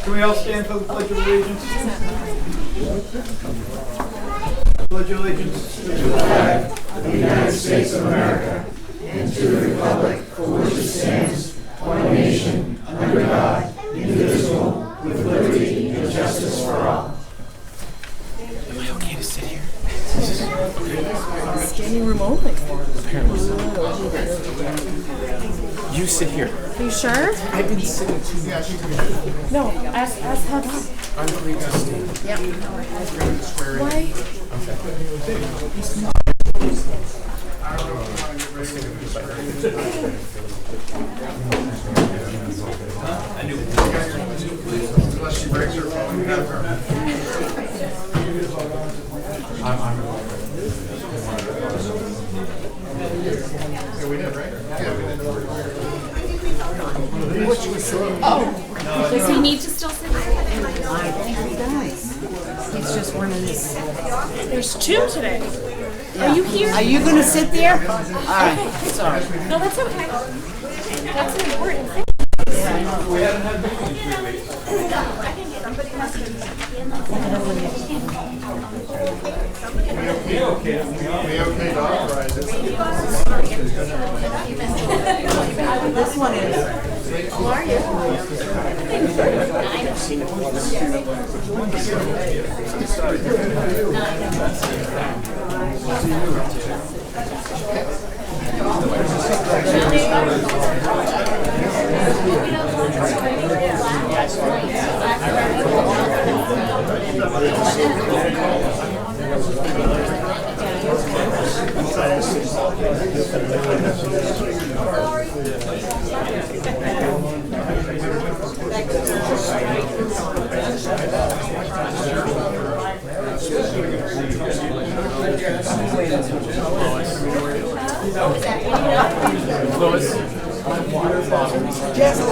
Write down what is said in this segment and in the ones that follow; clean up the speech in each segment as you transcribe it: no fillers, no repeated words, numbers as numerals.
Can we all stand for the Pledge of Allegiance? Pledge of Allegiance to the flag of the United States of America and to the republic for which it stands, one nation, under God, indivisible, with liberty and justice for all. Am I okay to sit here? Standing room only. Apparently so. You sit here. Are you sure? I've been sitting too much. No, ask how to. I'm free to stay. Yep. Why? unless she breaks her phone, you have her. Yeah, we did, right? Yeah, we did. Does he need to still sit there? I think he does. He's just one of his. There's two today. Are you here? Are you going to sit there? All right. Sorry. No, that's okay. That's an important thing. We haven't had meetings in 3 weeks. Somebody has to be in the We okay to authorize it. This one is. How are you? Lois, my water bottle. Yes, I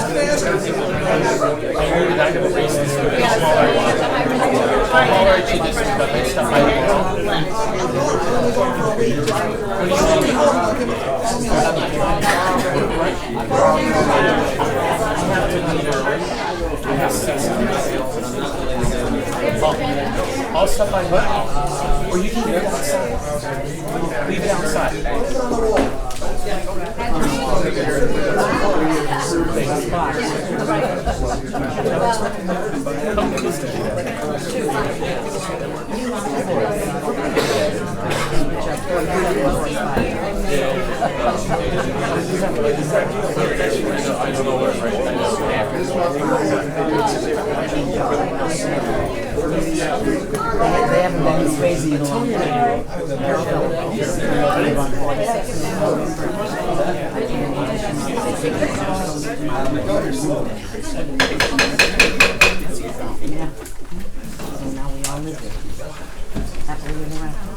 heard that I'm going to race this with a smaller water. I'm already just about my stuff I all stuff I know. Or you can leave it outside. Leave it outside. I don't know where right They haven't been this crazy in a long time. Yeah. So now we all live there. Happily ever after.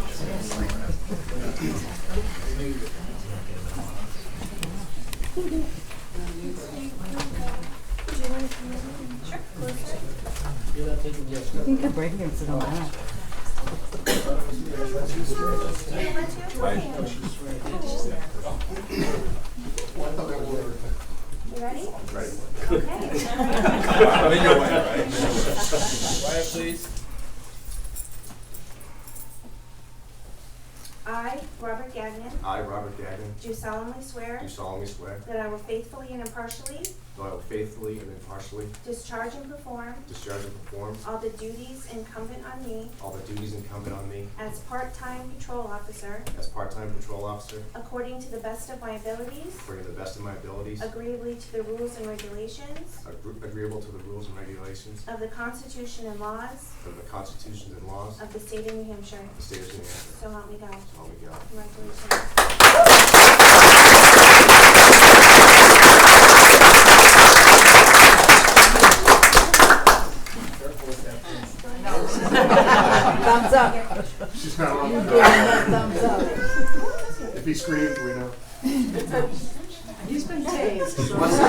I think the break can sit on that. You ready? Ready. Okay. I'm in your way, right? Quiet, please. I, Robert Gagnon, I, Robert Gagnon, do solemnly swear do solemnly swear that I will faithfully and impartially that I will faithfully and impartially discharge and perform discharge and perform all the duties incumbent on me all the duties incumbent on me as part-time patrol officer as part-time patrol officer according to the best of my abilities, according to the best of my abilities, agreeably to the rules and regulations agreeable to the rules and regulations of the Constitution and laws of the constitutions and laws of the state of New Hampshire. of the state of New Hampshire. So help me God. So help me God. Congratulations. Thumbs up. She's not on. Thumbs up. If he screams, we know. He's been tased. What's the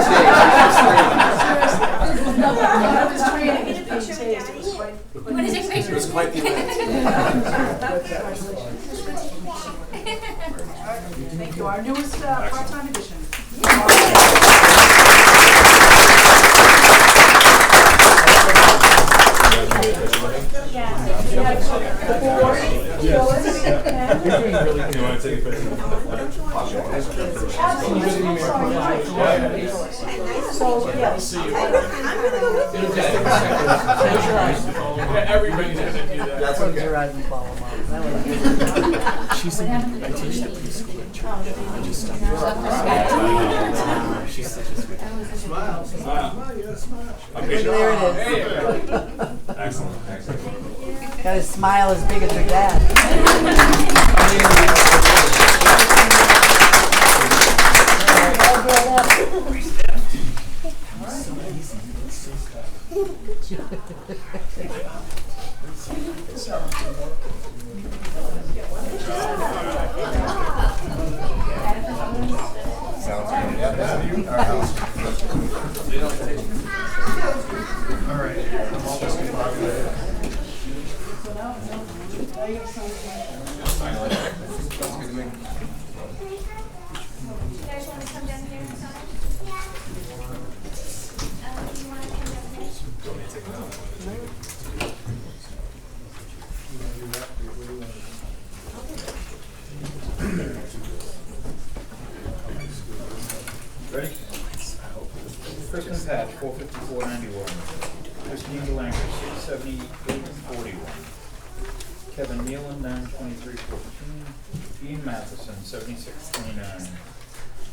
stage? It was quite the event. Thank you. Our newest part-time addition. really, you want to take a picture? Everybody's gonna do that. That's Close okay. your eyes and follow them up. That was good. She's thinking, I teach the preschool in church. I just stopped. She's such a sweet. Smile. Okay. There it is. Excellent. Got his smile as big as your dad. You guys want to come down here and sign? You want to come down there? Ready? Kristen Patch, 454.91. Christine Delanger, 678.41. Kevin Nealon, 923.14. Ian Matheson, 76.29.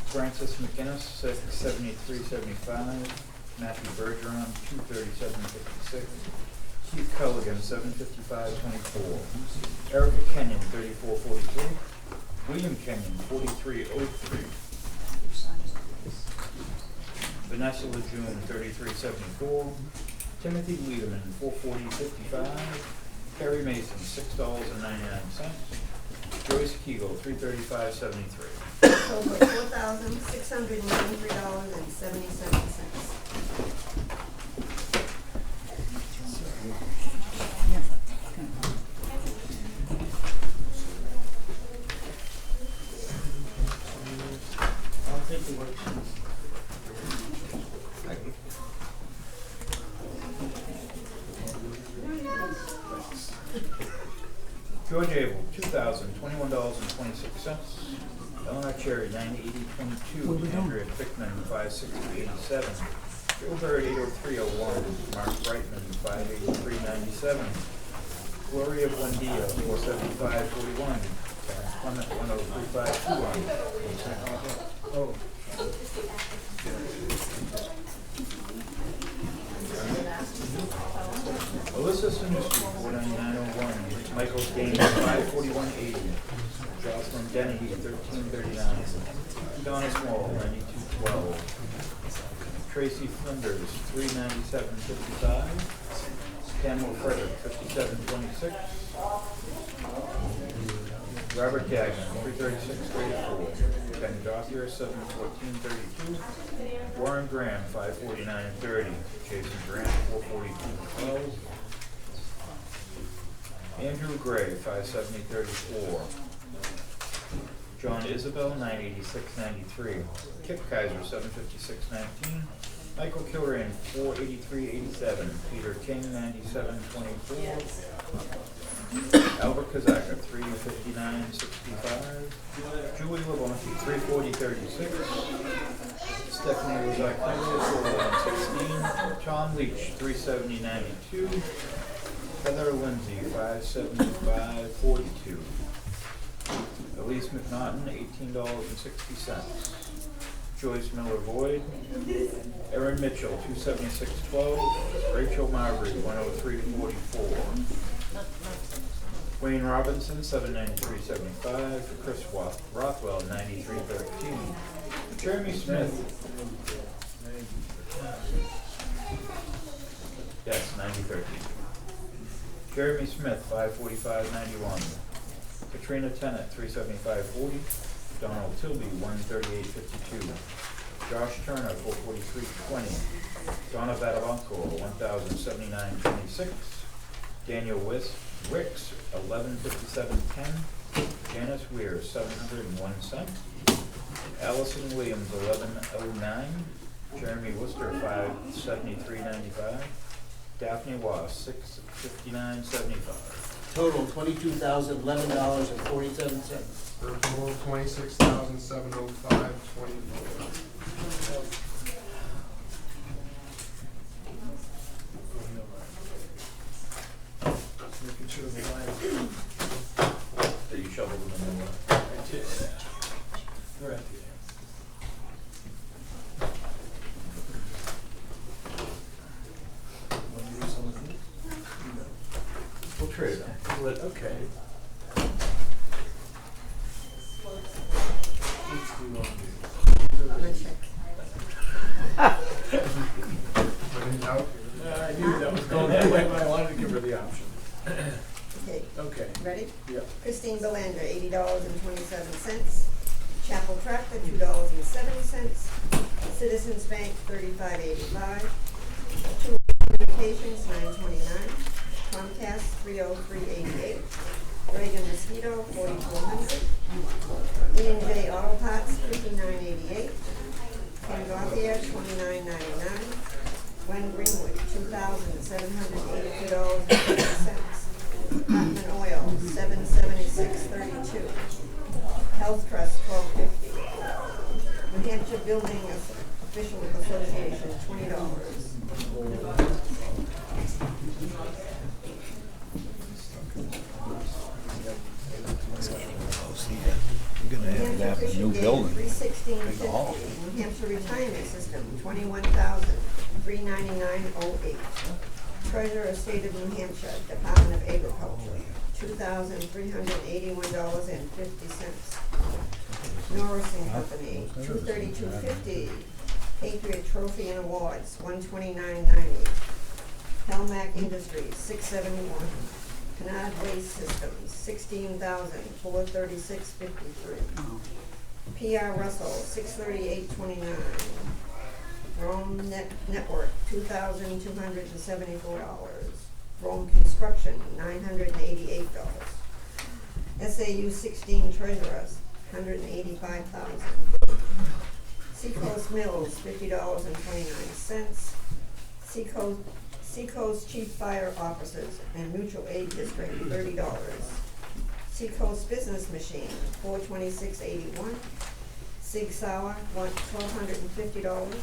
Francis McGinnis, 673.75. Matthew Bergeron, 237.56. Keith Culligan, 755.24. Erica Kenyon, 34.43. William Kenyon, 43.03. Vanessa Lejeune, 33.74. Timothy Liederman, 440.55. Carrie Mason, $6.99. Joyce Kegel, 335.73. Total $4,693.77. I'll take the worksheets. George Abel, $2,021.26. Eleanor Cherry, $980.22. Andrea Fickman, $560.87. Joe Bird, $803.01. Mark Brightman, $583.97. Gloria Buendia, $475.41. Clement, $103.521. Oh. Alyssa Sinistry, $499.01. Michael Gaines, $541.80. Jocelyn Denny, $13.39. Donna Small, $92.12. Tracy Flinders, $397.55. Pamela Frederick, $57.26. Robert Gagnon, $336.34. Ben Gothier, $714.32. Warren Graham, $549.30. Jason Grant, $442.12. Andrew Gray, $570.34. John Isabel, $986.93. Kip Kaiser, $756.19. Michael Kilrain, $483.87. Peter King, $97.24. Albert Kazaka, $359.65. Julie Labonte, $340.36. Stephanie Rosacchio, $411.16. Tom Leach, $370.92. Heather Lindsay, $575.42. Elise McNaughton, $18.60. Joyce Miller Boyd. Erin Mitchell, $276.12. Rachel Marbury, $103.44. Wayne Robinson, $793.75. Chris Rothwell, $93.13. Jeremy Smith. Yes, $90.13. Jeremy Smith, $545.91. Katrina Tennant, $375.40. Donald Tilby, $138.52. Josh Turner, $443.20. Donna Vadavanco, $1,079.26. Daniel Wicks, $1157.10. Janice Weir, $701. Allison Williams, $1109. Jeremy Worcester, $573.95. Daphne Wass, $659.75. Total $22,011.47. For a total of $26,705.24. Making sure the line. That you shoveled them in the They're at the end. Want to use some of these? We'll trade it. Okay. I'm gonna check. Out. I knew that was going that way, but I wanted to give her the option. Okay, Okay. ready? Yep. Christine Belanger, $80.27. Chapel Tractor, $2.70. Citizens Bank, $35.85. Two Communications, $9.29. Comcast, $303.88. Reagan Mosquito, $4,400. E&J Auto Parts, $59.88. Ken Gauthier, $29.99. Gwen Greenwood, $2,782.50. Hartman Oil, $776.32. Health Trust, $12.50. New Hampshire Building Official Association, $20. You're gonna have to have a new building. $316.50. New Hampshire Retirement System, $21,399.08. Treasurer, State of New Hampshire, Department of Agriculture, $2,381.50. Norris and Company, $232.50. Patriot Trophy and Awards, $129.90. Helmac Industries, $671. Canard Waste Systems, $16,436.53. PR Russell, $638.29. Rome Network, $2,274. Rome Construction, $988. SAU 16 Treasurers, $185,000. Seacoast Mills, $50.29. Seacoast Chief Fire Officers and Mutual Aid District, $30. Seacoast Business Machine, $426.81. Sig Sauer, $1,250.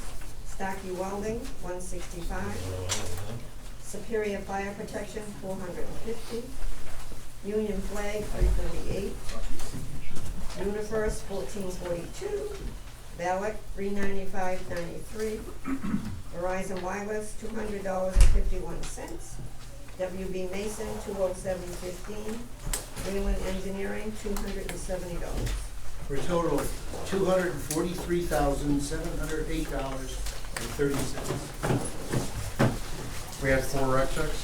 Stocky Welding, $165. Superior Fire Protection, $450. Union Flag, $338. Universe, $1442. Valak, $395.93. Verizon Wireless, $200.51. WB Mason, $207.15. Wayland Engineering, $270. For a total of $243,708.30. We had 4 rec checks.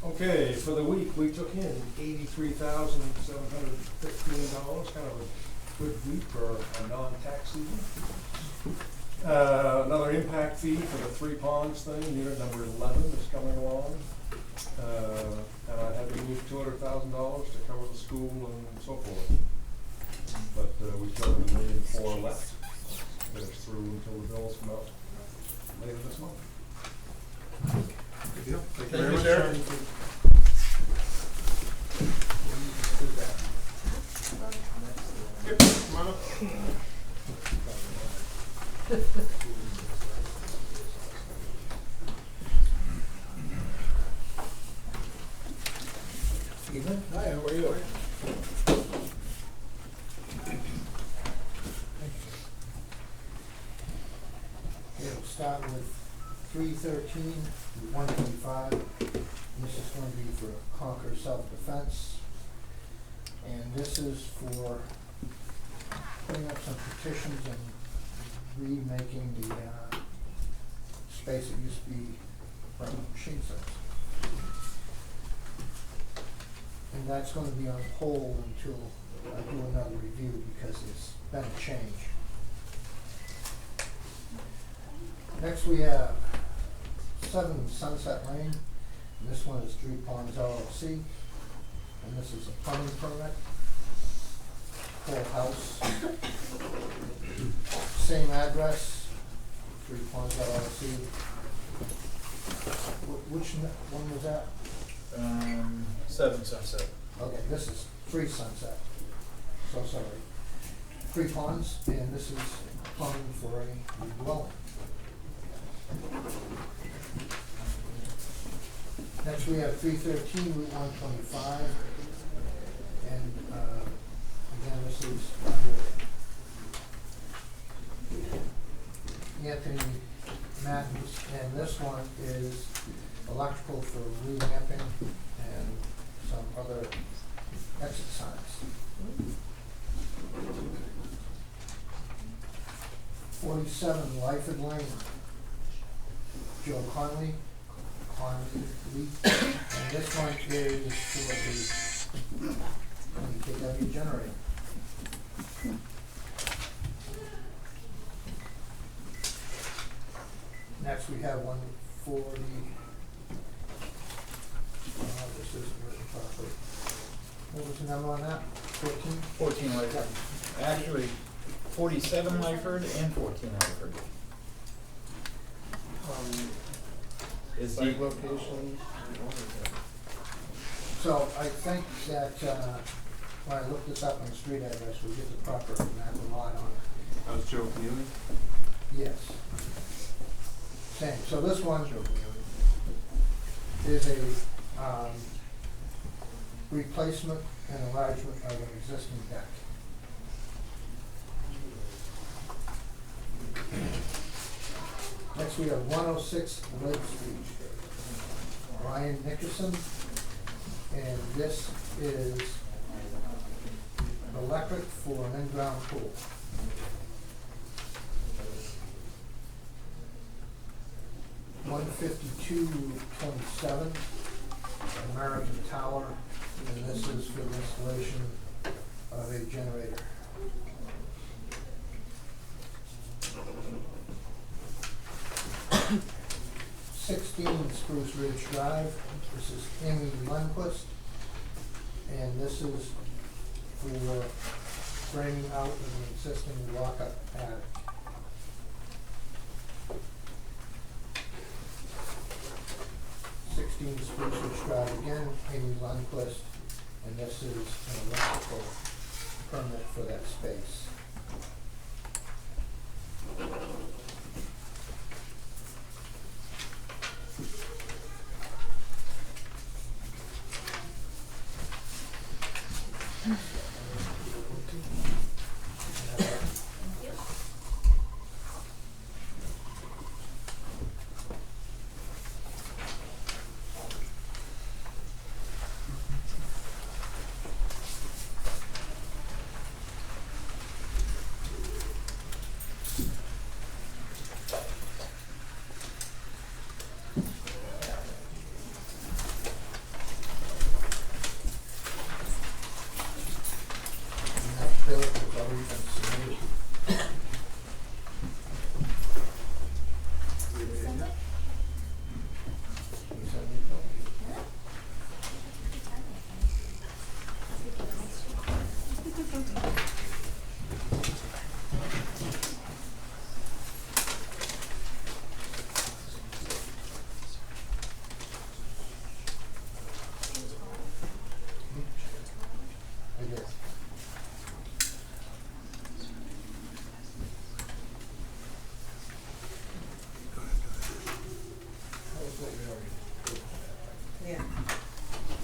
Okay, for the week, we took in $83,715, kind of a good week for a non-tax season. Another impact fee for the Three Ponds thing, unit number 11 is coming along. And I had to move $200,000 to cover the school and so forth. But we still have $1.4 million left. Get us through until the bills come out later this month. Good deal. Thank you Thank very you, much. sir. Yep, come on up. start with 313, 125. This is going to be for Concord self-defense. And this is for putting up some petitions and remaking the space that used to be from machine sets. And that's going to be on hold until I do another review because there's been a change. Next we have 7 Sunset Lane. And this one is Three Ponds LLC. And this is a plumbing permit. Full house. Same address, Three Ponds LLC. Which one was that? 7 Sunset. Okay, this is 3 Sunset. So sorry. 3 Ponds, and this is plumbing for a dwelling. Next we have 313 Route 125, and again this is under Anthony Mattins, and this one is electrical for revamping and some other exit signs. 47 Lyford Lane, Joe Conley, and this one is for the KW generator. Next we have one for the, this isn't written properly. What was the number on that? 14? 14 Lyford. Actually, 47 Lyford and 14 Lyford. Is the Site location? So I think that when I looked this up on the street address, we get the proper map and lot on it. That was Joe Keely? Yes. Same. So this one is a replacement and enlargement of an existing deck. Next we have 106 Lake Street, Ryan Nickerson, and this is electric for an in-ground pool. $152.27, American Tower, and this is for the installation of a generator. Spruce Ridge Drive. This is Amy Lundquist, and this is for framing out an existing walk-up attic. Spruce Ridge Drive again, Amy Lundquist, and this is an electrical permit for that space.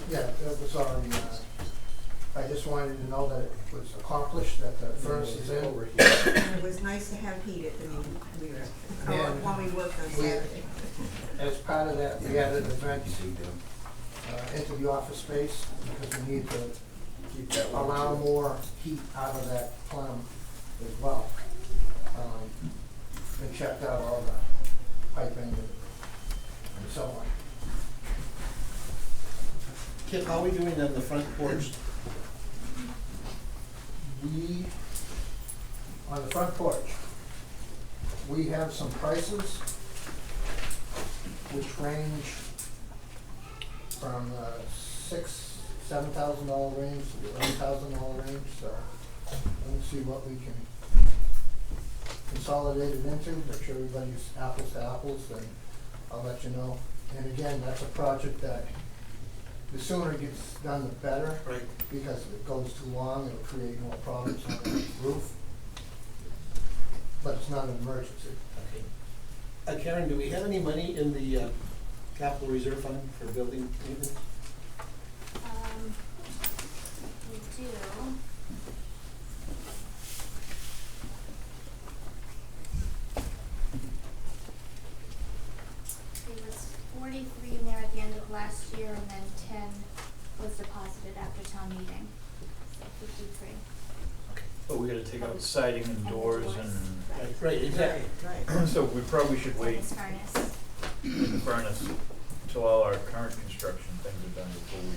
Yeah, that was already, I just wanted to know that it was accomplished, that the furnace is in. And it was nice to have heat at the meeting, when we worked on Saturday. As part of that, we added a vent into the office space, because we need to allow more heat out of that plum as well. And checked out all the piping and so on. Kip, how are we doing on the front porch? On the front porch, we have some prices which range from $7,000 range to the $11,000 range, so let's see what we can consolidate it into, make sure everybody's apples to apples, then I'll let you know. And again, that's a project that the sooner it gets done, the better. Right. Because if it goes too long, it'll create more problems on the roof. But it's not an emergency. Okay. Karen, do we have any money in the capital reserve fund for building maintenance? We do. There was 43 in there at the end of last year, and then 10 was deposited after town meeting, so 53. But we gotta take out siding and doors and, Right, exactly. Right. so we probably should And wait this furnace. with the furnace till all our current construction things are done before we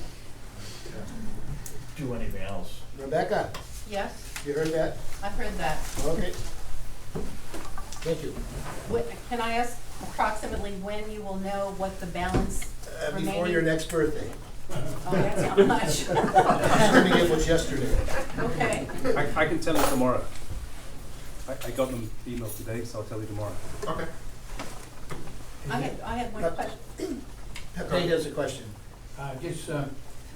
do anything else. Rebecca, Yes, you heard that? I've heard that. Okay. Thank you. Can I ask approximately when you will know what the balance remaining? Before your next birthday. Oh, that's not much. Turning it was yesterday. Okay. I can tell you tomorrow. I got them emailed today, so I'll tell you tomorrow. Okay. I had one question. Nate has a question. Just an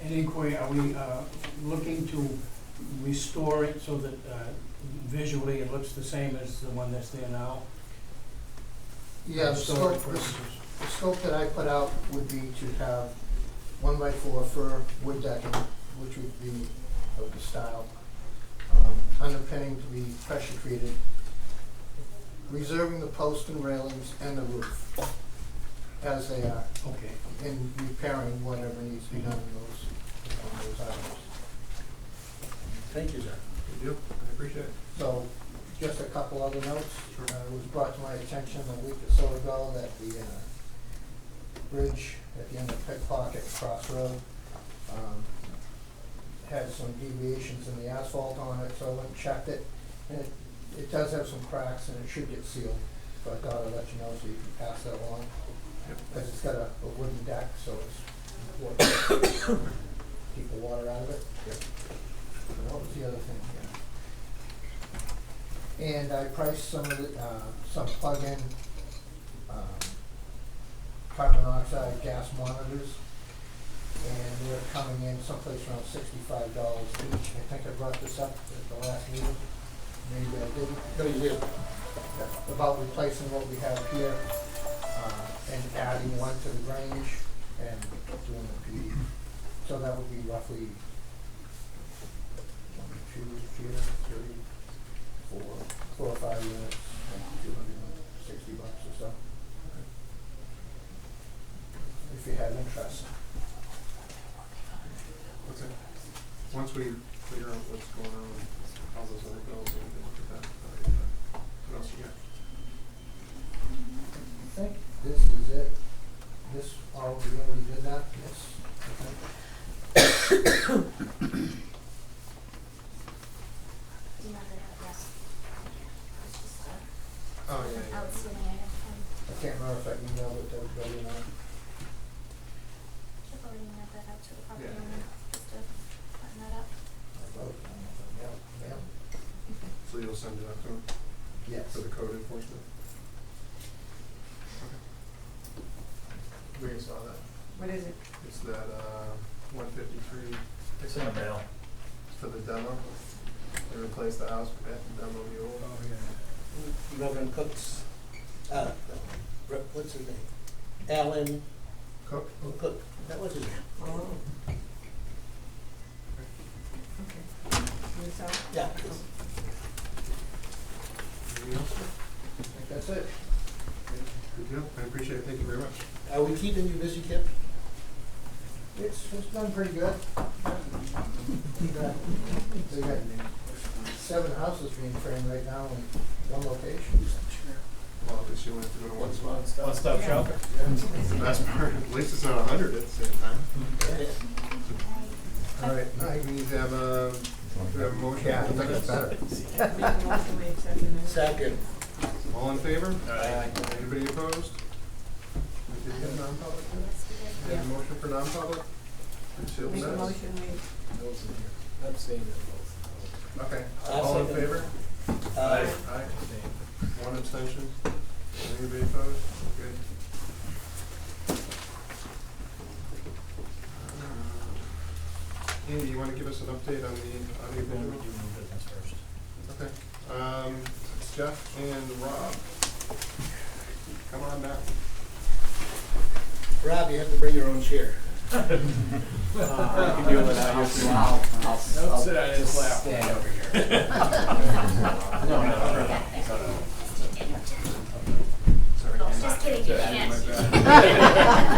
inquiry, are we looking to restore it so that visually it looks the same as the one that's there now? Yeah, the Historic scope, purposes. the scope that I put out would be to have 1x4 fir wood decking, which would be of the style. Underpinning to be pressure treated, reserving the post and railings and the roof as they are, Okay. and repairing whatever needs to be done on those items. Thank you, sir. Good deal. I appreciate it. So, just a couple other notes. It was brought to my attention a week or so ago that the bridge at the end of Pickpocket Crossroad had some deviations in the asphalt on it, so I went and checked it. And it does have some cracks and it should get sealed. So I thought I'd let you know so you can pass that along. Because it's got a wooden deck, so it's important to keep the water out of it. And what was the other thing here? And I priced some of the, some plug-in carbon monoxide gas monitors, and they're coming in someplace around $65 each. I think I brought this up at the last meeting. Maybe I didn't. No, you did. About replacing what we have here, and adding one to the Grange and doing the PD. So that would be roughly 1, 2, 3, 4 or 5 units, and $260 or so. If you have interest. Okay. Once we figure out what's going on, all those other bills, we can look at that. What else you got? I think this is it. This, all, we already did that, yes. Do you have it out? Yes. It's just Oh, yeah, yeah. outstanding item. I can't remember if I emailed it to everybody or not. I've already emailed that out to the property Yeah. owner, just to button that up. I wrote, I don't know if I mailed. So you'll send it out to them Yes. for the code enforcement? Okay. We saw that. What is it? It's that, 153. It's in the mail. For the demo. They replaced the house, but they had to demo the old. Oh, yeah. Reverend Cook's, what's his name? Alan Cook? Cook. That was his name. Oh. Okay. so. Yeah. Anything else? I think that's it. Good deal. I appreciate it. Thank you very much. Are we keeping you busy, Kip? It's done pretty good. They got 7 houses being framed right now in one location. Well, at least you only have to go to one spot. One-stop shop. That's the best part. At least it's not 100 at the same time. All right, now we need to have a, do we have a motion? Yeah, I think it's better. Make a motion, we accept the minutes. Second. All in favor? Aye. Anybody opposed? We did get non-public today? Yeah. Have a motion for non-public? Until Make a minutes? motion, we, Okay, I'll all in second. favor? Aye. Aye. One abstention? Anybody opposed? Good. Andy, you wanna give us an update on the audio visual? Okay, it's Jeff and Rob. Come on back. Rob, you have to bring your own chair. You can do it without your smile. Don't sit on his lap. Stand over here. No. Just kidding, you can't.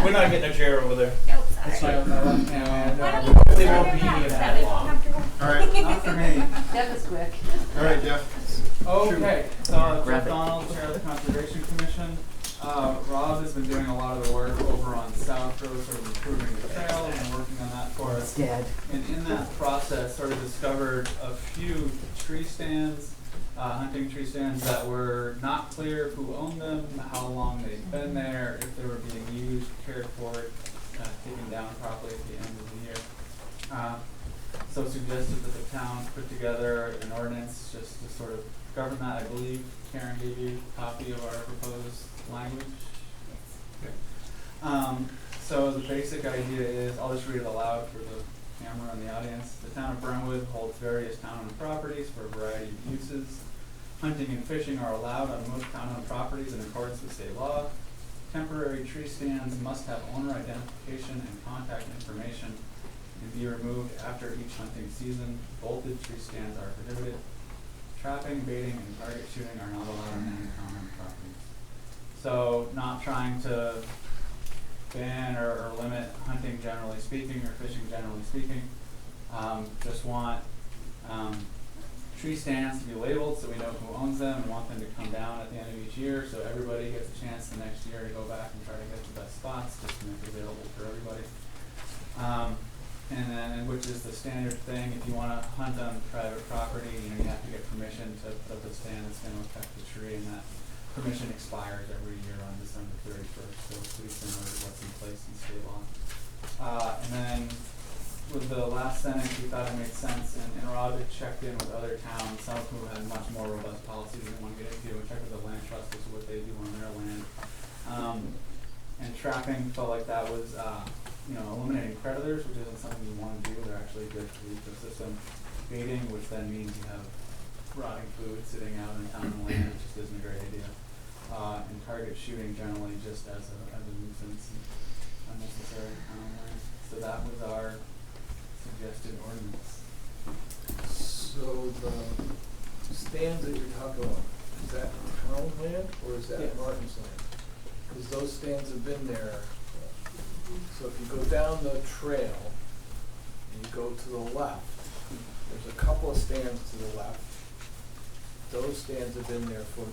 We're not getting a chair over there. Nope, sorry. on the left hand. Why don't you Hopefully turn won't it be around? here Is that that long. comfortable? All right, Not for me. that was quick. all right, Jeff. Okay, Jeff Donald, Chair of the Conservation Commission. Rob has been doing a lot of the work over on South Road, sort of improving the trails and working on that for us. Dead. And in that process, sort of discovered a few tree stands, hunting tree stands that were not clear who owned them, how long they'd been there, if they were being used, cared for, taken down properly at the end of the year. So suggested that the town put together an ordinance just to sort of govern that. I believe Karen gave you a copy of our proposed language. So the basic idea is, I'll just read it aloud for the camera and the audience. The town of Brentwood holds various town-owned properties for a variety of uses. Hunting and fishing are allowed on most town-owned properties in accordance with state law. Temporary tree stands must have owner identification and contact information and be removed after each hunting season. Bolted tree stands are prohibited. Trapping, baiting, and target shooting are not allowed on any town-owned properties. So not trying to ban or limit hunting generally speaking or fishing generally speaking. Just want tree stands to be labeled so we know who owns them, and want them to come down at the end of each year so everybody gets a chance the next year to go back and try to get the best spots, just to make it available for everybody. And then, which is the standard thing, if you wanna hunt on private property, you have to get permission to put up a stand that's gonna affect the tree, and that permission expires every year on December 31st, so it's pretty similar to what's in place in state law. And then with the last sentence, we thought it made sense, and Rob had checked in with other towns, some of whom had much more robust policies we didn't want to get into, and checked with the land trust as to what they do on their land. And trapping felt like that was, eliminating predators, which isn't something you want to do. They're actually good for the ecosystem. Baiting, which then means you have rotting food sitting out in town land, which just isn't a great idea. And target shooting generally just as a nuisance and unnecessary town land. So that was our suggested ordinance. So the stands that you're talking about, is that town land or is that Yes. Martin's land? Because those stands have been there. So if you go down the trail and you go to the left, there's a couple of stands to the left. Those stands have been there for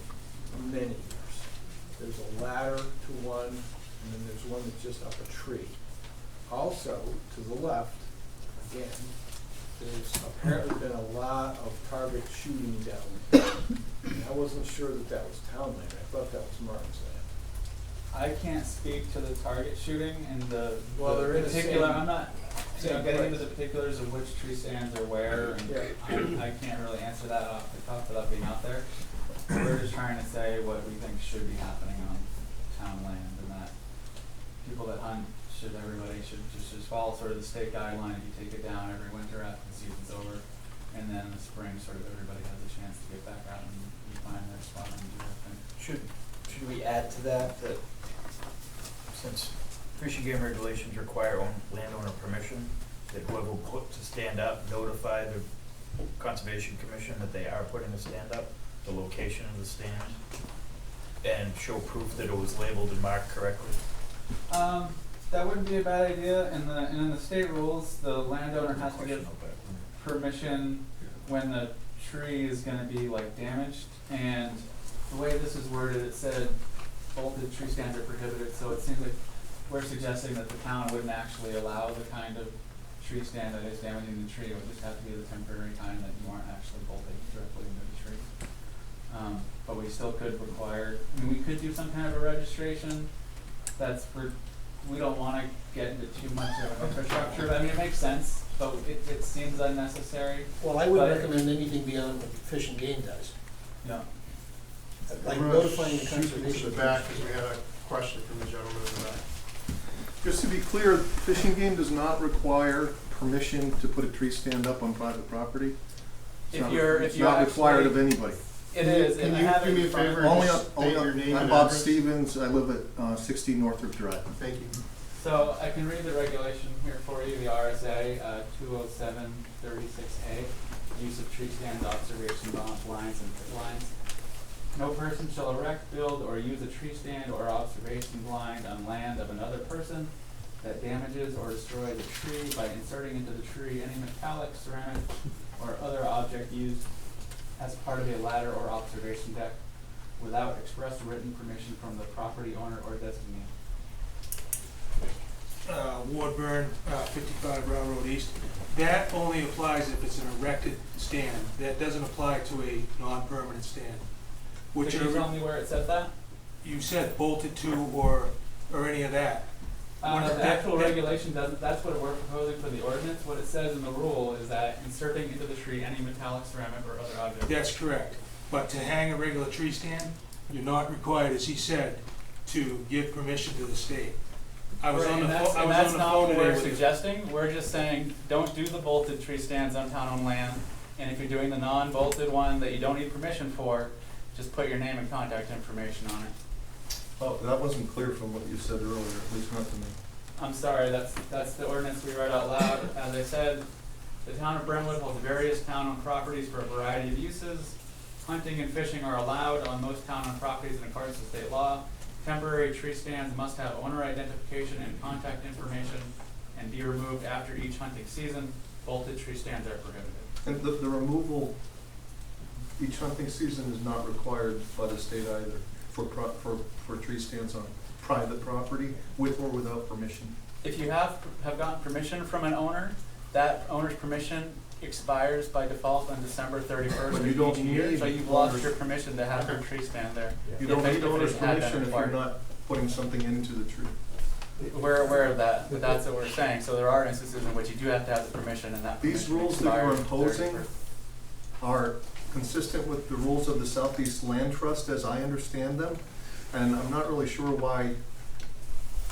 many years. There's a ladder to one, and then there's one that's just up a tree. Also, to the left, again, there's apparently been a lot of target shooting down there. And I wasn't sure that that was town land. I thought that was Martin's land. I can't speak to the target shooting and the They're in the particular, same- I'm not, same getting into place. the particulars of which tree stands are where, and Yeah. I can't really answer that off the cuff without being out there. We're just trying to say what we think should be happening on town land, and that people that hunt everybody should just follow sort of the state guideline. You take it down every winter after the season's over, and then in the spring, sort of everybody has a chance to get back out and find their spot and do their thing. Should we add to that since Fish and Game regulations require landowner permission, that whoever puts a stand up notify the Conservation Commission that they are putting the stand up, the location of the stand, and show proof that it was labeled and marked correctly? That wouldn't be a bad idea. In the state rules, the landowner has to give permission when the tree is gonna be like damaged, and the way this is worded, it said bolted tree stands are prohibited, so it seems like we're suggesting that the town wouldn't actually allow the kind of tree stand that is damaging the tree. It would just have to be the temporary kind that you aren't actually bolting directly into the tree. But we still could require, I mean, we could do some kind of a registration. We don't wanna get into too much of an infrastructure, but I mean, it makes sense, but it seems unnecessary. Well, I wouldn't But- recommend anything beyond what Fish and Game does. Yeah. Like We're gonna notifying the shoot into conservation. the back, because we had a question from the gentleman in the back. Just to be clear, Fish and Game does not require permission to put a tree stand up on private property? It's not required of anybody. It is, Can and I you have do it me in a front of favor me. and Only just state your name I'm and Bob address? Stevens, I live at 60 Northrop Drive. Thank you. So I can read the regulation here for you, the RSA 207-36A, use of tree stands, observation blinds, and pit lines. No person shall erect, build, or use a tree stand or observation blind on land of another person that damages or destroys a tree by inserting into the tree any metallic, ceramic, or other object used as part of a ladder or observation deck without express written permission from the property owner or designee. Ward Burn, 55 Railroad East. That only applies if it's an erected stand. That doesn't apply to a non-permanent stand. Could you tell me where it said that? You said bolted to or any of that. The actual regulation doesn't, that's what we're proposing for the ordinance. What it says in the rule is that inserting into the tree any metallic, ceramic, or other object. That's correct. But to hang a regular tree stand, you're not required, as he said, to give permission to the state. I was on the phone today. That's not what we're suggesting. We're just saying, don't do the bolted tree stands on town-owned land. And if you're doing the non-bolted one that you don't need permission for, just put your name and contact information on it. Oh, that wasn't clear from what you said earlier, at least not to me. I'm sorry, that's the ordinance we read out loud. As I said, the town of Brentwood holds various town-owned properties for a variety of uses. Hunting and fishing are allowed on most town-owned properties in accordance with state law. Temporary tree stands must have owner identification and contact information and be removed after each hunting season. Bolted tree stands are prohibited. And the removal each hunting season is not required by the state either for tree stands on private property with or without permission. If you have gotten permission from an owner, that owner's permission expires by default on December 31st But of you don't each year, need so you've lost owner's- your permission to have your tree stand there. You don't need owner's it had been permission if you're acquired. not putting something into the tree. We're aware of that, but that's what we're saying. So there are instances in which you do have to have the permission, and that These permission rules that you're expires imposing 31st. are consistent with the rules of the Southeast Land Trust as I understand them, and I'm not really sure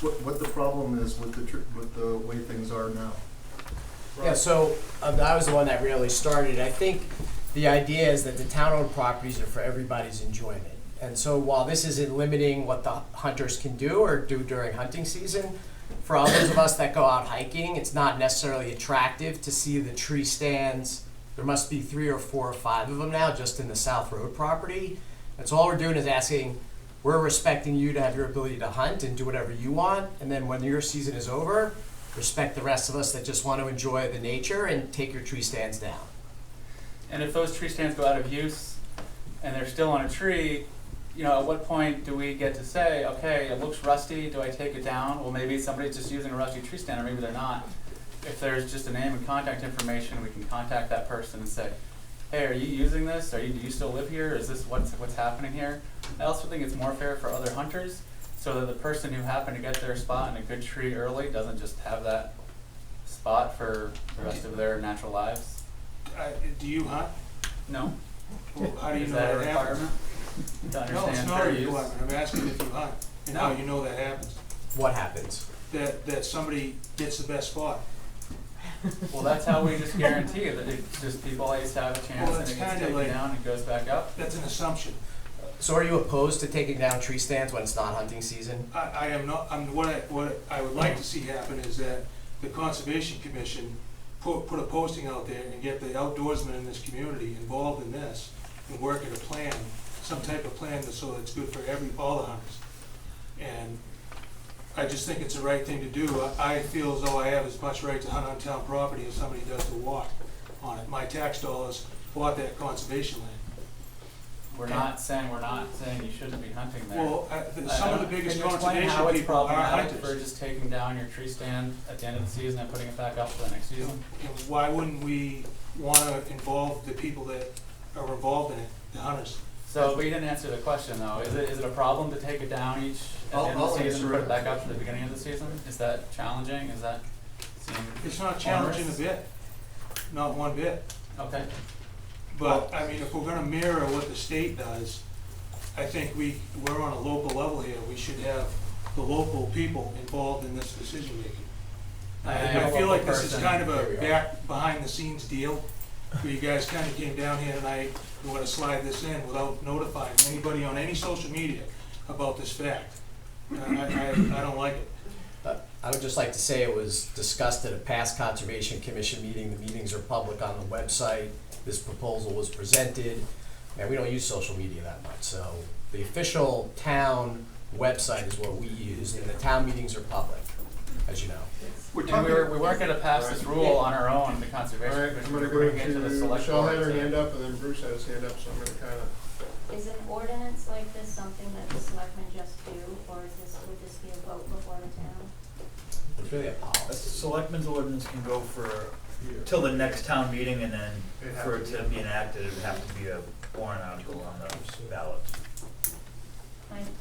what the problem is with the way things are now. Yeah, so I was the one that really started. I think the idea is that the town-owned properties are for everybody's enjoyment. And so while this isn't limiting what the hunters can do or do during hunting season, for others of us that go out hiking, it's not necessarily attractive to see the tree stands. There must be 3 or 4 or 5 of them now just in the South Road property. And so all we're doing is asking, we're respecting you to have your ability to hunt and do whatever you want. And then when your season is over, respect the rest of us that just want to enjoy the nature and take your tree stands down. And if those tree stands go out of use and they're still on a tree, you know, at what point do we get to say, okay, it looks rusty, do I take it down? Well, maybe somebody's just using a rusty tree stand, or maybe they're not. If there's just a name and contact information, we can contact that person and say, hey, are you using this? Do you still live here? Is this what's happening here? I also think it's more fair for other hunters, so that the person who happened to get their spot in a good tree early doesn't just have that spot for the rest of their natural lives. Do you hunt? No. Well, how do you Is know that a that happens? requirement? To No, it's understand not a fair use? requirement. I'm asking if you hunt and how you know that happens. What happens? That somebody gets the best spot. Well, that's how we just guarantee that it's just people always have a chance Well, and it's it gets kinda taken like- down and goes back up. That's an assumption. So are you opposed to taking down tree stands when it's not hunting season? I am not, what I would like to see happen is that the Conservation Commission put a posting out there and get the outdoorsmen in this community involved in this and work at a plan, some type of plan so it's good for all the hunters. And I just think it's the right thing to do. I feel as though I have as much right to hunt on town property as somebody does to walk on it. My tax dollars bought that conservation land. We're not saying you shouldn't be hunting there. Well, some of the biggest Can you explain conservation how it's people are problematic hunters. for just taking down your tree stand at the end of the season and putting it back up for the next season? And why wouldn't we want to involve the people that are involved in it, the hunters? So, but you didn't answer the question though. Is it a problem to take it down each at the end of the season and put it back up at the beginning of the season? Is that challenging? Is that seem It's not challenging a onerous? bit, not one bit. Okay. But, I mean, if we're gonna mirror what the state does, I think we're on a local level here. We should have the local people involved in this decision making. I feel like this is kind of a behind the scenes deal, where you guys kind of came down here tonight, you want to slide this in without notifying anybody on any social media about this fact. I don't like it. I would just like to say it was discussed at a past Conservation Commission meeting. The meetings are public on the website. This proposal was presented, and we don't use social media that much. So the official town website is what we use, and the town meetings are public, as you know. We weren't gonna pass this rule on our own, the conservation Alright, commission. I'm We're gonna bringing go it to the to, select Michelle board. had her to- hand up, and then Bruce had his hand up, so I'm gonna kinda. Is an ordinance like this something that the selectmen just do, or would this be a vote before the town? It's really a A policy. selectman's ordinance can go for, till the next town meeting, and then for it to be enacted, it would have to be a warrant article on the ballot.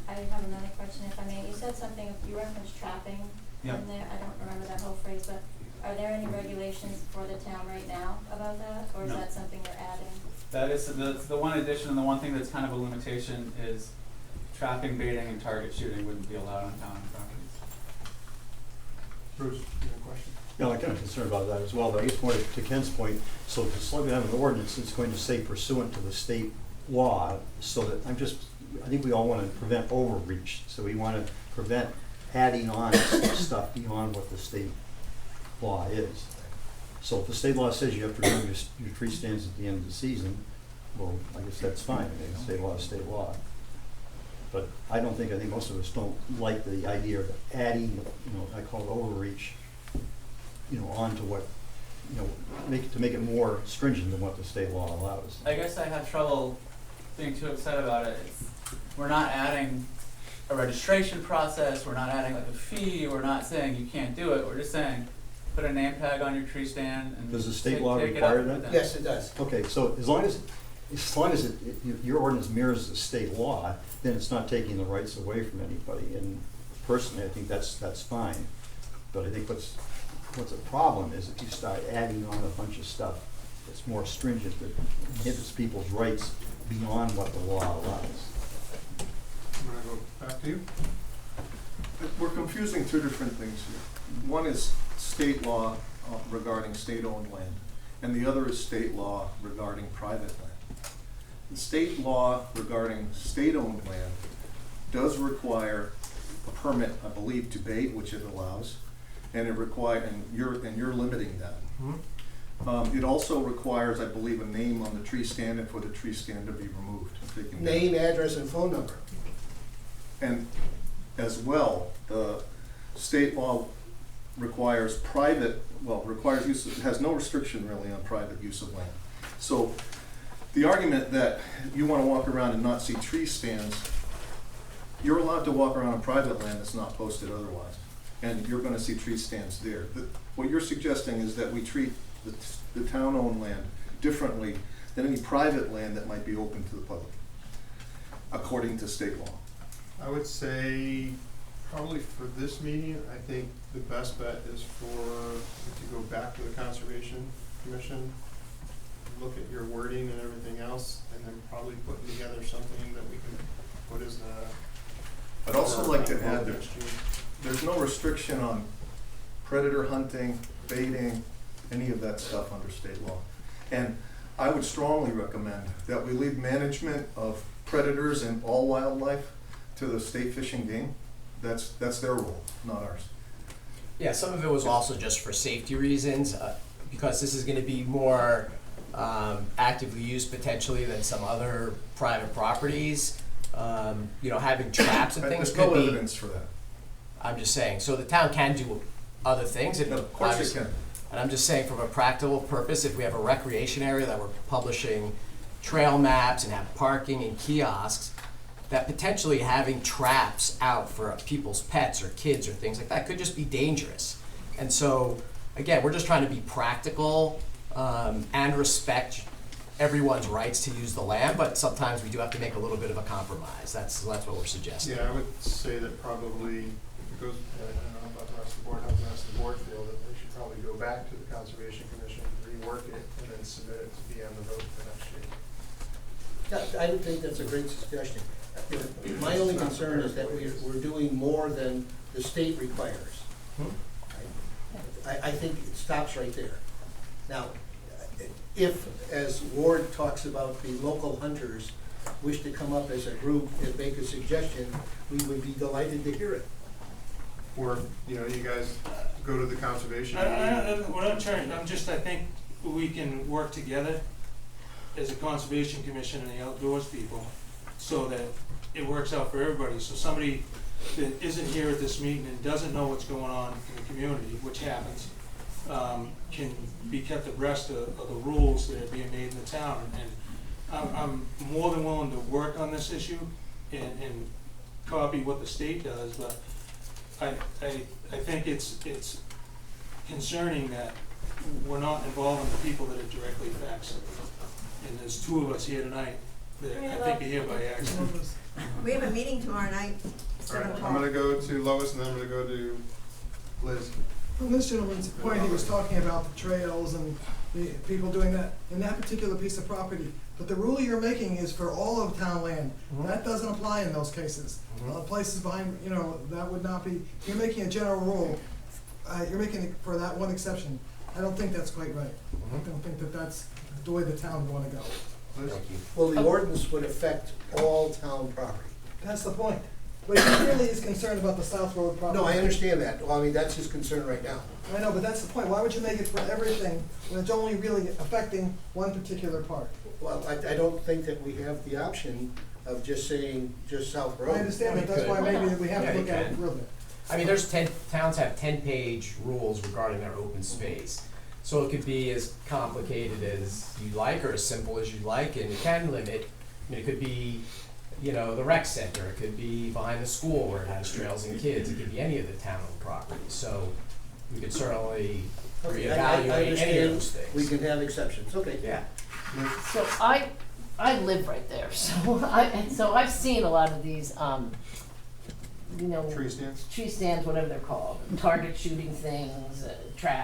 I have another question, if I may. You said something, you referenced trapping Yep. in there. I don't remember that whole phrase, but are there any regulations for the town right now about that, or is No. that something you're adding? That is, the one addition, and the one thing that's kind of a limitation is trapping, baiting, and target shooting wouldn't be allowed on town properties. Bruce, you have a question? Yeah, I'm kind of concerned about that as well, but I guess more to Ken's point, so if the selectmen have an ordinance, it's going to say pursuant to the state law, so that I think we all want to prevent overreach, so we want to prevent adding on stuff beyond what the state law is. So if the state law says you have to remove your tree stands at the end of the season, well, I guess that's fine, I mean, state law is state law. But I think most of us don't like the idea of adding, I call it overreach, onto what, to make it more stringent than what the state law allows. I guess I had trouble being too upset about it. We're not adding a registration process, we're not adding like a fee, we're not saying you can't do it, we're just saying, put a name tag on your tree stand and Does the state take law it require up that? with them. Yes, it does. Okay, so as long as your ordinance mirrors the state law, then it's not taking the rights away from anybody, and personally, I think that's fine. But I think what's a problem is if you start adding on a bunch of stuff that's more stringent, that inhibits people's rights beyond what the law allows. I'm gonna go back to you. We're confusing two different things here. One is state law regarding state-owned land, and the other is state law regarding private land. The state law regarding state-owned land does require a permit, I believe, to bait, which it allows, and you're limiting that. It also requires, I believe, a name on the tree stand and for the tree stand to be removed. Name, address, and phone number. And as well, the state law requires requires use, it has no restriction really on private use of land. So the argument that you want to walk around and not see tree stands, you're allowed to walk around on private land that's not posted otherwise, and you're going to see tree stands there. What you're suggesting is that we treat the town-owned land differently than any private land that might be open to the public, according to state law. I would say probably for this meeting, I think the best bet is to go back to the Conservation Commission, look at your wording and everything else, and then probably putting together something that we can put as a. I'd also like to add that there's no restriction on predator hunting, baiting, any of that stuff under state law. And I would strongly recommend that we leave management of predators and all wildlife to the state fish and game. That's their role, not ours. Yeah, some of it was also just for safety reasons. because this is gonna be more, actively used potentially than some other private properties. You know, having traps and things There's could no be. evidence for that. I'm just saying, so the town can do other things, and Of course it obviously- can. And I'm just saying, from a practical purpose, if we have a recreation area that we're publishing trail maps and have parking and kiosks, that potentially having traps out for people's pets or kids or things like that could just be dangerous. And so, again, we're just trying to be practical, and respect everyone's rights to use the land, but sometimes we do have to make a little bit of a compromise. That's what we're suggesting. Yeah, I would say that probably, if it goes, I don't know about the rest of the board, how the rest of the board feel, that they should probably go back to the Conservation Commission, rework it, and then submit it to be on the vote for next year. Yeah, I would think that's a great suggestion. You know, my only concern is that we're doing more than the state requires. I think it stops right there. Now, if, as Ward talks about, the local hunters wish to come up as a group and make a suggestion, we would be delighted to hear it. Or, you know, you guys go to the conservation. We're not trying, I think we can work together as a conservation commission and the outdoors people, so that it works out for everybody. So somebody that isn't here at this meeting and doesn't know what's going on in the community, which happens, can be kept abreast of the rules that are being made in the town. And I'm more than willing to work on this issue and copy what the state does, but I think it's concerning that we're not involving the people that it directly affects. And there's two of us here tonight that I think are here by accident. We have a meeting tomorrow night, All right, I'm gonna go to Lois and then I'm gonna go to Liz. From this gentleman's point, he was talking about the trails and the people doing that in that particular piece of property. But the rule you're making is for all of town land. That doesn't apply in those cases. Places behind, you know, that would not be, you're making a general rule, you're making it for that one exception. I don't think that's quite right. I don't think that that's the way the town would wanna go. Well, the ordinance would affect all town property. That's the point. But he really is concerned about the South Road property. No, I understand that. Well, I mean, that's his concern right now. I know, but that's the point. Why would you make it for everything when it's only really affecting one particular part? Well, I don't think that we have the option of just saying just South Road. I understand, but that's why maybe we have to look at it further. I mean, towns have 10-page rules regarding their open space. So it could be as complicated as you like or as simple as you like, and you can limit. I mean, it could be, you know, the rec center, it could be behind the school where it has trails and kids, it could be any of the town-owned properties. So we could certainly reevaluate any of those things. We can have exceptions, okay. Yeah. So I live right there, so I've seen a lot of these, you know, Tree stands, whatever they're called, target shooting things,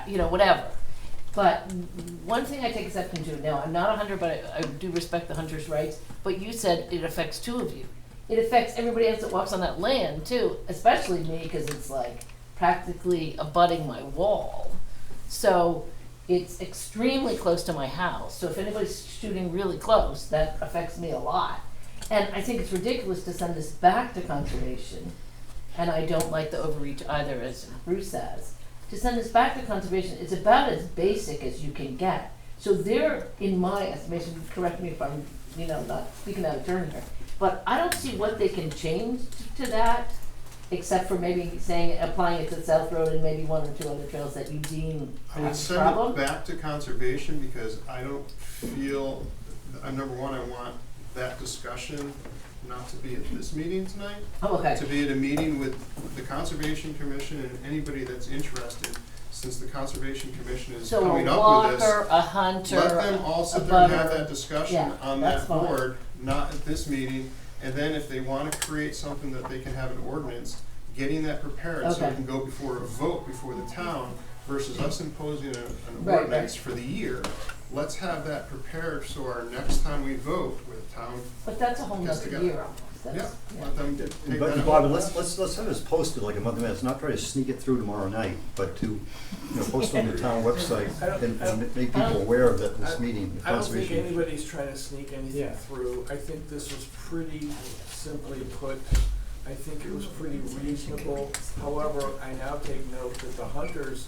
you know, whatever. But one thing I take exception to, now, I'm not a hunter, but I do respect the hunter's rights, but you said it affects two of you. It affects everybody else that walks on that land too, especially me, because it's like practically abutting my wall. So it's extremely close to my house, so if anybody's shooting really close, that affects me a lot. And I think it's ridiculous to send this back to conservation, and I don't like the overreach either, as Bruce says. To send this back to conservation, it's about as basic as you can get. So they're, in my estimation, correct me if I'm, you know, not speaking out of turn here, but I don't see what they can change to that, except for maybe saying, applying it to South Road and maybe one or two other trails that you deem I would a send problem. it back to conservation because I don't feel, number one, I want that discussion not to be at this meeting tonight. Oh, okay. To be at a meeting with the Conservation Commission and anybody that's interested, since the Conservation Commission is So coming a up with this. walker, a hunter, Let them all sit a there and have butter. that discussion Yeah, on that's that fine. board, not at this meeting. And then if they wanna create something that they can have an ordinance, getting that prepared so it Okay. can go before a vote before the town versus us imposing an Right, ordinance right. for the year. Let's have that prepared so our next time we vote with town But that's a whole gets nother together. year almost. Yeah, That's, let them take that. But up. Bob, let's have this posted like a month in advance, not try to sneak it through tomorrow night, but to, you know, post on the town website and make people aware of that this meeting, the I don't think conservation. anybody's trying to sneak anything Yeah. through. I think this was pretty simply put. I think it was pretty reasonable. However, I now take note that the hunters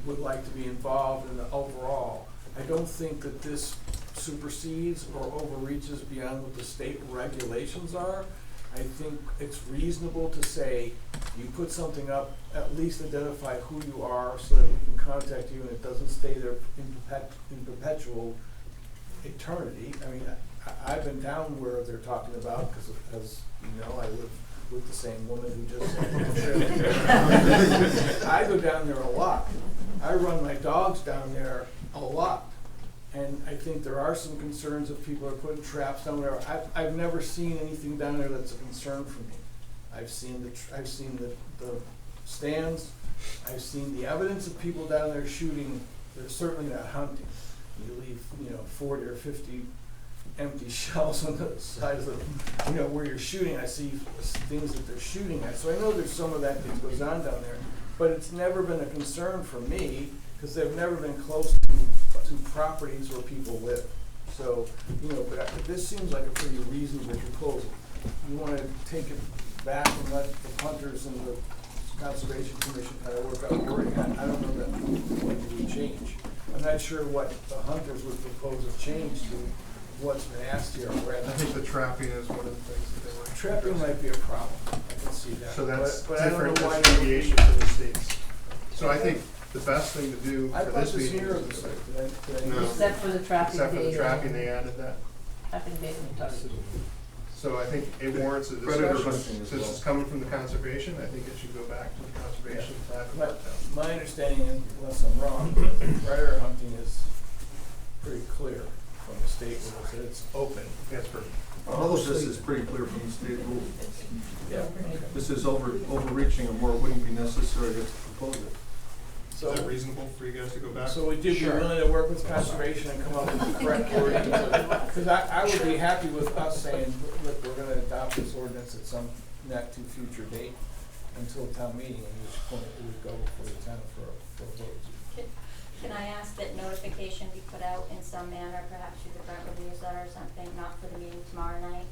would like to be involved in the overall. I don't think that this supersedes or overreaches beyond what the state regulations are. I think it's reasonable to say, you put something up, at least identify who you are so that we can contact you and it doesn't stay there in perpetual eternity. I mean, I've been down where they're talking about, because as you know, I live with the same woman who just said, I go down there a lot. I run my dogs down there a lot. And I think there are some concerns if people are putting traps down there. I've never seen anything down there that's a concern for me. I've seen the stands. I've seen the evidence of people down there shooting. They're certainly not hunting. You leave, 40 or 50 empty shells on the sides of, where you're shooting. I see things that they're shooting at. So I know there's some of that that goes on down there. But it's never been a concern for me, because they've never been close to properties where people live. So, but this seems like a pretty reasonable proposal. You want to take it back and let the hunters and the Conservation Commission kind of work out wording. I don't know that what would change. I'm not sure what the hunters would propose a change to what's been asked here. I think the trapping is one of the things that they want. Trapping might be a problem. I can see that. So that's but I don't different, know why that's deviation from the states. So I think the best thing to do for this meeting is no. Except for the trapping Except for the data. trapping, they added that. Trapping data we talked about. So I think it warrants a discussion. Since it's coming from the conservation, I think it should go back to the conservation. To have it worked out. My understanding, unless I'm wrong, predator hunting is pretty clear from the state rules that it's open. That's perfect. All of this is pretty clear from the state rules. Yeah. This is overreaching, and more wouldn't be necessary to propose it. So, is it reasonable for you guys to go back? So would you be willing to work with conservation and come up with the correct wording? Because I would be happy with us saying, look, we're going to adopt this ordinance at some not too future date until town meeting, at which point it would go before the town for a vote. Can I ask that notification be put out in some manner, perhaps through the Brentwood newsletter or something, not for the meeting tomorrow night,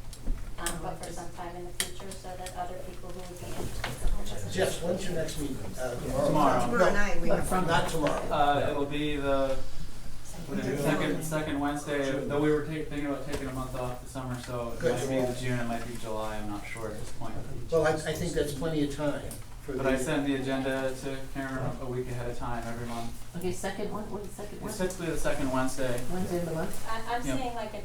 but for some time in the future, so that other people who would be interested. Jeff, when's your next meeting? Tomorrow. Tomorrow night, we have. Not tomorrow. It'll be the second Wednesday, though we were thinking about taking a month off the summer, so it might be June, it might be July, I'm not sure at this point. Well, I think that's plenty of time. But I send the agenda to Karen a week ahead of time every month. Okay, second one, what's the second one? It's typically the second Wednesday. Wednesday of the month? I'm Yep. saying like a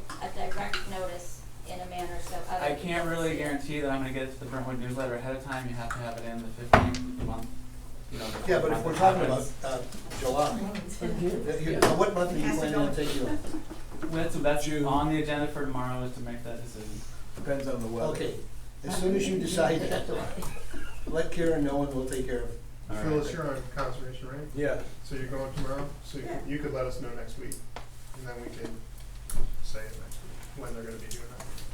direct notice in a manner so other I people can't can really see it. guarantee that I'm gonna get it to the Brentwood newsletter ahead of time, you have to have it in the 15th of the month. Yeah, but if we're talking about July, what month are you planning on taking off? That's on the agenda for tomorrow is to make that decision. Depends on the weather. Okay, as soon as you decide that, let Karen know and we'll take care of it. Phyllis, you're on conservation, right? Yeah. So you're going tomorrow? So you could let us know next week, and then we can say it next week, when they're gonna be doing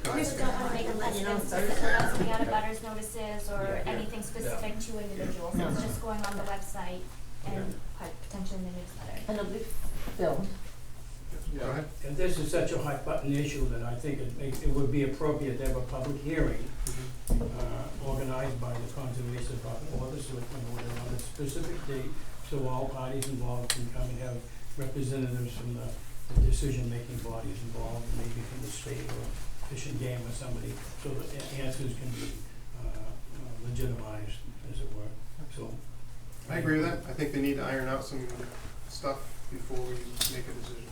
that. We just don't want to make a list of specific putting out butters notices or anything specific to individuals. So it's just going on the website and potentially in the newsletter. And it'll be filmed. Go ahead. And this is such a hot button issue that I think it would be appropriate to have a public hearing organized by the Conservation Department or the Selectmen or whatever on a specific date, so all parties involved can come and have representatives from the decision-making bodies involved, maybe from the state or Fish and Game or somebody, so that answers can be legitimized, as it were. So I agree with that. I think they need to iron out some stuff before we make a decision.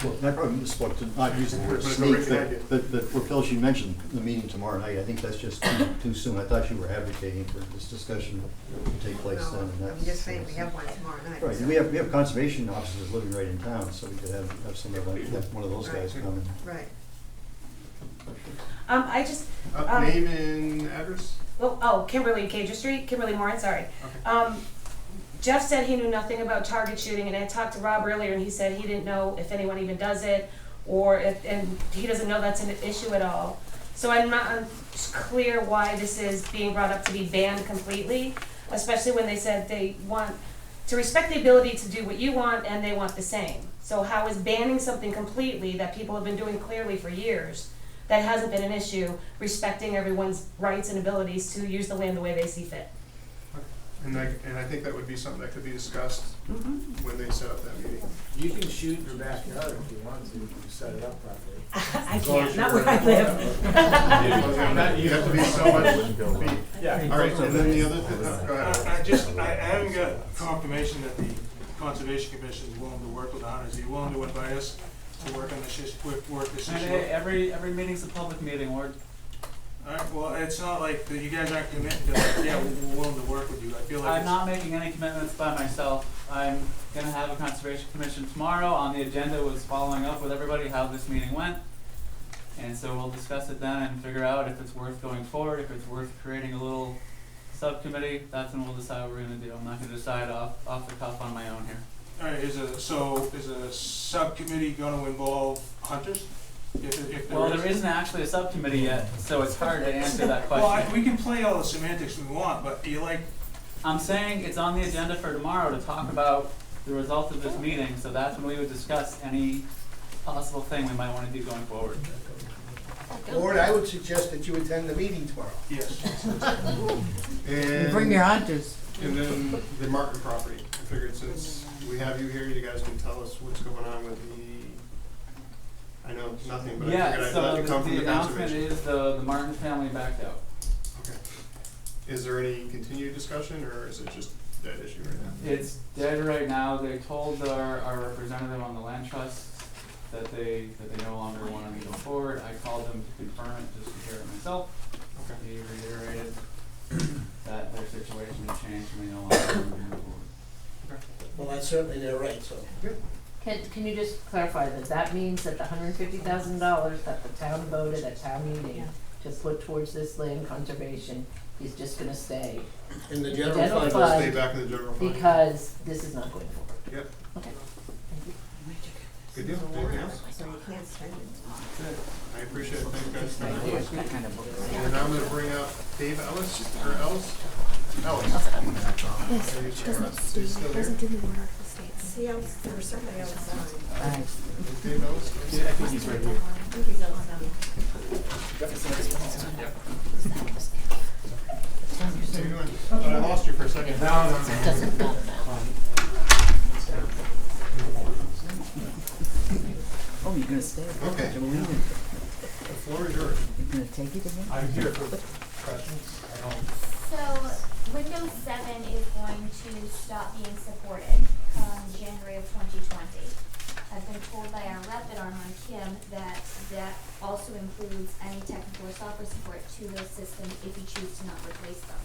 Well, I probably misspoke to not use the word But it's a sneak, great idea. but for Phil, you mentioned the meeting tomorrow night. I think that's just too soon. I thought you were advocating for this discussion to take place then. And I'm just saying we have one tomorrow night. Right, so. we have conservation officers living right in town, so we could have somebody like one of those guys come and. Right. I just. Name and address? Kimberly Cager Street, Kimberly Moran, sorry. Okay. Jeff said he knew nothing about target shooting, and I talked to Rob earlier, and he said he didn't know if anyone even does it, or if, and he doesn't know that's an issue at all. So I'm not clear why this is being brought up to be banned completely, especially when they said they want to respect the ability to do what you want, and they want the same. So how is banning something completely that people have been doing clearly for years, that hasn't been an issue, respecting everyone's rights and abilities to use the land the way they see fit? And I think that would be something that could be discussed when they set up that meeting. You can shoot in your backyard if you want to, if you set it up properly. I can't, not where I live. You have to be so much feet. Yeah. All right, and then the other thing, go ahead. I haven't got confirmation that the Conservation Commission is willing to work with the hunters. Are you willing to invite us to work on this issue? And every meeting's a public meeting, Ward. Alright, well, it's not like that you guys aren't committing to, like, yeah, we're willing to work with you. I feel like I'm not making any commitments by myself. I'm gonna have a Conservation Commission tomorrow. On the agenda was following up with everybody how this meeting went. And so we'll discuss it then and figure out if it's worth going forward, if it's worth creating a little subcommittee. That's when we'll decide what we're gonna do. I'm not gonna decide off the cuff on my own here. Alright, is a subcommittee gonna involve hunters? If Well, there isn't actually a subcommittee yet, so it's hard to answer that question. Well, we can play all the semantics we want, but I'm saying it's on the agenda for tomorrow to talk about the results of this meeting, so that's when we would discuss any possible thing we might want to do going forward. Lord, I would suggest that you attend the meeting tomorrow. Yes. And Bring your hunters. And then the Martin property. I figured since we have you here, you guys can tell us what's going on with I know nothing, but I figured I'd let you come from the the announcement conservation. is the Martin family backed out. Okay. Is there any continued discussion, or is it just dead issue right now? It's dead right now. They told our representative on the land trust that they no longer want to move forward. I called them to confirm it just to hear it myself. Okay. He reiterated that their situation had changed and they no longer want to move forward. Okay. Well, that's certainly their right, so. Good. Can you just clarify that that means that the $150,000 that the town voted at town meeting to put towards this land conservation is just gonna stay in the general fund, stay back in the general fund. because this is not going forward? Yep. Okay. Good deal. Anything else? So you can't spend it. I appreciate it. Thanks, guys. Thank you. That kind of book. And now I'm gonna bring up Dave Ellis, or Ellis? Ellis. Doesn't do the word article states. See, there was somebody else. Is Dave Ellis? Yeah, I think he's right here. I think he's else down. How you doing? I lost you for a second. No. Oh, you're gonna stay? Okay. The floor is yours. You're gonna take it again? I'm here for questions. So Windows 7 is going to stop being supported come January of 2020. I've been told by our rep at Armand Kim that that also includes any technical or software support to those systems if you choose to not replace them.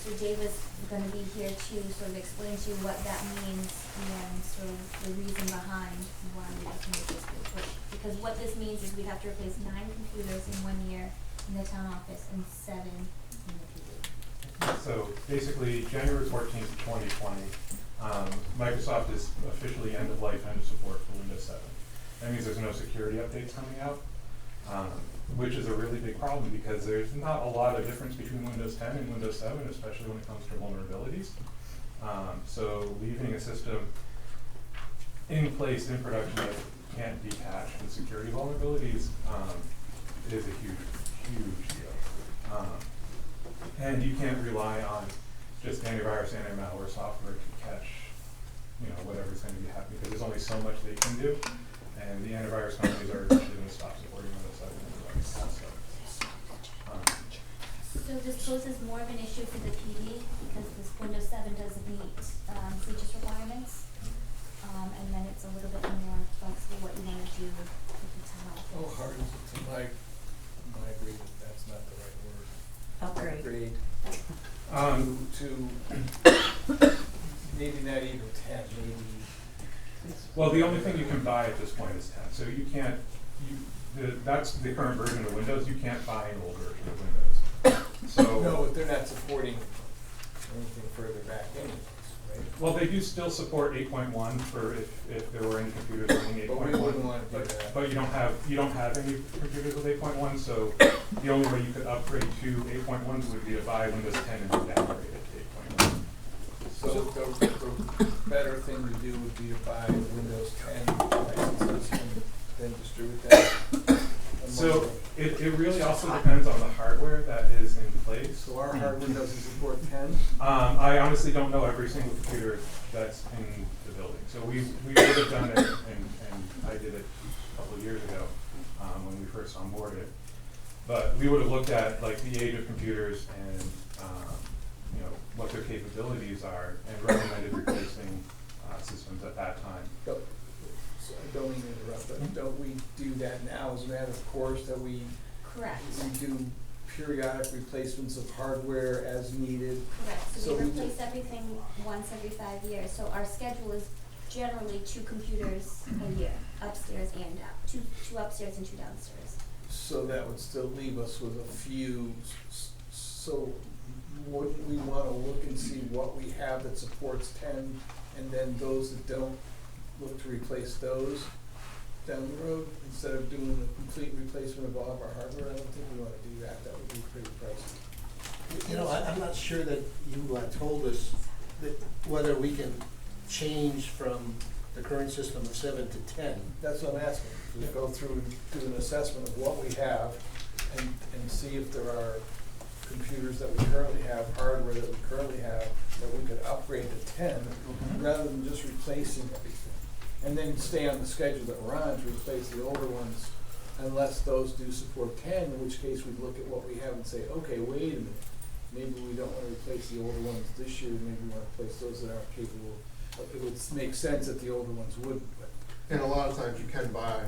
So Dave is going to be here to sort of explain to you what that means and sort of the reason behind why we have to make this big push. Because what this means is we have to replace 9 computers in 1 year in the town office and 7 in the PD. So basically, January 14th, 2020, Microsoft is officially end of life, end of support for Windows 7. That means there's no security updates coming out, which is a really big problem because there's not a lot of difference between Windows 10 and Windows 7, especially when it comes to vulnerabilities. So leaving a system in place in production that can't be patched with security vulnerabilities is a huge deal. And you can't rely on just antivirus, anti-malware software to catch, whatever's going to be happening, because there's only so much they can do, and the antivirus companies are eventually going to stop supporting Windows 7 anyway. So this poses more of an issue for the PD because this Windows 7 doesn't meet CJIS requirements. And then it's a little bit more flexible what you want to do with the town office. How hard is it to migrate? That's not the right word. Upgrade. To maybe not even 10, maybe. Well, the only thing you can buy at this point is 10. So you can't, that's the current version of Windows. You can't buy an old version of Windows. So no, but they're not supporting anything further back anyways, right? Well, they do still support 8.1 for if there were any computers running 8.1. But we wouldn't want to do that. But you don't have any computers with 8.1, so the only way you could upgrade to 8.1 would be to buy Windows 10 and then downgrade it to 8.1. So the better thing to do would be to buy Windows 10 licenses and then distribute that So it really also depends on the hardware that is in place. So our hardware doesn't support 10? I honestly don't know every single computer that's in the building. So we would have done it, and I did it a couple of years ago when we first onboarded. But we would have looked at like the age of computers and you know what their capabilities are, and recommended replacing systems at that time. So I don't mean to interrupt, but don't we do that now as a matter of course, that we Correct. we do periodic replacements of hardware as needed? Correct, so we do- replace everything once every 5 years, so our schedule is generally 2 computers a year, upstairs and out, two upstairs and 2 downstairs. So that would still leave us with a few, so wouldn't we wanna look and see what we have that supports 10, and then those that don't, look to replace those down the road, instead of doing a complete replacement of all of our hardware? I don't think we wanna do that, that would be pretty pricey. You know, I'm not sure that you told us that whether we can change from the current system of 7 to 10. That's what I'm asking, we go through and do an assessment of what we have and see if there are computers that we currently have, hardware that we currently have, that we could upgrade to 10, rather than just replacing everything. And then stay on the schedule that we're on to replace the older ones, unless those do support 10, in which case we'd look at what we have and say, okay, wait a minute, maybe we don't wanna replace the older ones this year, maybe we wanna replace those that aren't capable. It would make sense that the older ones wouldn't, but. And a lot of times you can buy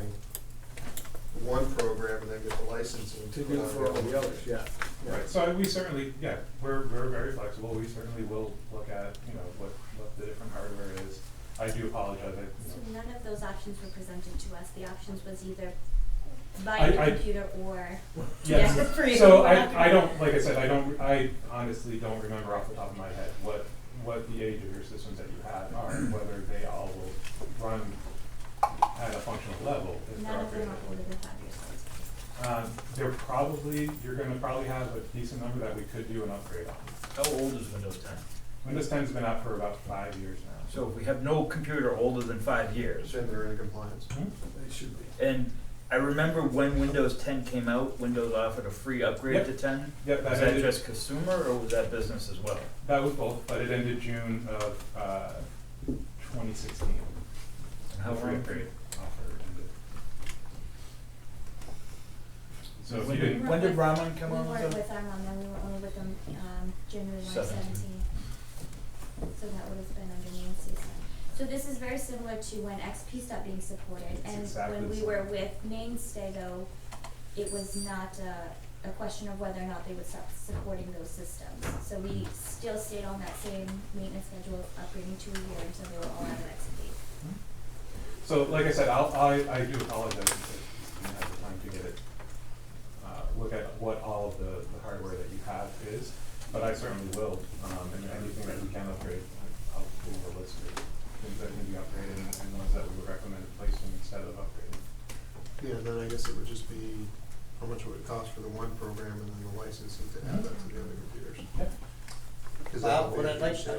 one program and then get the licensing To do for all the others, yeah. Right, so we certainly, we're very flexible. We certainly will look at, you know, what the different hardware is. I do apologize, So none of those options were presented to us, the options was either buy a computer or yes. get it free. So I don't, like I said, I honestly don't remember off the top of my head what the age of your systems that you had are, and whether they all will run at a functional level. If None of them upgraded. are older than 5 years old. You're gonna probably have a decent number that we could do an upgrade on. How old is Windows 10? Windows 10's been out for about 5 years now. So if we have no computer older than 5 years. Then they're in compliance. They should be. And I remember when Windows 10 came out, Windows offered a free upgrade Yep. to 10. Yep, Was that that ended- just consumer or was that business as well? That was both, but it ended June of 2016. And how The free long? upgrade offer ended. So if you When didn't, when did Raman come on We with weren't them? with Armand, then we were only with them, January 17. 17. So that would have been under Nancy's then. So this is very similar to when XP stopped being supported, It's and exactly when the we same. were with Mainstay though, it was not a question of whether or not they would stop supporting those systems. So we still stayed on that same maintenance schedule of upgrading 2 a year until they were all out of XP. so like I said, I do apologize if you didn't have the time to get it, look at what all of the hardware that you have is, but I certainly will, and anything that we can upgrade, I'll pull the list of things that can be upgraded and ones that we would recommend replacing instead of upgrading. Yeah, then I guess it would just be how much would it cost for the one program and then the licensing to add that to the other computers. Is that Bob, what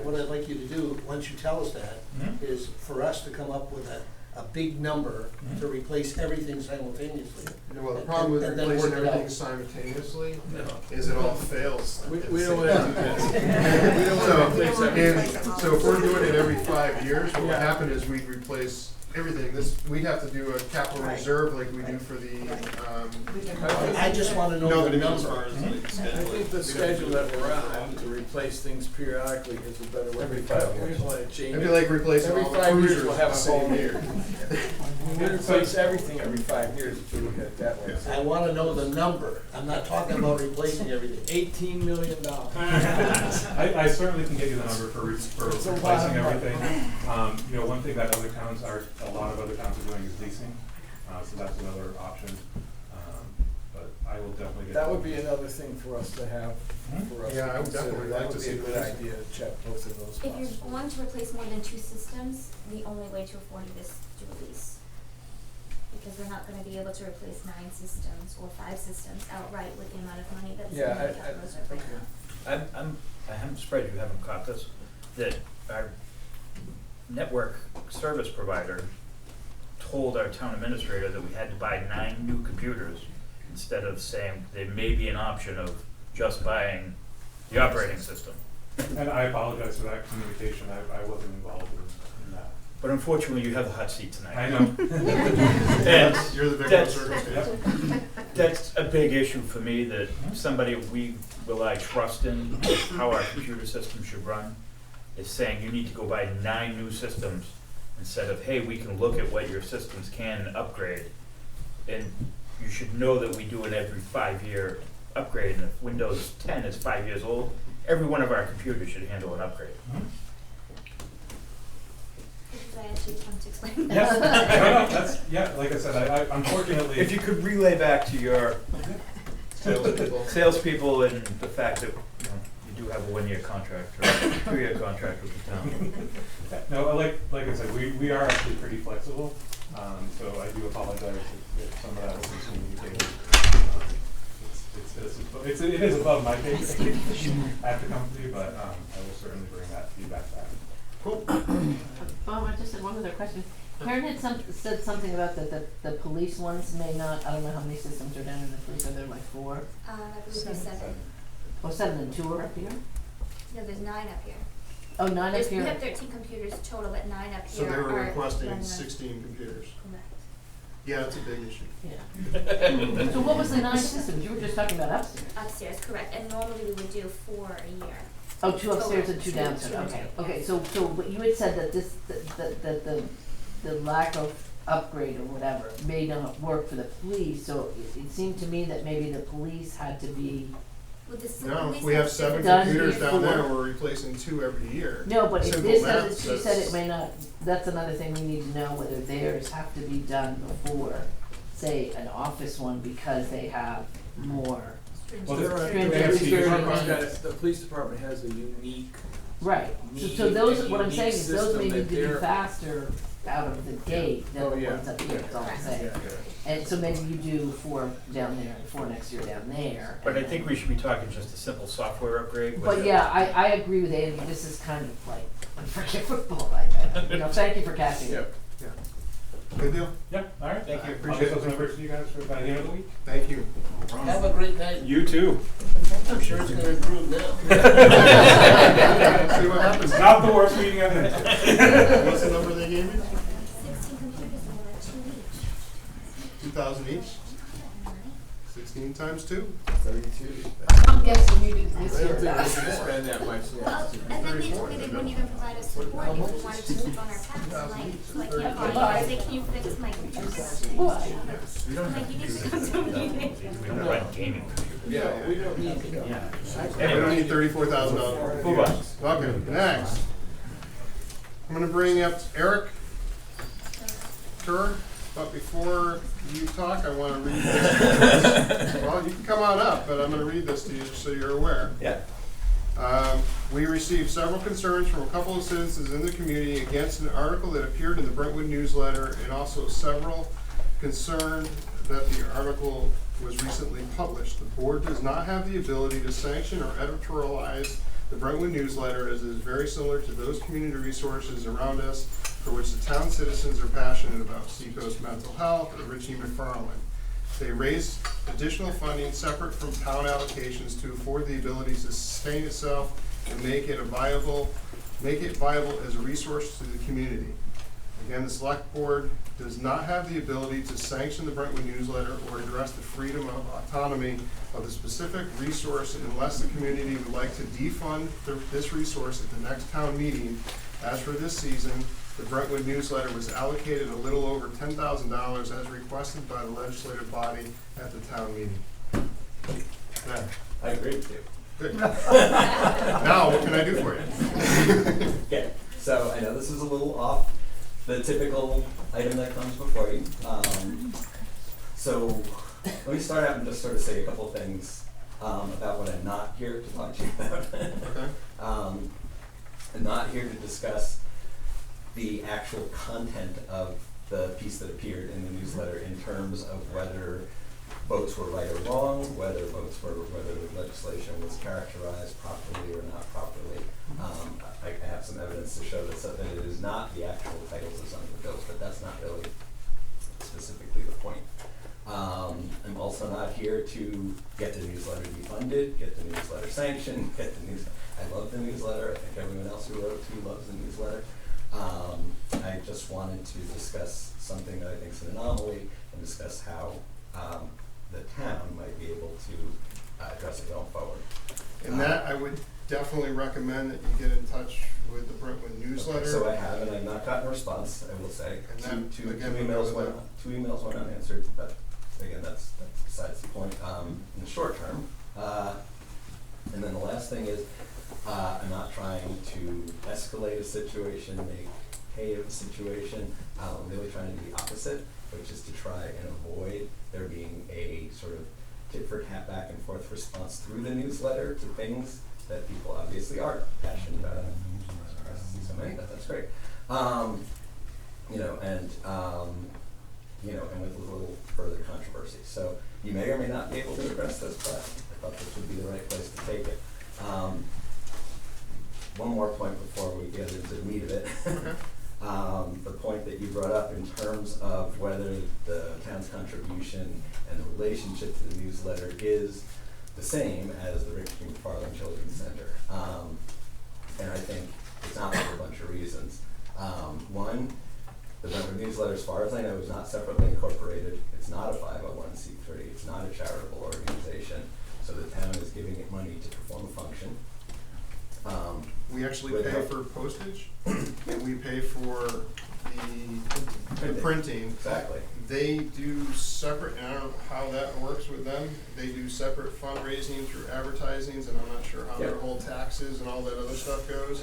what I'd like you to do, once you tell us that, is for us to come up with a big number to replace everything simultaneously. Well, the problem with And then replacing work it everything out. simultaneously is it all fails. We at the don't same wanna time. do that. We don't wanna replace everything. And so if we're doing it every 5 years, what would happen is we'd replace everything. We'd have to do a capital Right. reserve like we do for the, I just wanna know the but I mean, as number. far as like I schedule. think the schedule that we're on to replace things periodically is a better way. Every 5 years. We just wanna change It'd be it. like replacing Every all the 5 years cruisers we'll have the a same whole year. We replace everything every 5 years if you look at it that way. I wanna know the number. I'm not talking about replacing everything. $18 million. I certainly can get you the number for It's a lot replacing of money. everything. You know, one thing that a lot of other towns are doing is leasing, so that's another option. But I will definitely get. That would be another thing for us to have, for us to Yeah, I would consider. definitely That like would to be a see good this. idea to check both of those If you're spots. going to replace more than 2 systems, the only way to afford it is to do a lease. Because we're not gonna be able to replace 9 systems or 5 systems outright with the amount of money that's in Yeah, the capital reserve right okay. now. I'm surprised you haven't caught this, that our network service provider told our town administrator that we had to buy 9 new computers instead of saying there may be an option of just buying the operating system. And I apologize for that communication, I wasn't involved in that. But unfortunately, you have the hot seat tonight. I know. And You're the victim of that's- circumstance. That's a big issue for me, that somebody we rely trust in, how our computer system should run, is saying you need to go buy 9 new systems instead of, hey, we can look at what your systems can upgrade. And you should know that we do it every 5-year upgrade, and if Windows 10 is 5 years old, every one of our computers should handle an upgrade. Because I actually want to explain that. Yes, no, that's, yeah, like I said, I unfortunately. If you could relay back to your salespeople and the fact that, you do have a 1-year contract or a 2-year contract with the town. No, like I said, we are actually pretty flexible, so I do apologize if some of that was miscommunicated. It is above my pay grade at the company, but I will certainly bring that feedback back. Cool. Bob, I just had one other question. Karen had said something about the police ones may not, I don't know how many systems are down in the police, are there like 4? I believe there's 7. Oh, 7 and 2 are up here? No, there's 9 up here. Oh, 9 up We here? have 13 computers total, but 9 up So here they were are requesting running on- 16 computers. Correct. Yeah, it's a big issue. Yeah. So what was the 9 systems? You were just talking about upstairs. Upstairs, correct, and normally we would do 4 a year. Oh, 2 upstairs and 2 Two downstairs, and okay, two, okay, yes. so but you had said that this, the lack of upgrade or whatever may not work for the police, so it seemed to me that maybe the police had to be, Well, this- No, we if we have 7 Done computers here down there, for- we're replacing 2 every year. no, but if Simple this math has, she said says- it may not, that's another thing we need to know, whether theirs have to be done before, say, an office one, because they have more. Well, There are- Stringent the police security department measures. has- The police department has a unique. Right, so those, what I'm saying is those may need to be faster out of the gate than the ones up here, that's all I'm saying. And so maybe you do 4 down there and 4 next year down there. But I and think we should be talking just a simple software upgrade. with But it. yeah, I agree with Andy, this is kind of like unforgivable, thank you for catching it. Yeah. Good deal. Yeah, all right. Thank you. I'll get those numbers to you guys for by the end of the week. Thank you. Have a great night. You too. I'm sure it's gonna improve now. See what happens. Not the worst meeting I've been to. What's the number they gave me? 16 computers and they're 2 each. 2,000 each? 16 times 2? 32. I'm guessing you didn't I this don't year. think we should spend that much, Well, and then they told me they wouldn't even provide us support if we wanted to move on our tax. Like, yeah, fine. I say, can you fix my computer? I'm like, you need to come to a meeting. We don't run gaming computers. Yeah, we don't need to. Yeah. We don't need $34,000. Move on. Okay, next. I'm gonna bring up Eric Kerr, but before you talk, I wanna read this. Well, you can come on up, but I'm gonna read this to you just so you're aware. Yeah. We received several concerns from a couple of citizens in the community against an article that appeared in the Brentwood newsletter, and also several concerned that the article was recently published. The board does not have the ability to sanction or editorialize the Brentwood newsletter, as it is very similar to those community resources around us for which the town citizens are passionate about: Seacoast Mental Health or Richie McFarland. They raised additional funding separate from town allocations to afford the ability to sustain itself and make it viable as a resource to the community. Again, the select board does not have the ability to sanction the Brentwood newsletter or address the freedom of autonomy of the specific resource unless the community would like to defund this resource at the next town meeting. As for this season, the Brentwood newsletter was allocated a little over $10,000 as requested by the legislative body at the town meeting. There. I agree with you. Good. Now, what can I do for you? Okay, so I know this is a little off the typical item that comes before you. So let me start out and just sort of say a couple things about what I'm not here to talk to you about. Okay. I'm not here to discuss the actual content of the piece that appeared in the newsletter in terms of whether votes were right or wrong, whether the legislation was characterized properly or not properly. I have some evidence to show that it is not the actual titles of some of the bills, but that's not really specifically the point. I'm also not here get the newsletter defunded, get the newsletter sanctioned, get the news. I love the newsletter. I think everyone else who wrote to loves the newsletter. I just wanted to discuss something that I think is an anomaly and discuss how the town might be able to address it going forward. And that, I would definitely recommend that you get in touch with the Brentwood newsletter. Okay, so I have, and I've not gotten a response, I will say. And Two again, emails went unanswered, but again, that's besides the point, in the short term. And then the last thing is, I'm not trying to escalate a situation, make hay of a situation. I'm really trying to do the opposite, which is to try and avoid there being a sort of tit for tat back and forth response through the newsletter to things that people obviously are passionate about. I see so many, but that's great. And with a little further controversy. So you may or may not be able to address this, but I thought this would be the right place to take it. One more point before we get into the meat of it. The point that you brought up in terms of whether the town's contribution and the relationship to the newsletter is the same as the Richard McFarland Children's Center. And I think it's not for a bunch of reasons. One, the Brentwood newsletter, as far as I know, is not separately incorporated. It's not a 501c3. It's not a charitable organization. So the town is giving it money to perform a function. We actually pay for postage, and we pay for the printing. Exactly. They do separate, and I don't know how that works with them. They do separate fundraising through advertisings, and I'm not sure how their whole taxes and all that other stuff goes.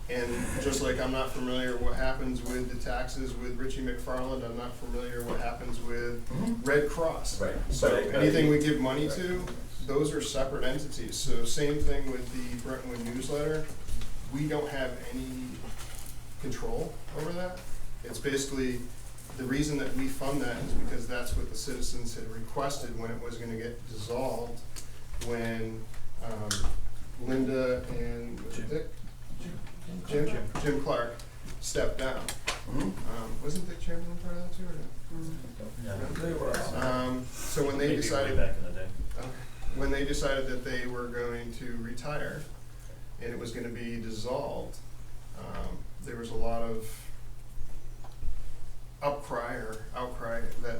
And just like I'm not familiar what happens with the taxes with Richie McFarland, I'm not familiar what happens with Red Cross. Right. So anything we give money to, those are separate entities. So same thing with the Brentwood newsletter. We don't have any control over that. It's basically, the reason that we fund that is because that's what the citizens had requested when it was gonna get dissolved, when Linda and was it Dick? Jim Clark stepped down. Wasn't Dick Chamberlain part of that too, or no? So when they decided, back in the day. when they decided that they were going to retire and it was going to be dissolved, there was a lot of outcry that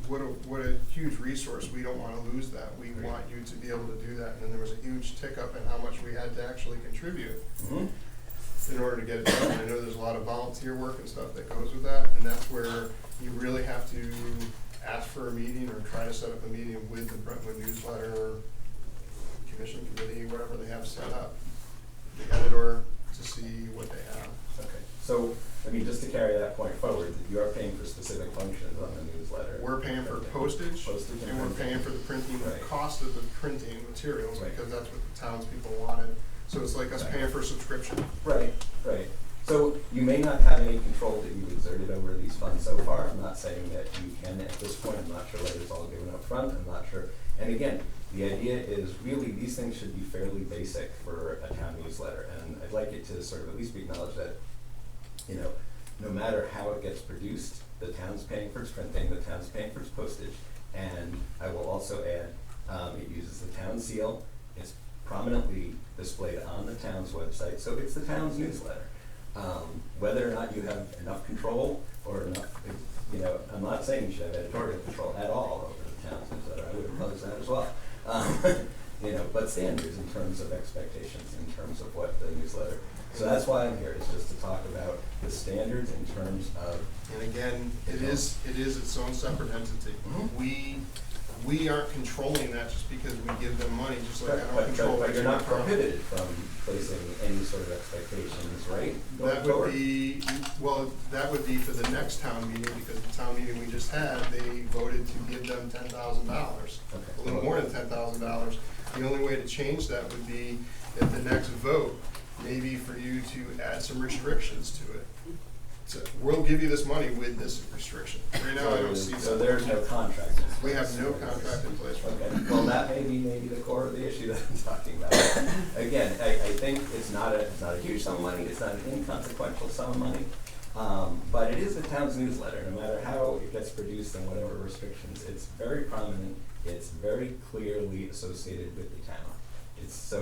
what a huge resource. We don't want to lose that. We want you to be able to do that. And then there was a huge tick up in how much we had to actually contribute in order to get it done. I know there's a lot of volunteer work and stuff that goes with that, and that's where you really have to ask for a meeting or try to set up a meeting with the Brentwood newsletter commission committee, whatever they have set up, the editor, to see what they have. Okay. So, I mean, just to carry that point forward, you are paying for specific functions on the newsletter. We're paying for postage and we're paying for the printing, the cost of the printing materials, because that's what the townspeople wanted. So it's like us paying for a subscription. Right. So you may not have any control that you've exerted over these funds so far. I'm not saying that you can at this point. I'm not sure whether it's all given up front. I'm not sure. And again, the idea is really these things should be fairly basic for a town newsletter. And I'd like it to sort of at least acknowledge that, you know, no matter how it gets produced, the town's paying for its printing, the town's paying for its postage. And I will also add, it uses the town seal. It's prominently displayed on the town's website, so it's the town's newsletter. Whether or not you have enough control or enough, you know, I'm not saying you should have editorial control at all over the town's newsletter. I would oppose that as well. You know, but standards in terms of expectations, in terms of what the newsletter. So that's why I'm here, is just to talk about the standards in terms of. And again, it is its own separate entity. We aren't controlling that just because we give them money, just like I don't control. But you're not prohibited from placing any sort of expectations, right? That would be, well, that would be for the next town meeting, because the town meeting we just had, they voted to give them $10,000, a little more than $10,000. The only way to change that would be at the next vote, maybe for you to add some restrictions to it. So we'll give you this money with this restriction. Right now, I don't see that. So there's no contract. We have no contract in place. Okay. Well, that may be maybe the core of the issue that I'm talking about. Again, I think it's not a huge sum of money. It's not an inconsequential sum of money. But it is the town's newsletter, no matter how it gets produced and whatever restrictions, it's very prominent, it's very clearly associated with the town. It's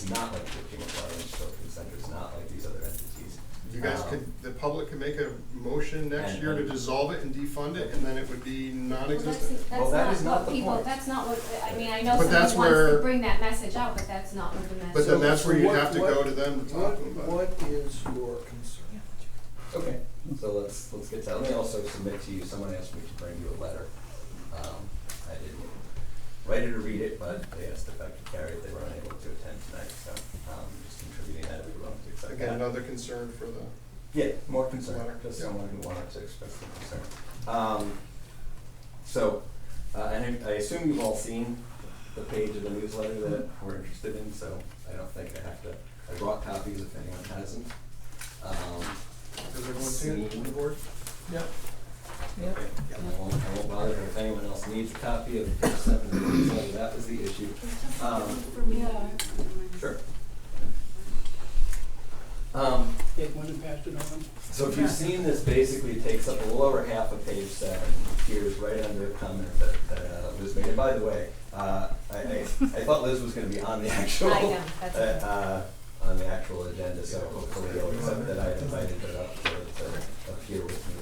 not like the McLaren Shopping Center, it's not like these other entities. You guys the public could make a motion next year to dissolve it and defund it, and then it would be non-existent. Well, that is not the point. That's not what, I mean, I know But that's someone wants where- to bring that message out, but that's not what the message. But then that's where you what- have to what- go to them to talk to them about it. What is your concern? Okay, so let's get to that. Let me also submit to you, someone asked me to bring you a letter. I didn't write it or read it, but they asked if I could carry it. They were unable to attend tonight, so just contributing that if you're willing to accept that. Again, another concern for the. Yeah, more concern, Letter. just Yeah. someone who wanted to express some concern. And I assume you've all seen the page of the newsletter that we're interested in, so I don't think I have to, I brought copies if anyone hasn't. Has everyone seen it on the board? Yeah. Okay. I won't bother if anyone else needs a copy of page 7 of the newsletter, that was the issue. Sure. Take one and pass it on. So if you've seen this, basically it takes up a little over half of page 7, appears right under a comment that Liz made. And by the way, I thought Liz was going to be on the actual I know, that's okay. On the actual agenda, so hopefully you'll accept that I invited her up to appear with me.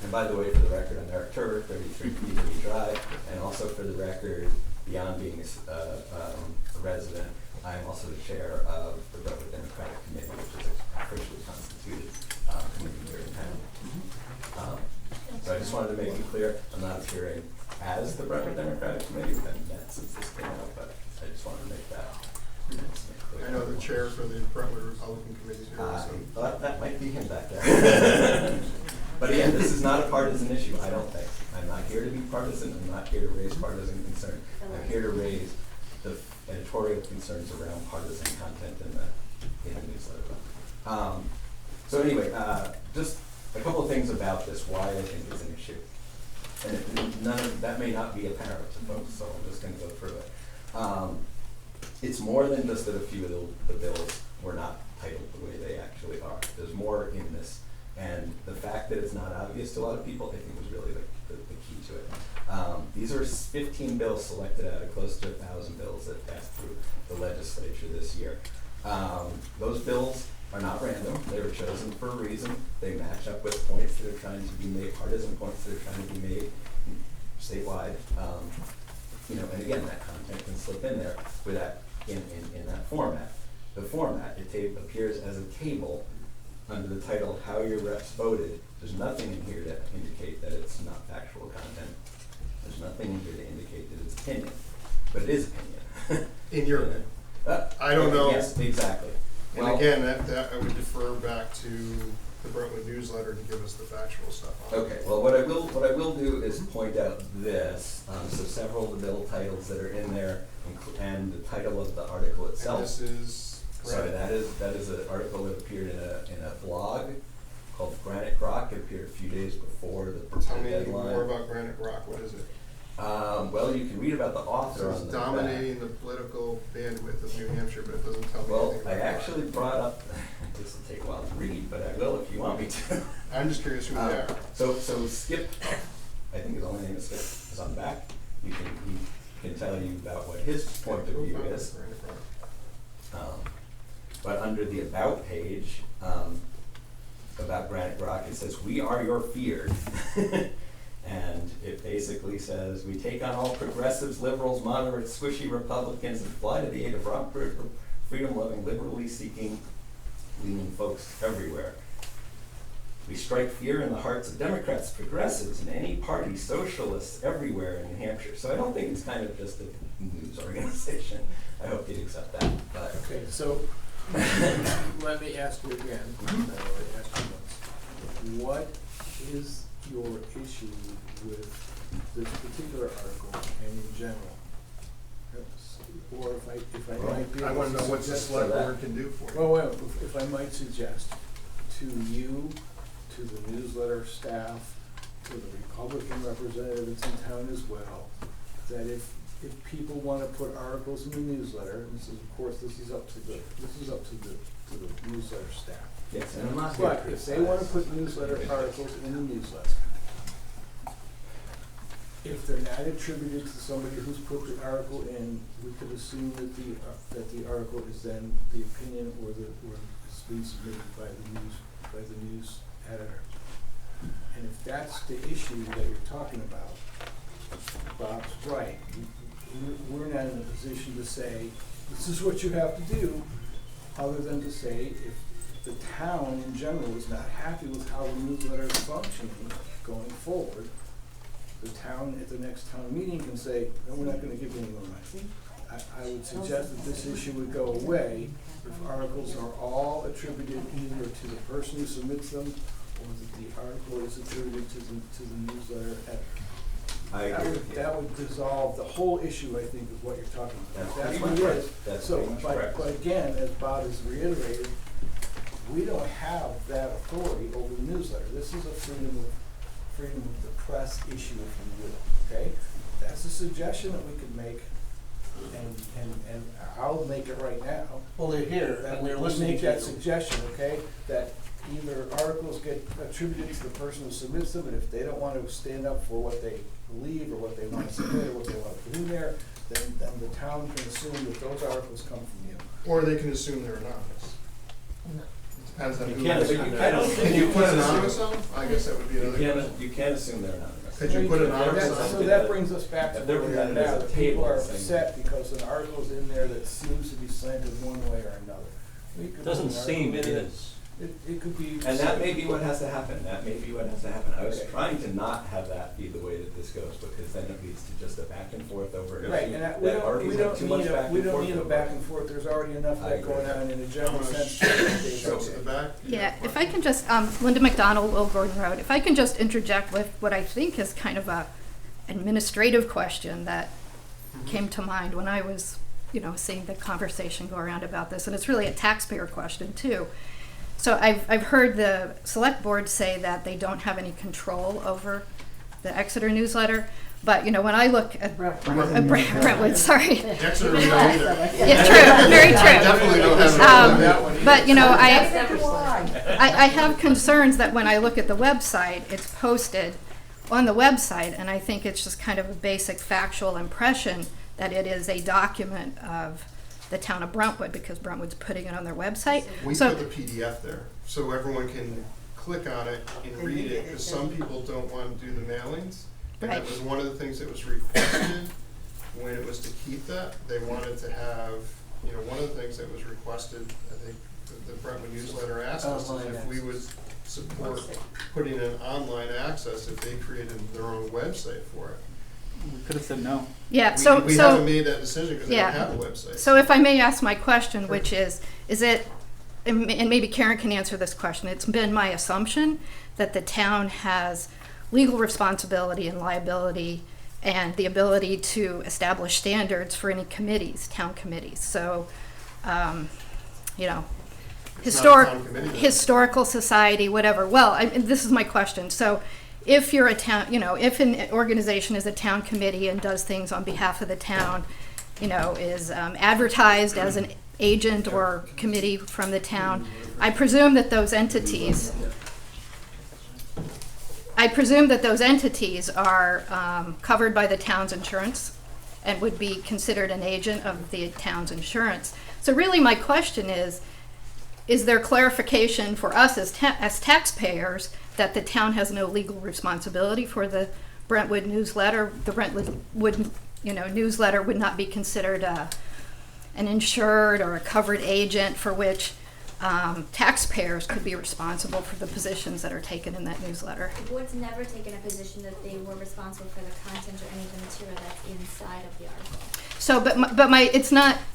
And by the way, for the record, I'm Eric Turner, 33 Peabody Drive, and also for the record, beyond being a resident, I am also the chair of the Brentwood Democratic Committee, which is officially constituted committee here in town. So I just wanted to make it clear, I'm not appearing as the Brentwood Democratic Committee, we haven't met since this came out, but I just wanted to make that clear. I know the chair for the Brentwood Republican Committee here, I so. thought that might be him back there. But again, this is not a partisan issue, I don't think. I'm not here to be partisan, I'm not here to raise partisan concern. I'm here to raise the editorial concerns around partisan content in the newsletter. So anyway, just a couple of things about this, why I think it's an issue. And none of that may not be apparent to folks, so I'm just going to go through it. It's more than just that a few of the bills were not titled the way they actually are. There's more in this. And the fact that it's not obvious to a lot of people, I think, was really the key to it. These are 15 bills selected out of close to 1,000 bills that passed through the legislature this year. Those bills are not random. They were chosen for a reason. They match up with points that are trying to be made, partisan points that are trying to be made statewide. And again, that content can slip in there with that in that format. The format, it appears as a table under the title How Your Reps Voted. There's nothing in here to indicate that it's not factual content. There's nothing in here to indicate that it's opinion, but it is opinion. In your opinion? I don't know. Yes, exactly. And Well, again, that I would defer back to the Brentwood newsletter to give us the factual stuff on it. okay, well, what I will do is point out this. So several of the bill titles that are in there, and the title of the article itself. And this is. Sorry, that is an article that appeared in a blog called Granite Rock. It appeared a few days before the Tell me deadline. more about Granite Rock. What is it? Well, you can read about the author So it's on the dominating back. the political bandwidth of New Hampshire, but it doesn't tell me Well, anything I about actually brought up, this will take a while to read, but I will if you want me to. I'm just curious who they are. So Skip, I think his only name is Skip, is on the back. He can tell you about what his point of view is. But under the About page, about Granite Rock, it says, "We are your feared." And it basically says, "We take on all progressives, liberals, moderates, squishy Republicans, and fly to the aid of freedom-loving, liberally seeking, leaning folks everywhere. We strike fear in the hearts of Democrats, progressives, and any party, socialists everywhere in New Hampshire." So I don't think it's kind of just a news organization. I hope you'd accept that. But Okay, so let me ask you again. I already asked you once. What is your issue with this particular article and in general? Or if I might be I able want to know what the suggest select that. board can do for you. Well, if I might suggest to you, to the newsletter staff, to the Republican representatives in town as well, that if people want to put articles in the newsletter, and this is, of course, this is up to the newsletter staff. Yes, and I'm not here to But if they wanna criticize. put newsletter articles in the newsletter, if they're not attributed to somebody who's put the article in, we could assume that the article is then the opinion or it's been submitted by the news editor. And if that's the issue that you're talking about, Bob's right. We're not in a position to say, this is what you have to do, other than to say, if the town in general is not happy with how the newsletter is functioning going forward, the town at the next town meeting can say, no, we're not gonna give you any more money. I would suggest that this issue would go away if articles are all attributed either to the person who submits them or that the article is attributed to the newsletter editor. I agree with you. That would dissolve the whole issue, I think, of what you're talking about. That's what pretty it much is. right. That's So, pretty much but, correct. but again, as Bob has reiterated, we don't have that authority over the newsletter. This is a freedom of the press issue, if you will, okay? That's a suggestion that we could make, and I'll make it right now. Well, they're here, That and we they're would listening make to that you. suggestion, okay? That either articles get attributed to the person who submits them, and if they don't want to stand up for what they believe or what they want to submit or what they want to put in there, then the town can assume that those articles come from you. Or they can assume they're anonymous. No. Depends on You who. can't is assume on they're there. anonymous. Can you put You can't anonymous assume. on them? I guess that would be another question. You can't assume they're anonymous. Could you put anonymous And on? so that brings us back to If they're where we are presented as now. a That people are table saying- upset because an article's in there that seems to be slanted one way or another. We could put Doesn't an seem, article it in is. It could be. And that may be what has to happen. That may be what has to happen. I was Okay. trying to not have that be the way that this goes, because then it leads to just a back and forth over an Right, issue and that already we have don't too much need back we and don't forth need a over. back and forth, there's already enough of I that agree. going on in a general I'm gonna sense. Go to the back. Yeah, if I can just, Linda McDonald, Will Gordon Road, if I can just interject with what I think is kind of a administrative question that came to mind when I was, seeing the conversation go around about this, and it's really a taxpayer question too. So I've heard the select board say that they don't have any control over the Exeter newsletter, but when I look at Brentwood, sorry. Exeter, we don't either. Yeah, true, very true. Definitely don't have that one either. But I have concerns that when I look at the website, it's posted on the website, and I think it's just kind of a basic factual impression that it is a document of the town of Brentwood, because Brentwood's putting it on their website. We So- put the PDF there, so everyone can click on it and read it, because some people don't want to do the mailings. And that Right. was one of the things that was requested when it was to keep that. They wanted to have, one of the things that was requested, I think, the Brentwood newsletter asked us is if we would support putting in online access if they created their own website for it. We could have said no. Yeah, We haven't made that decision because they don't yeah. have a website. So if I may ask my question, which is it, and maybe Karen can answer this question, it's been my assumption that the town has legal responsibility and liability and the ability to establish standards for any committees, town committees. So, It's not a town committee, though. historical society, whatever. Well, this is my question. So if you're a town, if an organization is a town committee and does things on behalf of the town, is advertised as an agent or committee from the town, I presume that those entities are covered by the town's insurance and would be considered an agent of the town's insurance. So really my question is there clarification for us as taxpayers that the town has no legal responsibility for the Brentwood newsletter? The Brentwood newsletter would not be considered an insured or a covered agent for which taxpayers could be responsible for the positions that are taken in that newsletter. The board's never taken a position that they were responsible for the content or any of the material that's inside of the article. So,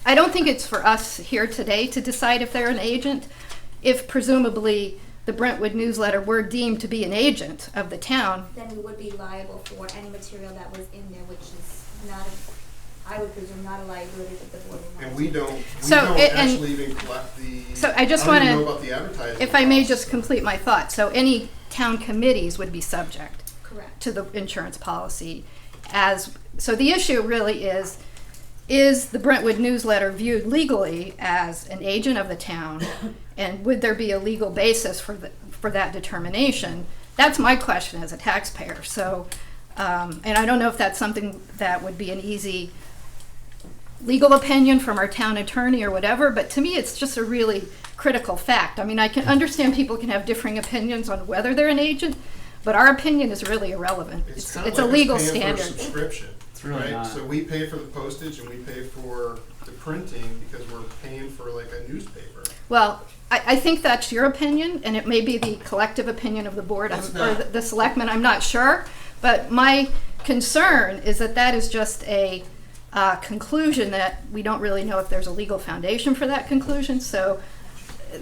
I don't think it's for us here today to decide if they're an agent. If presumably the Brentwood newsletter were deemed to be an agent of the town, Then we would be liable for any material that was in there, which is not I would presume not a liability that the board will not. And we don't and- actually even collect the. so I just don't want even know about the to, advertising if I may costs. just complete my thought. So any town committees would be subject Correct. to the insurance policy so the issue really is is the Brentwood newsletter viewed legally as an agent of the town, and would there be a legal basis for that determination? That's my question as a taxpayer. So, and I don't know if that's something that would be an easy legal opinion from our town attorney or whatever, but to me it's just a really critical fact. I mean, I can understand people can have differing opinions on whether they're an agent, but our opinion is really irrelevant. It's kinda a like us legal paying for a standard. subscription, It's really right? not. So we pay for the postage and we pay for the printing because we're paying for like a newspaper. Well, I think that's your opinion, and it may be the collective opinion of the board It's or not. the selectmen, I'm not sure. But my concern is that that is just a conclusion that we don't really know if there's a legal foundation for that conclusion. So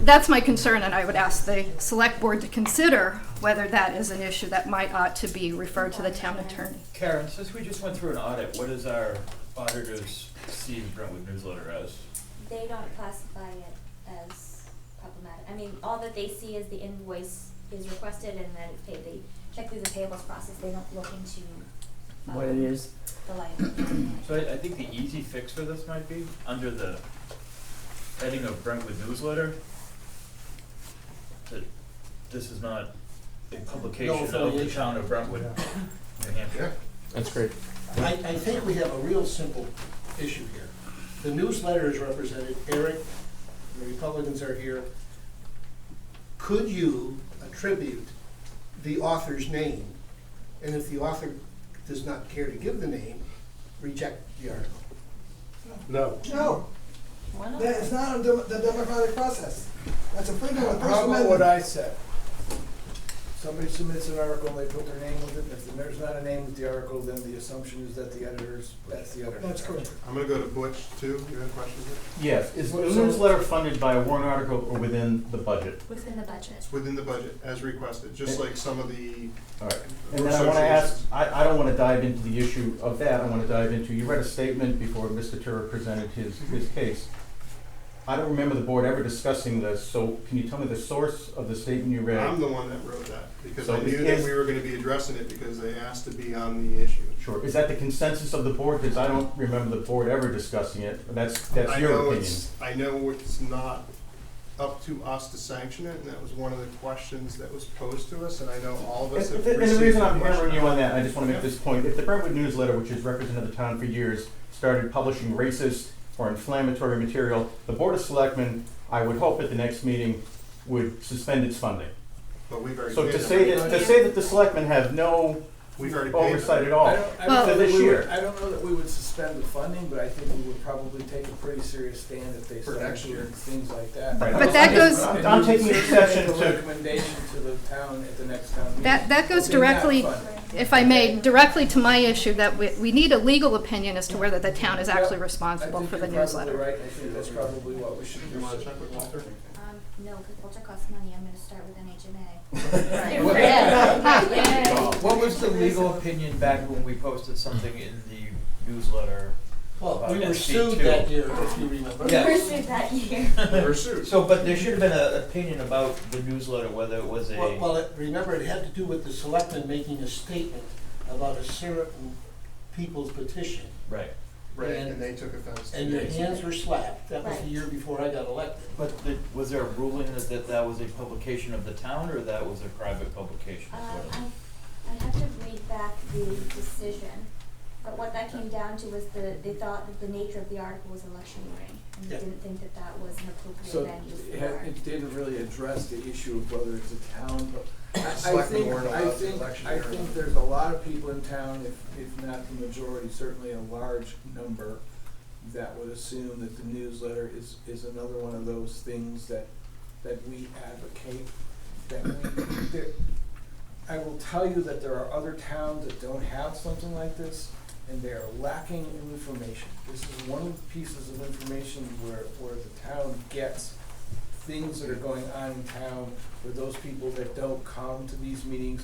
that's my concern, and I would ask the select board to consider whether that is an issue that might ought to be referred to the town attorney. Karen, since we just went through an audit, what does our auditors see the Brentwood newsletter as? They don't classify it as problematic. I mean, all that they see is the invoice is requested and then it's paid. They check through the payables process. They don't look into What it is. the liability. So I think the easy fix for this might be, under the heading of Brentwood newsletter, that this is not a publication of the affiliation. town of Brentwood, New Hampshire. That's great. I think we have a real simple issue here. The newsletter is represented, Eric, the Republicans are here. Could you attribute the author's name, and if the author does not care to give the name, reject the article? No. No, Why not? that is not the democratic process. That's a freedom of First How about Amendment. what I said? Somebody submits an article and they put their name with it, and if there's not a name with the article, then the assumption is that that's the editor. That's correct. I'm gonna go to Butch too. You have questions? Yes, is the So- newsletter funded by a warrant article or within the budget? Within the budget. It's within the budget as requested, just like some of the. All right, and then I want to ask, I don't want to dive into the issue of that, I want to dive into, you read a statement before Mr. Turer presented his case. I don't remember the board ever discussing this, so can you tell me the source of the statement you read? I'm the one that wrote that, because So I knew is- that we were gonna be addressing it because they asked to be on the issue. Sure, is that the consensus of the board? Because I don't remember the board ever discussing it, but that's I your know opinion. I know it's not up to us to sanction it, and that was one of the questions that was posed to us, and I know all of us have received. And the reason I'm question. hammering you on that, I just want to make Yeah. this point, if the Brentwood newsletter, which has represented the town for years, started publishing racist or inflammatory material, the Board of Selectmen, I would hope at the next meeting, would suspend its funding. But we've already So paid to them. say that the selectmen have no We've already paid them. oversight at all I for don't know this that we year. would, I don't know that we would suspend the funding, but I think we would probably take a pretty serious stand if they For start next year. doing things like that. Right. But that goes- I'm taking exception Make a to, recommendation to the town at the next town meeting. That goes They have directly, funding. if I may, directly to my issue that we need a legal opinion as to whether the town is actually responsible for the I think you're newsletter. probably right. I think that's probably what we should do. You wanna check with Walter? No, because Walter costs money. I'm gonna start with NHMA. What was the legal opinion back when we posted something in the newsletter? Well, about we were SB2? sued that year, if you remember. We were sued that year. We were sued. So, but there should have been an opinion about the newsletter, whether it was a. Remember, it had to do with the selectmen making a statement about a certain people's petition. Right. Right, and they took offense. And your hands were slapped. That was the Right. year before I got elected. But was there a ruling that was a publication of the town, or that was a private publication? I have to read back the decision, but what that came down to was they thought that the nature of the article was electioneering, and they Yeah. didn't think that that was an appropriate So venue it for had- it didn't really address the issue of whether it's a town, but I Selectmen think, weren't allowed to electioneer. I think there's a lot of people in town, if not the majority, certainly a large number, that would assume that the newsletter is another one of those things that we advocate, I will tell you that there are other towns that don't have something like this, and they are lacking in information. This is one of the pieces of information where the town gets things that are going on in town for those people that don't come to these meetings.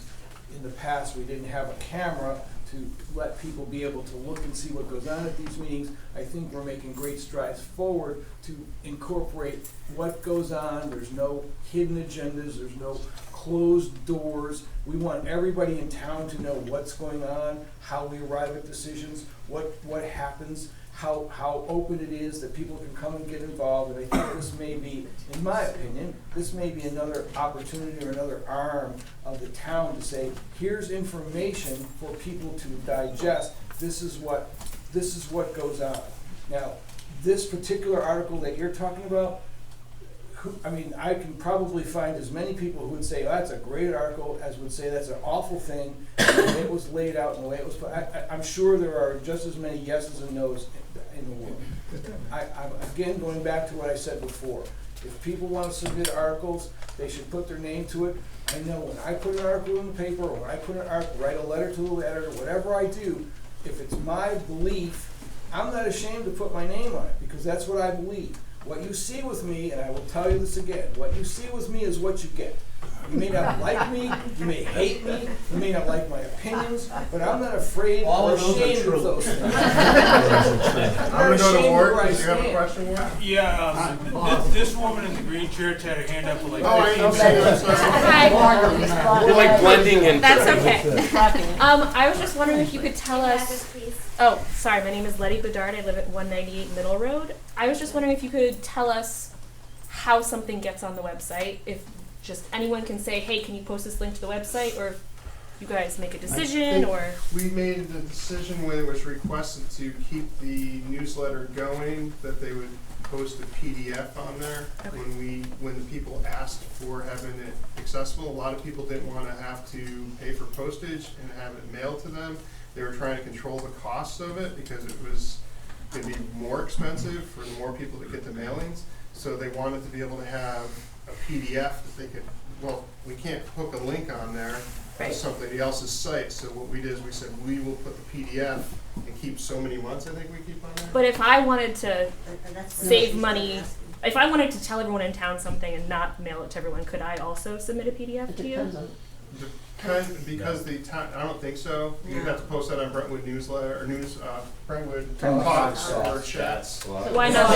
In the past, we didn't have a camera to let people be able to look and see what goes on at these meetings. I think we're making great strides forward to incorporate what goes on. There's no hidden agendas, there's no closed doors. We want everybody in town to know what's going on, how we arrive at decisions, what happens. how open it is, that people can come and get involved, and I think this may be, in my opinion, this may be another opportunity or another arm of the town to say, here's information for people to digest, this is what goes on. Now, this particular article that you're talking about, I can probably find as many people who would say, oh, that's a great article, as would say that's an awful thing, the way it was laid out and the way it was put. I'm sure there are just as many yeses and nos in the world. I'm again going back to what I said before. If people want to submit articles, they should put their name to it. I know when I put an article in the paper, or when I put an article, write a letter to the editor, whatever I do, if it's my belief, I'm not ashamed to put my name on it, because that's what I believe. What you see with me, and I will tell you this again, what you see with me is what you get. You may not like me, you may hate me, you may not like my opinions, but I'm not afraid All or of those are ashamed true. of those things. I'm gonna go to Ward. Ward. Do you have a question, Ward? Yeah, this woman in the green shirt had her hand up for like Oh, I 15 didn't seconds. see that. We're like blending in. That's okay. I was just wondering if you could tell us. Please. Oh, sorry. My name is Letty Bedard. I live at 198 Middle Road. I was just wondering if you could tell us how something gets on the website. If just anyone can say, "Hey, can you post this link to the website?" or if you guys make a decision, or We made the decision when it was requested to keep the newsletter going, that they would post a PDF on there. Okay. When the people asked for having it accessible, a lot of people didn't want to have to pay for postage and have it mailed to them. They were trying to control the costs of it because it was going to be more expensive for the more people that get the mailings. So they wanted to be able to have a PDF that they could, well, we can't hook a link on there to somebody else's site. So what we did is we said we will put the PDF and keep so many months, I think we keep on there. but if I wanted to save money, if I wanted to tell everyone in town something and not mail it to everyone, could I also submit a PDF It to you? depends on, Because the town, I don't think so. You have to post that on Brentwood newsletter, or Brentwood Talks, Talks or chats. Why not?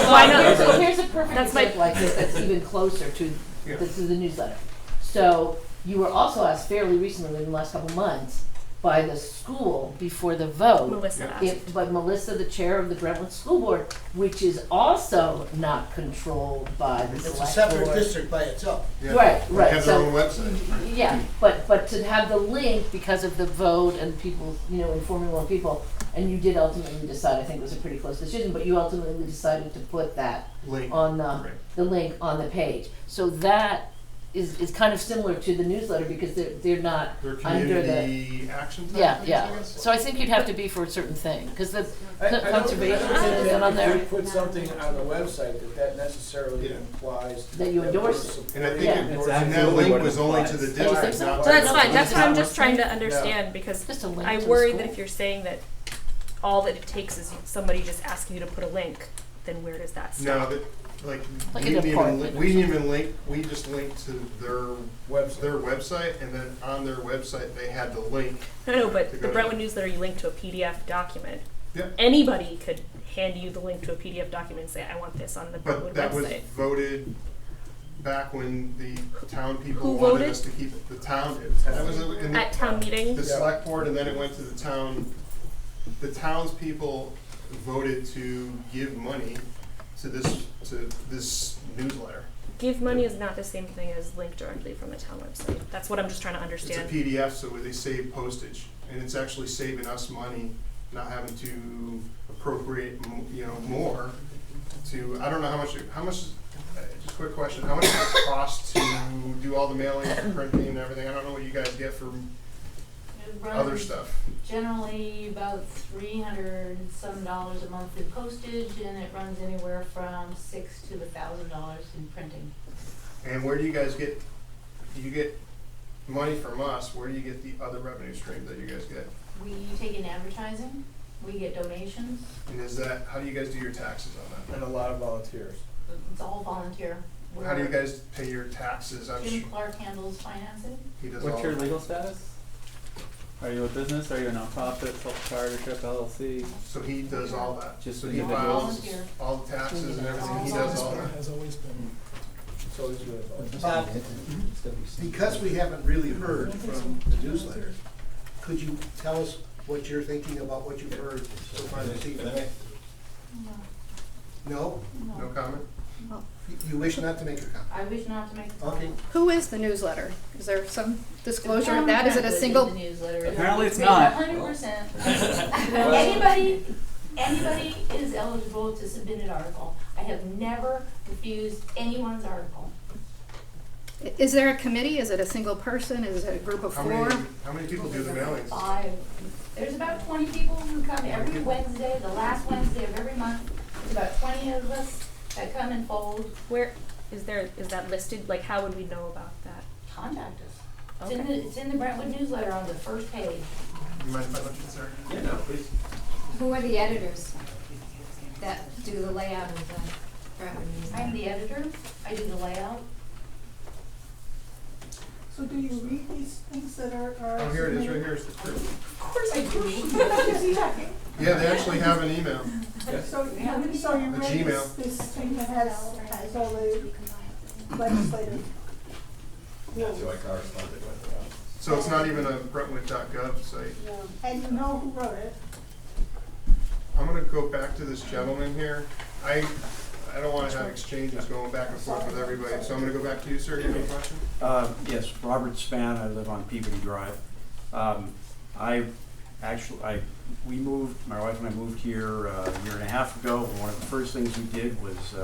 why not? So here's a perfect That's my- example like this that's even closer to the newsletter. So you were also asked fairly recently, in the last couple of months, by the school before the vote. Melissa asked. But Melissa, the chair of the Brentwood School Board, which is also not controlled by the It's a select separate board. district by itself. Yeah. Right, They right. have So their own website. yeah, but to have the link because of the vote and people, informing more people, and you did ultimately decide, I think it was a pretty close decision, but you ultimately decided to put that Link. on Right. the link on the page. So that is kind of similar to the newsletter because they're not Their under the. community action type Yeah, things, yeah. I guess? So I think you'd have to be for a certain thing, because the I don't conservation think is not on that there. if we put something on the website, that necessarily Yeah. implies. That you endorse it. And I think Yeah. and That's that absolutely link what it was only to implies. the Oh, you think district, so? not So to that's the fine. That's what I'm town. just trying to understand because Just a link I to the worry school. that if you're saying that all that it takes is somebody just asking you to put a link, then where does that No, stop? that, like, Like we an didn't even, apartment or we didn't even link, we just linked to their Website. website, and then on their website, they had the link. No, to but go the to. Brentwood newsletter, you link to a PDF document. Yeah. Anybody could hand you the link to a PDF document and say, I want this on the Brentwood But that was website. voted back when the town people Who wanted voted? us to keep it. The town did. That was in the, At town meeting? the select board, and then it went to the town. The townspeople voted to give money to this newsletter. Give money is not the same thing as link directly from the town website. That's what I'm just trying to It's a understand. PDF, so they save postage, and it's actually saving us money, not having to appropriate, more to, I don't know how much, just a quick question, how much does it cost to do all the mailing and printing and everything? I don't know what you guys get for other stuff. Generally about $300 some a month in postage, and it runs anywhere from $600 to $1,000 in printing. And where do you guys get, you get money from us, where do you get the other revenue streams that you guys get? We take in advertising, we get donations, And is that, how do you guys do your taxes on that? And a lot of volunteers. it's all volunteer. How do you guys pay your taxes? I'm Jim sure Clark handles financing. he does What's all your of it. legal status? Are you a business? Are you a nonprofit, sole proprietorship, LLC? So he does all that. Just So he individuals? files all the taxes and everything. He does all that. Has always been. It's always good. Bob, because we haven't really heard from the newsletter, could you tell us what you're thinking about what you've heard so far this evening? No? No comment? You wish not to make a comment? I wish not to make a comment. Okay. Who is the newsletter? Is there some disclosure Town of that? Is it a Brentwood single? the newsletter. Apparently it's not. 100%. Anybody is eligible to submit an article. I have never refused anyone's article. Is there a committee? Is it a single person? Is it a group of How four? many people do the mailings? 5. There's about 20 people who come every Wednesday, the last Wednesday of every month. It's about 20 of us that come and fold. Where is that listed? Like, how would we know about that? Contact us. Okay. It's in the Brentwood newsletter on the first page. You mind if I look at it, sir? Yeah, no, please. Who are the editors that do the layout of the Brentwood newsletter? I'm the editor. I do the layout. So do you read these things that are? Oh, here it is, right here is the proof. Of course I do. Yeah, they actually have an email. So you read A Gmail. this thing that has all the legislative That's who I corresponded with. So it's not even a Brentwood.gov site. No. And you know who wrote it? I'm gonna go back to this gentleman here. I don't wanna have exchanges going back and forth with everybody, so I'm gonna go back to you, sir. You have a question? Yes, Robert Span, I live on Peabody Drive. We moved, my wife and I moved here a year and a half ago. One of the first things we did was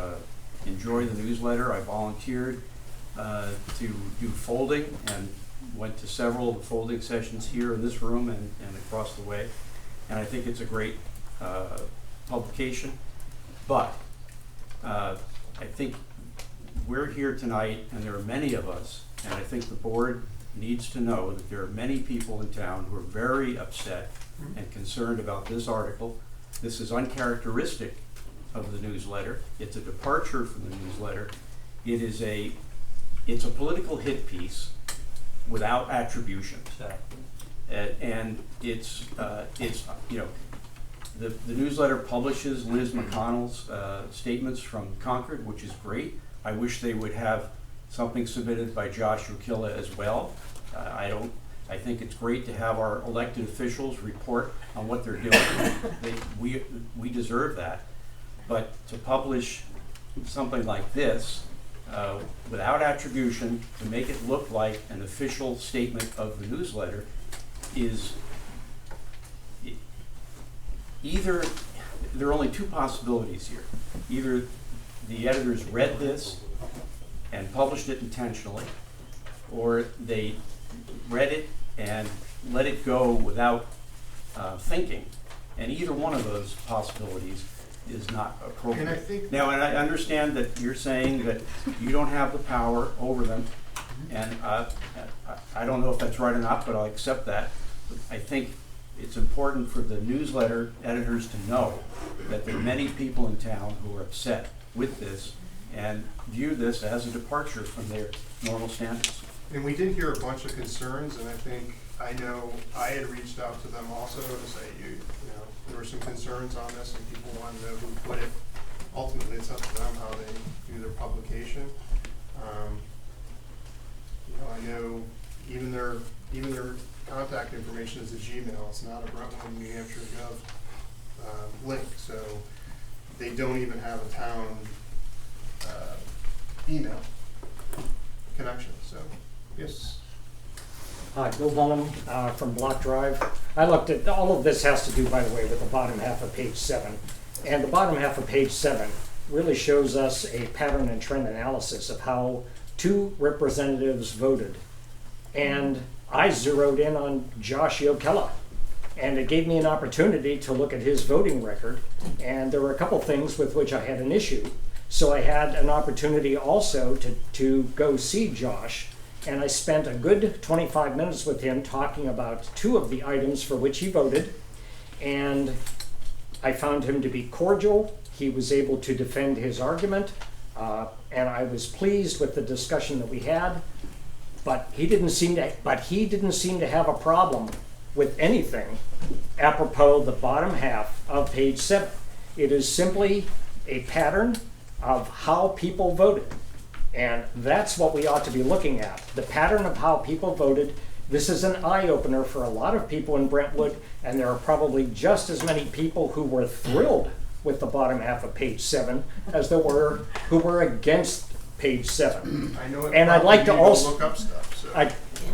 enjoy the newsletter. I volunteered to do folding and went to several of the folding sessions here in this room and across the way. And I think it's a great publication. But I think we're here tonight, and there are many of us, and I think the board needs to know that there are many people in town who are very upset and concerned about this article. This is uncharacteristic of the newsletter. It's a departure from the newsletter. It's a political hit piece without attribution. And it's you know, the newsletter publishes Liz McConnell's statements from Concord, which is great. I wish they would have something submitted by Josh Ukilla as well. I think it's great to have our elected officials report on what they're doing. We deserve that. But to publish something like this without attribution, to make it look like an official statement of the newsletter, is either, there are only two possibilities here. Either the editors read this and published it intentionally, or they read it and let it go without thinking. And either one of those possibilities is not appropriate. And I think now, and I understand that you're saying that you don't have the power over them, and I don't know if that's right or not, but I'll accept that. I think it's important for the newsletter editors to know that there are many people in town who are upset with this and view this as a departure from their normal standards. And we did hear a bunch of concerns, and I know I had reached out to them also to say, you know, there were some concerns on this and people wanted to know who put it. Ultimately, it's up to them how they do their publication. You know, I know even their contact information is a Gmail. It's not a Brentwood, New Hampshire Gov link, so they don't even have a town email connection. So, yes. Hi, Bill Dunham from Block Drive. I looked at, all of this has to do, by the way, with the bottom half of page 7. And the bottom half of page 7 really shows us a pattern and trend analysis of how 2 representatives voted. And I zeroed in on Josh Yokella. And it gave me an opportunity to look at his voting record. And there were a couple things with which I had an issue. So I had an opportunity also to go see Josh. And I spent a good 25 minutes with him talking about 2 of the items for which he voted. And I found him to be cordial. He was able to defend his argument. And I was pleased with the discussion that we had. But he didn't seem to have a problem with anything apropos the bottom half of page 7. It is simply a pattern of how people voted. And that's what we ought to be looking at, the pattern of how people voted. This is an eye-opener for a lot of people in Brentwood, and there are probably just as many people who were thrilled with the bottom half of page 7 as there were who were against page 7. I know it And I'd like to probably also look up stuff, so.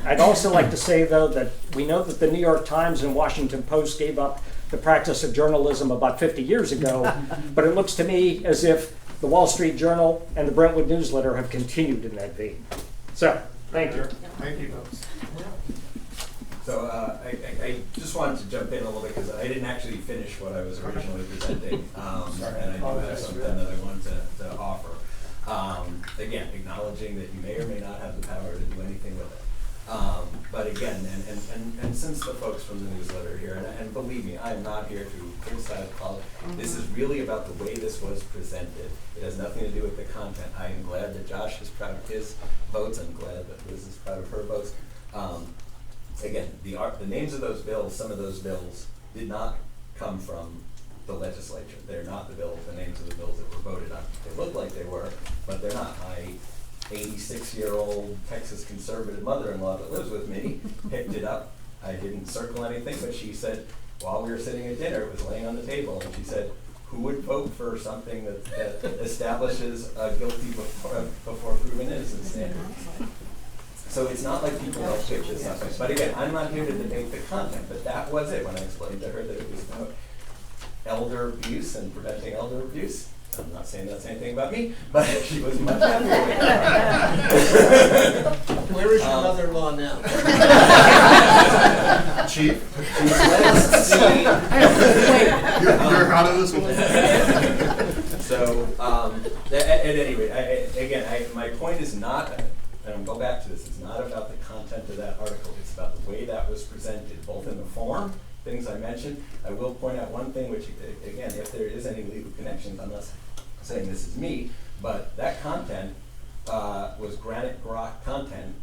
I'd also like to say, though, that we know that the New York Times and Washington Post gave up the practice of journalism about 50 years ago, but it looks to me as if the Wall Street Journal and the Brentwood newsletter have continued in that vein. So, thank you. Thank you. So I just wanted to jump in a little bit because I didn't actually finish what I was originally presenting, and I do have something that I wanted to offer. Again, acknowledging that you may or may not have the power to do anything with it. But again, and since the folks from the newsletter are here, and believe me, I am not here to criticize politics. This is really about the way this was presented. It has nothing to do with the content. I am glad that Josh is proud of his votes. I'm glad that Liz is proud of her votes. Again, the names of those bills, some of those bills did not come from the legislature. They're not the names of the bills that were voted on. They look like they were, but they're not. My 86-year-old Texas conservative mother-in-law that lives with me picked it up. I didn't circle anything, but she said, while we were sitting at dinner, it was laying on the table, and she said, who would vote for something that establishes a guilty before proven innocent standard? So it's not like people don't pick this up. But again, I'm not here to debate the content, but that was it when I explained to her that it was about elder abuse and preventing elder abuse. I'm not saying that's anything about me, but she was much happier with that. Where is your mother-in-law now? Chief? Let's see. You're out of this one. So, at any rate, my point is not, and I'll go back to this, it's not about the content of that article, it's about the way that was presented, both in the form, things I mentioned. I will point out one thing, which, again, if there is any legal connections, I'm not saying this is me, but that content was Granite Grok content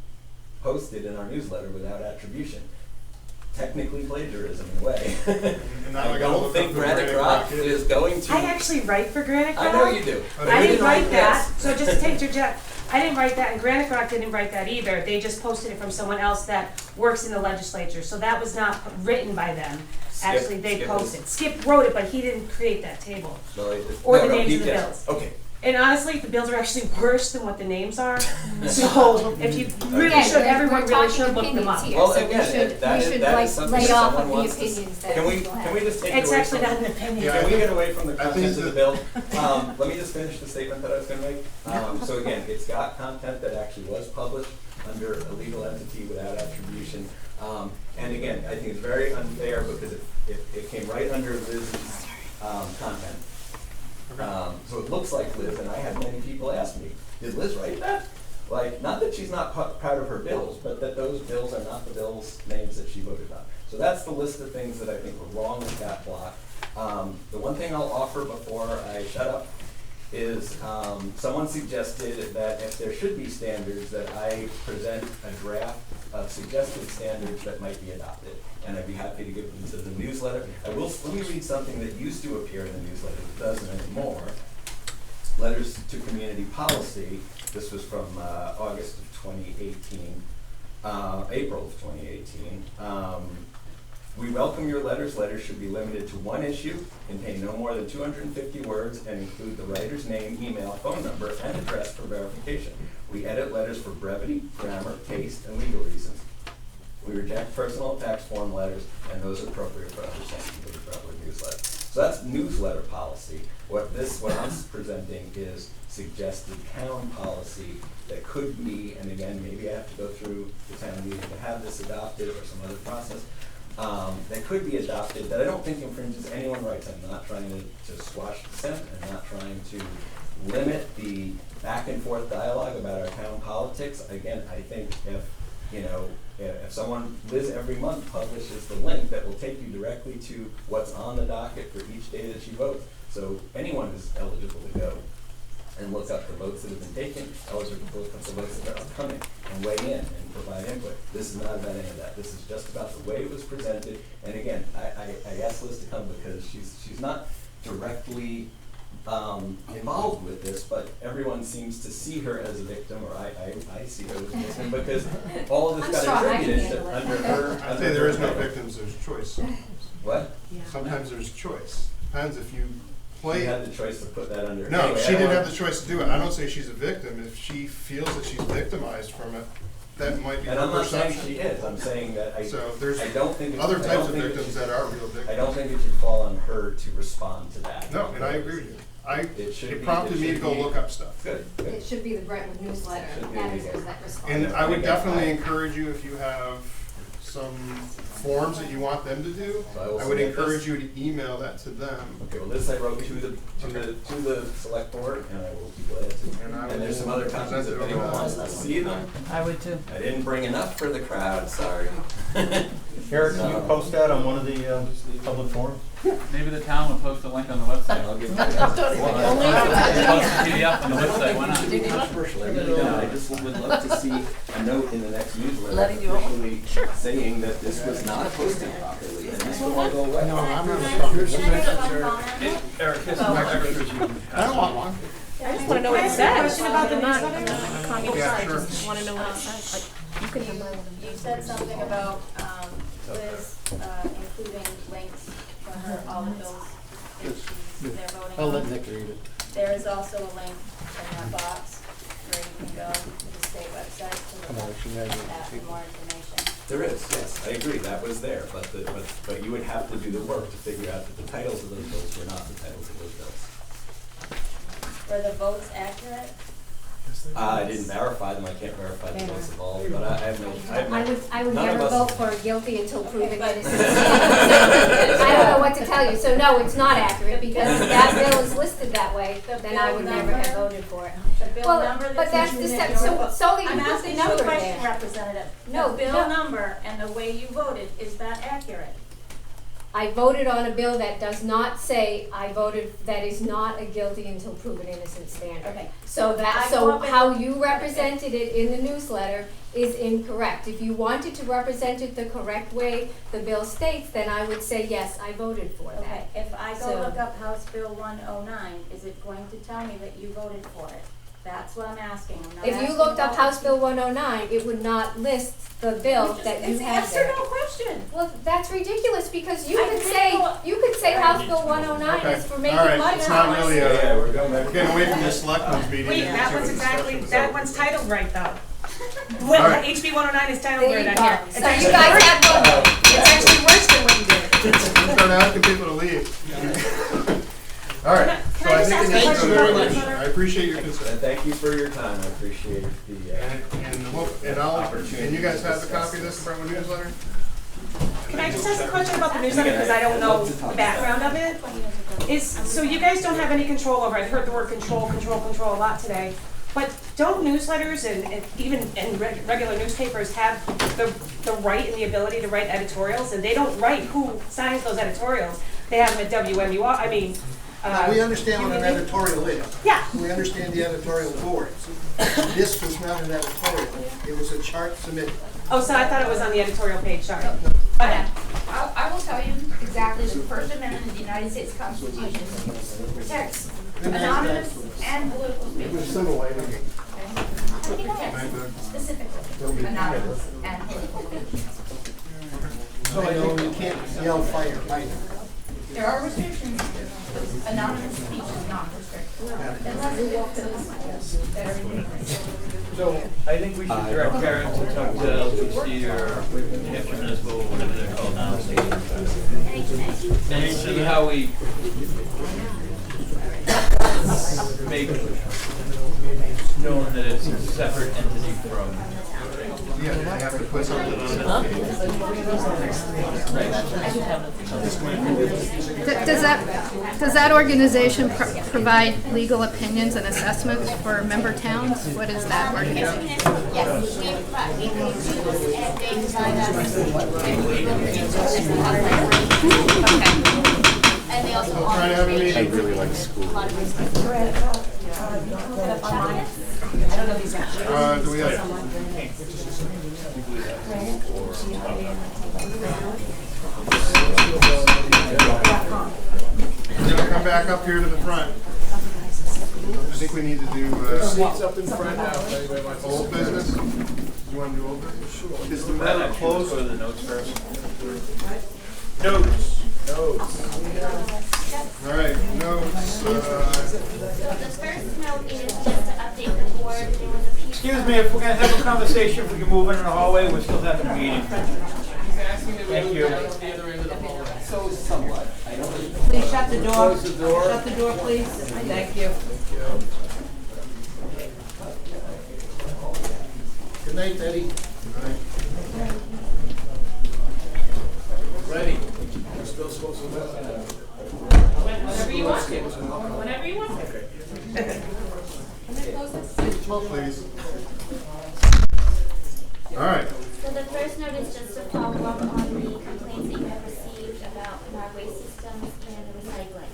posted in our newsletter without attribution. Technically plagiarism in a way. I don't think Granite Grok is going to. I actually write for Granite Grok. I know you do. I didn't write that, so just take your jet. I didn't write that, and Granite Grok didn't write that either. They just posted it from someone else that works in the legislature, so that was not written by them. Actually, they posted. Skip wrote it, but he didn't create that table. Or the names of the bills. Okay. And honestly, the bills are actually worse than what the names are. So if you really should, everyone really should look them up. Well, So again, that is something lay that off someone of the wants to. opinions that Can we people have. just take It's away actually from? not an opinion. Can we get away from the content of the bill? Let me just finish the statement that I was going to make. So again, it's got content that actually was published under a legal entity without attribution. And again, I think it's very unfair because it came right under Liz's content. So it looks like Liz, and I had many people ask me, did Liz write that? Like, not that she's not proud of her bills, but that those bills are not the bills' names that she voted on. So that's the list of things that I think were wrong with that block. The one thing I'll offer before I shut up is someone suggested that if there should be standards, that I present a draft of suggested standards that might be adopted. And I'd be happy to give them to the newsletter. Let me read something that used to appear in the newsletter that doesn't anymore. Letters to Community Policy. This was from August of 2018, April of 2018. We welcome your letters. Letters should be limited to one issue, contain no more than 250 words, and include the writer's name, email, phone number, and address for verification. We edit letters for brevity, grammar, taste, and legal reasons. We reject personal attacks form letters and those appropriate for other sections of the Brentwood newsletter. So that's newsletter policy. What I'm presenting is suggested town policy that could be, and again, maybe I have to go through the town meeting to have this adopted or some other process, that could be adopted that I don't think infringes anyone's rights. I'm not trying to squash dissent. I'm not trying to limit the back and forth dialogue about our town politics. Again, I think if someone, Liz every month publishes the link that will take you directly to what's on the docket for each day that she votes. So anyone is eligible to go and look up the votes that have been taken, eligible to look up the votes that are upcoming, and weigh in and provide input. This is not about any of that. This is just about the way it was presented. And again, I asked Liz to come because she's not directly involved with this, but everyone seems to see her as a victim, or I see her as a victim because all of this got attributed to under her. I'd say there is no victims, there's choice. What? Sometimes there's choice. Depends if you complaint. She had the choice to put that under. No, Anyway, she I don't didn't wanna- have the choice to do it. I don't say she's a victim. If she feels that she's victimized from it, that might be And her I'm not saying perception. she is, I'm saying that So there's I don't think. other I types don't of think it victims should- that are real victims. I don't think it should fall on her to respond to that. No, and I agree with you. Should It be- prompted it me to should go be- look up stuff. Good, good. It should be the Brentwood newsletter Should be editors that respond. And I would Okay, definitely fine. encourage you, if you have some forms that you want them to do, So I will I would submit encourage this. you to email that to them. Okay, well, this I wrote to the select board, and I will keep it. And I And there's some will other copies present if it anyone over. wants to see them. I would too. I didn't bring enough for the crowd, sorry. Eric, can you post that on one of the public forums? Maybe the town will post a link on the website. I'll give you Post that. a PDF on the website, why not? Controversial, I really don't. I just would love to see a note in the next newsletter Letting you officially saying that this was not posted properly, and this will all go away. No, I'm not Can I sorry. just one comment? Eric, here's some extras you can I don't want one. I just wanna know what it says. Question about the newsletter? Yeah, sure. Wanna know what it says. You said something about, Liz, including links for her, all the bills, if they're voting I'll let on. Nick read it. There is also a link in that box where you can go to the state website to look at for more information. There is, yes, I agree, that was there, but you would have to do the work to figure out that the titles of those bills were not the titles of those bills. Were the votes accurate? I didn't verify them, I can't verify the votes of all, but I have no, I would none of never us- vote for guilty until proven innocent. I don't know what to tell you. So no, it's not accurate because if that bill is listed that way, then I would never have voted for it. The bill Well, number but that's that's the in step, your vote. so that you I'm put the asking you a number question, there. Representative. No, The bill no. number and the way you voted, is that accurate? I voted on a bill that does not say I voted, that is not a guilty until proven innocent standard. Okay. So that, I go so up and- how you represented it in the newsletter is incorrect. If you wanted to represent it the correct way the bill states, then I would say, yes, I voted for that. Okay, if I go So- look up House Bill 109, is it going to tell me that you voted for it? That's what I'm asking. I'm not If you asking looked up about- House Bill 109, it would not list the bill that you It's have yes or there. no question. Well, that's ridiculous because you I could didn't say, know- you could say Right. House Bill 109 Okay. is for making All right, money. it's not really Yeah, we're going back. we're getting away from this selectmen's meeting. Wait, and that see one's what the exactly, discussion was that over. one's titled right though. All Well, right. HB 109 is titled There right you on go. here. So you guys have one. It's actually worse than what you did. Start asking people to leave. All right, so I think it needs to go very much. I appreciate your concern. And thank you for your time, I appreciate the, And you guys have the copy of this Brentwood newsletter? Can I just ask a question about the newsletter, because I don't know the background of it? So you guys don't have any control over, I've heard the word control a lot today, but don't newsletters and even regular newspapers have the right and the ability to write editorials, and they don't write who signs those editorials, they have them at WMUR, I mean, We understand what an editorial is. Yeah. We understand the editorial boards. This was not an editorial, it was a chart submitted. oh, so I thought it was on the editorial page, sorry. Okay. I will tell you exactly, the First Amendment of the United States Constitution protects anonymous and political speech. Specifically, anonymous and political speech. So I know you can't yell fire either. There are restrictions, but anonymous speech is not restricted. Unless it is that are in So I think we should direct Karen to talk to LPC or Hampshire Municipal, whatever they're called now. And see how we make known that it's a separate entity from. Yeah, they have to put something on it. Does that organization provide legal opinions and assessments for member towns? What is that organization? Yes, we use and they design us and we look into Okay. and they also Trying to have a meeting. I really like school. I don't know these guys. Do we have? We're gonna come back up here to the front. I think we need to do, Seats up in front now, if anybody wants to. old business. You wanna do old business? Is the matter closed? Go to the notes first. Notes. All right, notes, So the first note is just to update the board, there was a piece. Excuse me, if we're gonna have a conversation, we can move in the hallway, we're still having a meeting. Thank you. So somewhat. Please shut the door. Close the door. Shut the door, please. Thank you. Good night, Betty. Ready. We're still supposed to look at it. Whenever you want. Whenever you want. please. All right. So the first note is just to follow up on the complaints that you have received about our waste systems and the recycling.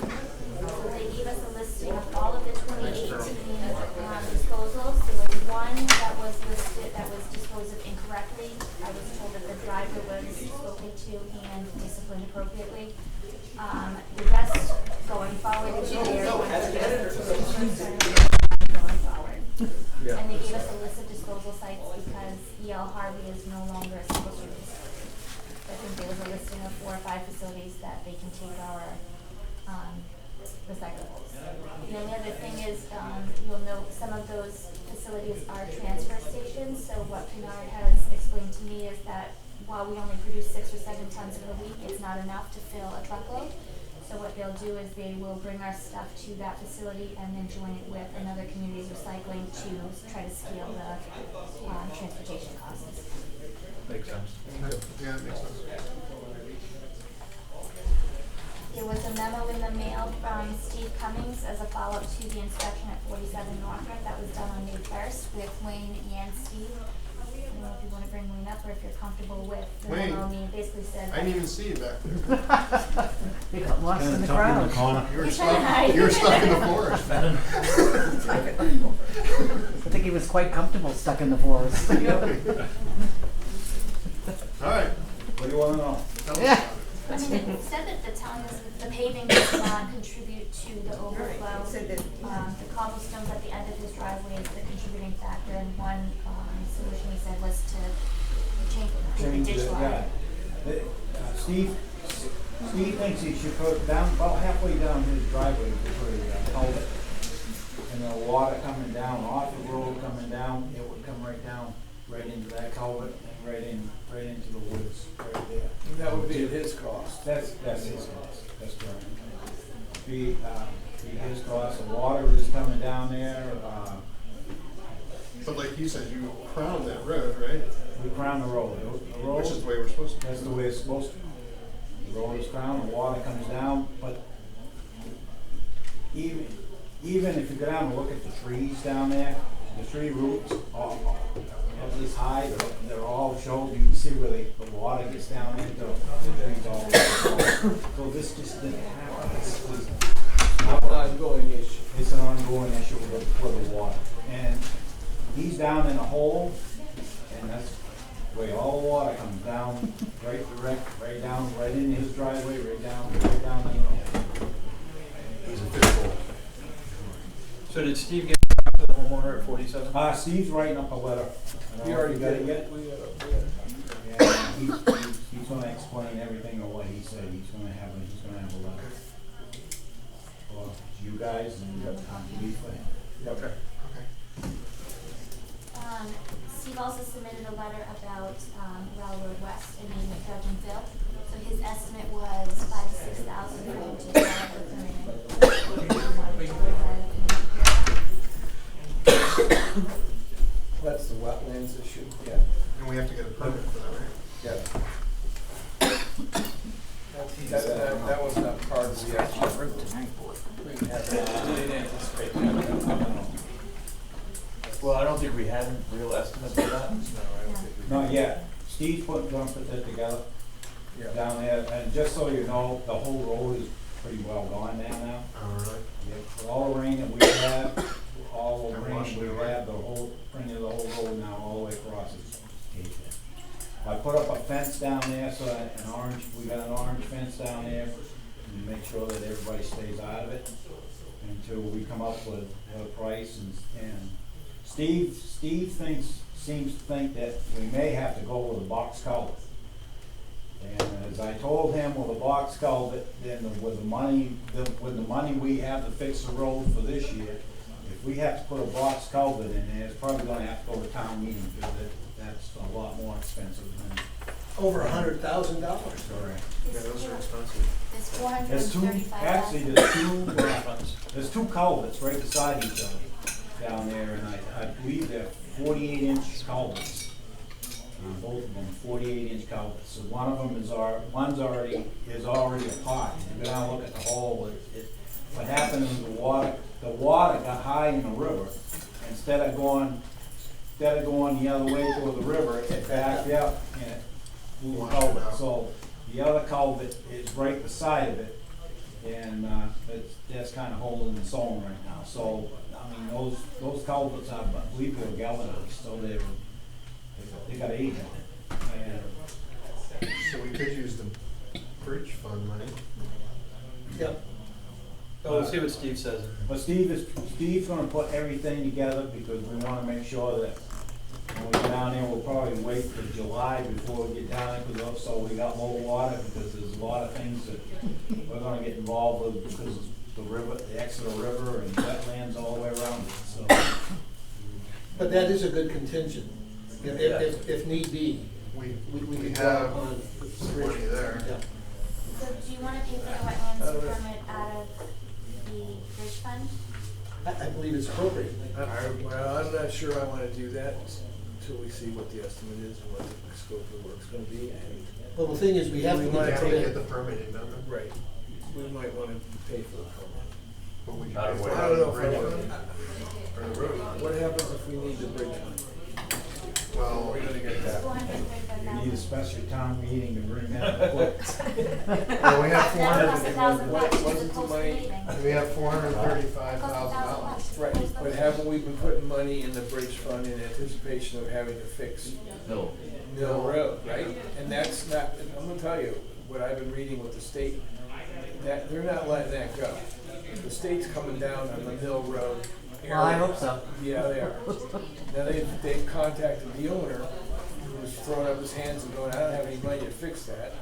So they gave us a listing of all of the 2018 disposals. There was one that was listed that was disposed of incorrectly. I was told that the driver was spoken to and disciplined appropriately. The rest going forward is there. Going forward. And they gave us a list of disposal sites because E.L. Harvey is no longer a single service. I think there was a listing of 4 or 5 facilities that they can take our recyclables. The only other thing is, you'll note some of those facilities are transfer stations. So what Kennard has explained to me is that while we only produce 6 or 7 tons in a week, it's not enough to fill a truckload. So what they'll do is they will bring our stuff to that facility and then join it with another community's recycling to try to scale the transportation costs. Makes sense. Yeah, it makes sense. There was a memo in the mail from Steve Cummings as a follow-up to the inspection at 47 Norfolk that was done on May 1st with Wayne and Steve. I don't know if you want to bring Wayne up or if you're comfortable with the Wayne, memo. I mean, it basically said. I didn't even see you back there. You got lost in the crowd. You were You're trying to hide. stuck in the forest. I think he was quite comfortable stuck in the forest. All right. What do you wanna know? Yeah. I mean, it said that the paving does not contribute to the overflow. The cobblestones at the end of his driveway is the contributing factor, and one solution he said was to change the ditch line. Steve thinks he should put down, about halfway down his driveway, put a culvert. And the water coming down off the road, coming down, it would come right down, right into that culvert and right into the woods, right there. And that would be at his cost. That's his cost, that's correct. Be his cost, the water is coming down there, But like you said, you crowned that road, right? we crown the road. The road, Which is the way we're supposed to. that's the way it's supposed to. The road is crowned, the water comes down, but even if you go down and look at the trees down there, the tree roots are at this high, they're all shown, you can see where the water gets down into the trees all over. So this just didn't happen. Ongoing issue. It's an ongoing issue with the water. And he's down in a hole, and that's where all the water comes down, right down, right in his driveway, right down in the hole. It's a fishbowl. So did Steve get to the homeowner at 47? Steve's writing up a letter. You already got did it yet? Yeah, he's gonna explain everything of what he said. He's gonna have a letter. For you guys, and you got time to leave for him. Okay. Steve also submitted a letter about Railroad West and needing a dredge and fill. So his estimate was $5,000 to $6,000 for him to drive with That's the wetlands issue, yeah. And we have to get a permit for that, right? Yeah. That was not part of the estimate. We didn't anticipate that. Well, I don't think we had a real estimate for that. No, I don't think we. Not yet. Steve's gonna put that together down there, and just so you know, the whole road is pretty well gone down now. All right. With all the rain that we had, the whole, bringing the whole road now all the way across is paved. I put up a fence down there, so we got an orange fence down there, and make sure that everybody stays out of it until we come up with a price, and Steve seems to think that we may have to go with a box culvert. And as I told him, with a box culvert, then with the money we have to fix the road for this year, if we have to put a box culvert in there, it's probably gonna have to go to town meeting, because that's a lot more expensive than. Over $100,000. Correct. Yeah, those are expensive. It's 435,000. There's two, actually, there's two culverts right beside each other down there, and I believe they're 48-inch culverts. Both of them, 48-inch culverts. So one of them is one's already apart. You go down and look at the hole. What happened is the water got high in the river. Instead of going the other way toward the river, it backed up and it blew the culvert. So the other culvert is right beside of it, and that's kind of holding its own right now. So I mean, those culverts are, I believe, they're galvanized, so they got age on it. And So we could use the bridge fund money. Yep. Oh, we'll see what Steve says. But Steve's gonna put everything together, because we wanna make sure that when we get down there, we'll probably wait till July before we get down there, because also we got low water, because there's a lot of things that we're gonna get involved with, because of the river, the Exeter River and wetlands all the way around it, so. But that is a good contingent, if need be. We could have draw upon some money there. Yeah. So do you wanna pay for the wetlands permit out of the bridge fund? I believe it's appropriate. Well, I'm not sure I wanna do that until we see what the estimate is and what the scope of the work's gonna be. And Well, the thing is, we have to wanna get take Get the permitting done. Right, we might wanna pay for the permit. But we Out of can where? I don't know if bridge I fund. wanna, Or the road. what happens if we need the bridge fund? Well, We're gonna get that. We need a special town meeting to bring that quick. well, we have That costs $1,000 What- just wasn't to the post money- the meeting. we have $435,000. Right, but haven't we been putting money in the bridge fund in anticipation of having to fix No. Mill Road, right? And that's not, I'm gonna tell you, what I've been reading with the state, that they're not letting that go. The state's coming down on the Mill Road area. Well, I hope so. Yeah, they are. Now, they've contacted the owner, who's throwing up his hands and going, I don't have any money to fix that.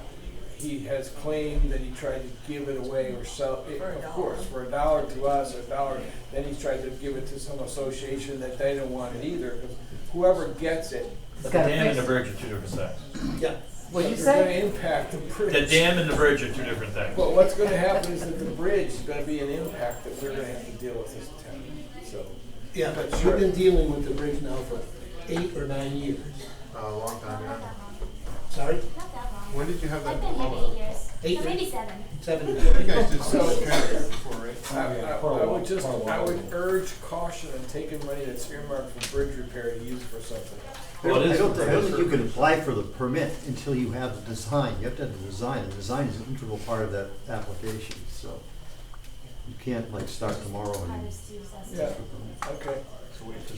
He has claimed that he tried to give it away or sell it, of course, for $1 to us, $1. Then he's tried to give it to some association that they don't want it either, because whoever gets it. But the dam and the bridge are two different things. Yeah. What'd you They're say? gonna impact the bridge. The dam and the bridge are two different things. But what's gonna happen is that the bridge is gonna be an impact that we're gonna have to deal with as a town, so. Yeah, but we've been dealing with the bridge now for 8 or 9 years. A long time, yeah. Sorry? Not that long. When did you have that? I've been here 8 years. 8 So maybe years? 7. 7 You years. guys did So- some repair before, right? I would urge caution in taking money that's earmarked for bridge repair to use for something. Well, it I is don't for think you can apply for the permit until you have the design. You have to have the design. The design is an integral part of that application, so you can't like start tomorrow Part and. of Steve's Yeah, estimate. okay.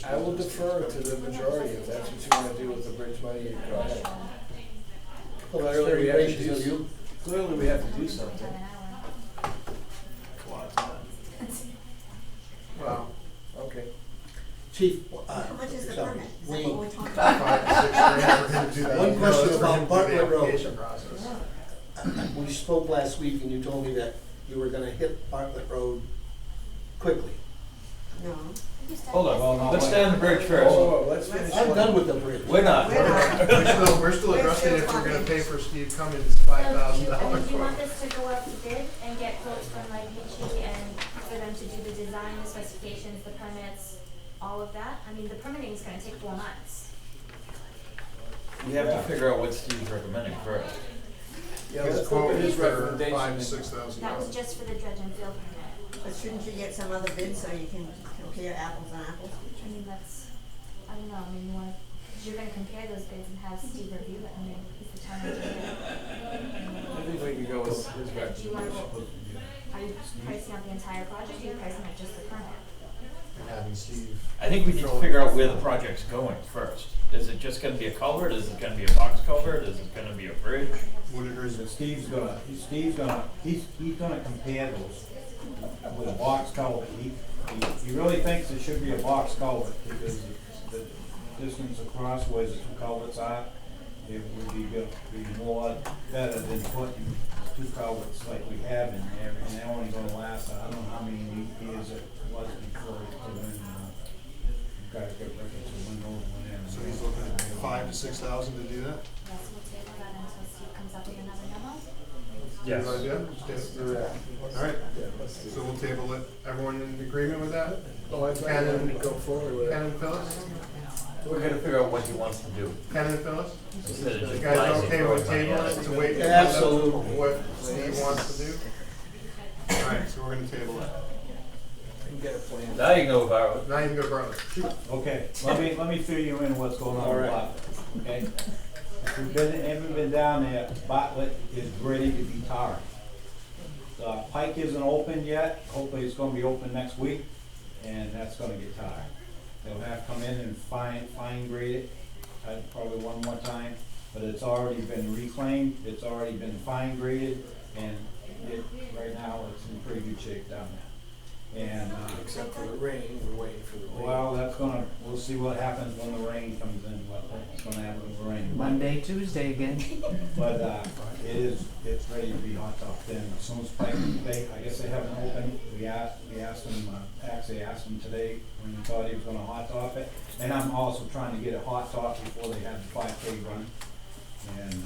I will defer to the majority if that's what you wanna do with the bridge money, go ahead. Well, that's Clearly, very we have to gracious of do, you. clearly we have to do something. Wow. Okay. Chief, How much is the sorry, permit? Is that Wayne, what we're talking 5 to 6 grand for him to do that. One question No, it's for about him to do Bartlett the Road. application process. we spoke last week and you told me that you were gonna hit Bartlett Road quickly. No. Hold on, let's stay on the bridge first. Oh, let's finish. I'm one. done with the bridge. We're not. We're still addressing if we're gonna pay for Steve Cummins $5,000. Do you want this to go out to bid and get quotes from like Vichy and for them to do the design, the specifications, the permits, all of that? I mean, the permitting is gonna take 4 months. We have to figure out what Steve's recommending first. Yeah, His let's quote look at is his for recommendation. $5,000 to $6,000. That was just for the dredge and fill permit. But shouldn't you get some other bids so you can compare apples and apples? I mean, that's, I don't know, I mean, you wanna, cause you're gonna compare those bids and have Steve review it, I mean, he's the town engineer. I think we can go with his Do you wanna recommendation. go, are you pricing out the entire project, or are you pricing out just the permit? Having Steve. I think we need to figure out where the project's going first. Is it just gonna be a culvert? Is it gonna be a box culvert? Is it gonna be a bridge? Steve's gonna compare those with a box culvert. He really thinks it should be a box culvert because the distance across where the two culverts are, it would be more better than putting two culverts like we have in there, and they're only gonna last, I don't know how many years it was before when, guys get records of when those went in. So he's looking at 5,000 to 6,000 to do that? Yes, we'll table that until Steve comes up with another memo. Yes. Good idea? All right, so we'll table it. Everyone in agreement with that? Oh, I thought you wanted to go forward with Ken it. and Phyllis? We're gonna figure out what he wants to do. Ken and Phyllis? Instead of You just guys blasting okay throwing with money tabling at it it. to wait? Absolutely. What Steve wants to do? All right, so we're gonna table it. And get a plan. Now you can go borrow it. Now you can go borrow it. Shoot. Okay, let me fill you in what's going on All with right. Bartlett, okay? If you've haven't been down there, Bartlett is ready to be tarred. The pike isn't open yet, hopefully it's gonna be open next week, and that's gonna get tarred. They'll have to come in and fine grade it, probably one more time, but it's already been reclaimed, it's already been fine graded, and right now, it's in pretty good shape down there. And, Except for the rain, we're waiting for the rain. well, we'll see what happens when the rain comes in, what's gonna happen with the rain. Monday, Tuesday again. But, it's ready to be hot top then, as soon as Pike, I guess they haven't opened, we asked them, actually asked them today when he thought he was gonna hot top it. And I'm also trying to get a hot top before they have the 5K run. And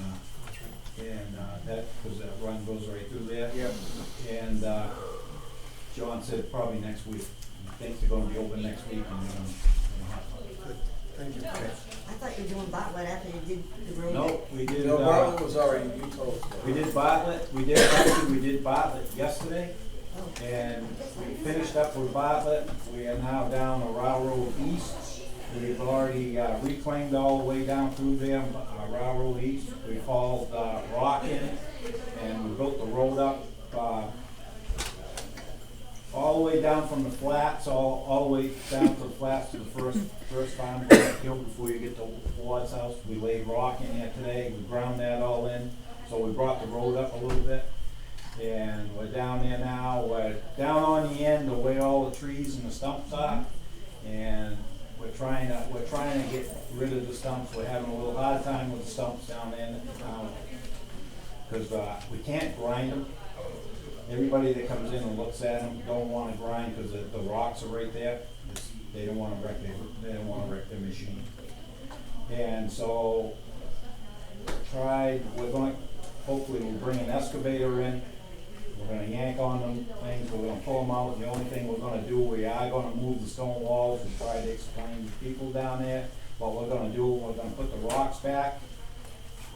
that, cause that run goes right through there. Yep. And, John said probably next week, he thinks they're gonna be open next week and they're gonna hot top it. Good, thank you. I thought you were doing Bartlett after you did the road. No, we did, No, Bartlett was already, you told us. we did Bartlett, we did Bartlett yesterday, and we finished up with Bartlett. We are now down the Railroad East. We've already reclaimed all the way down through there, Railroad East. We hauled rock in, and we built the road up, all the way down from the flats, all the way down to the flats to the first farm hill before you get to Ward's house. We laid rock in there today, we ground that all in, so we brought the road up a little bit. And we're down there now, we're down on the end of where all the trees and the stumps are. And we're trying to get rid of the stumps. We're having a little hard time with the stumps down there now, because we can't grind them. Everybody that comes in and looks at them don't want to grind because the rocks are right there. They don't want to wreck their machine. And so hopefully we'll bring an excavator in. We're going to yank on them things. We're going to pull them out. The only thing we're going to do, we are going to move the stone walls and try to explain to people down there what we're going to do. We're going to put the rocks back.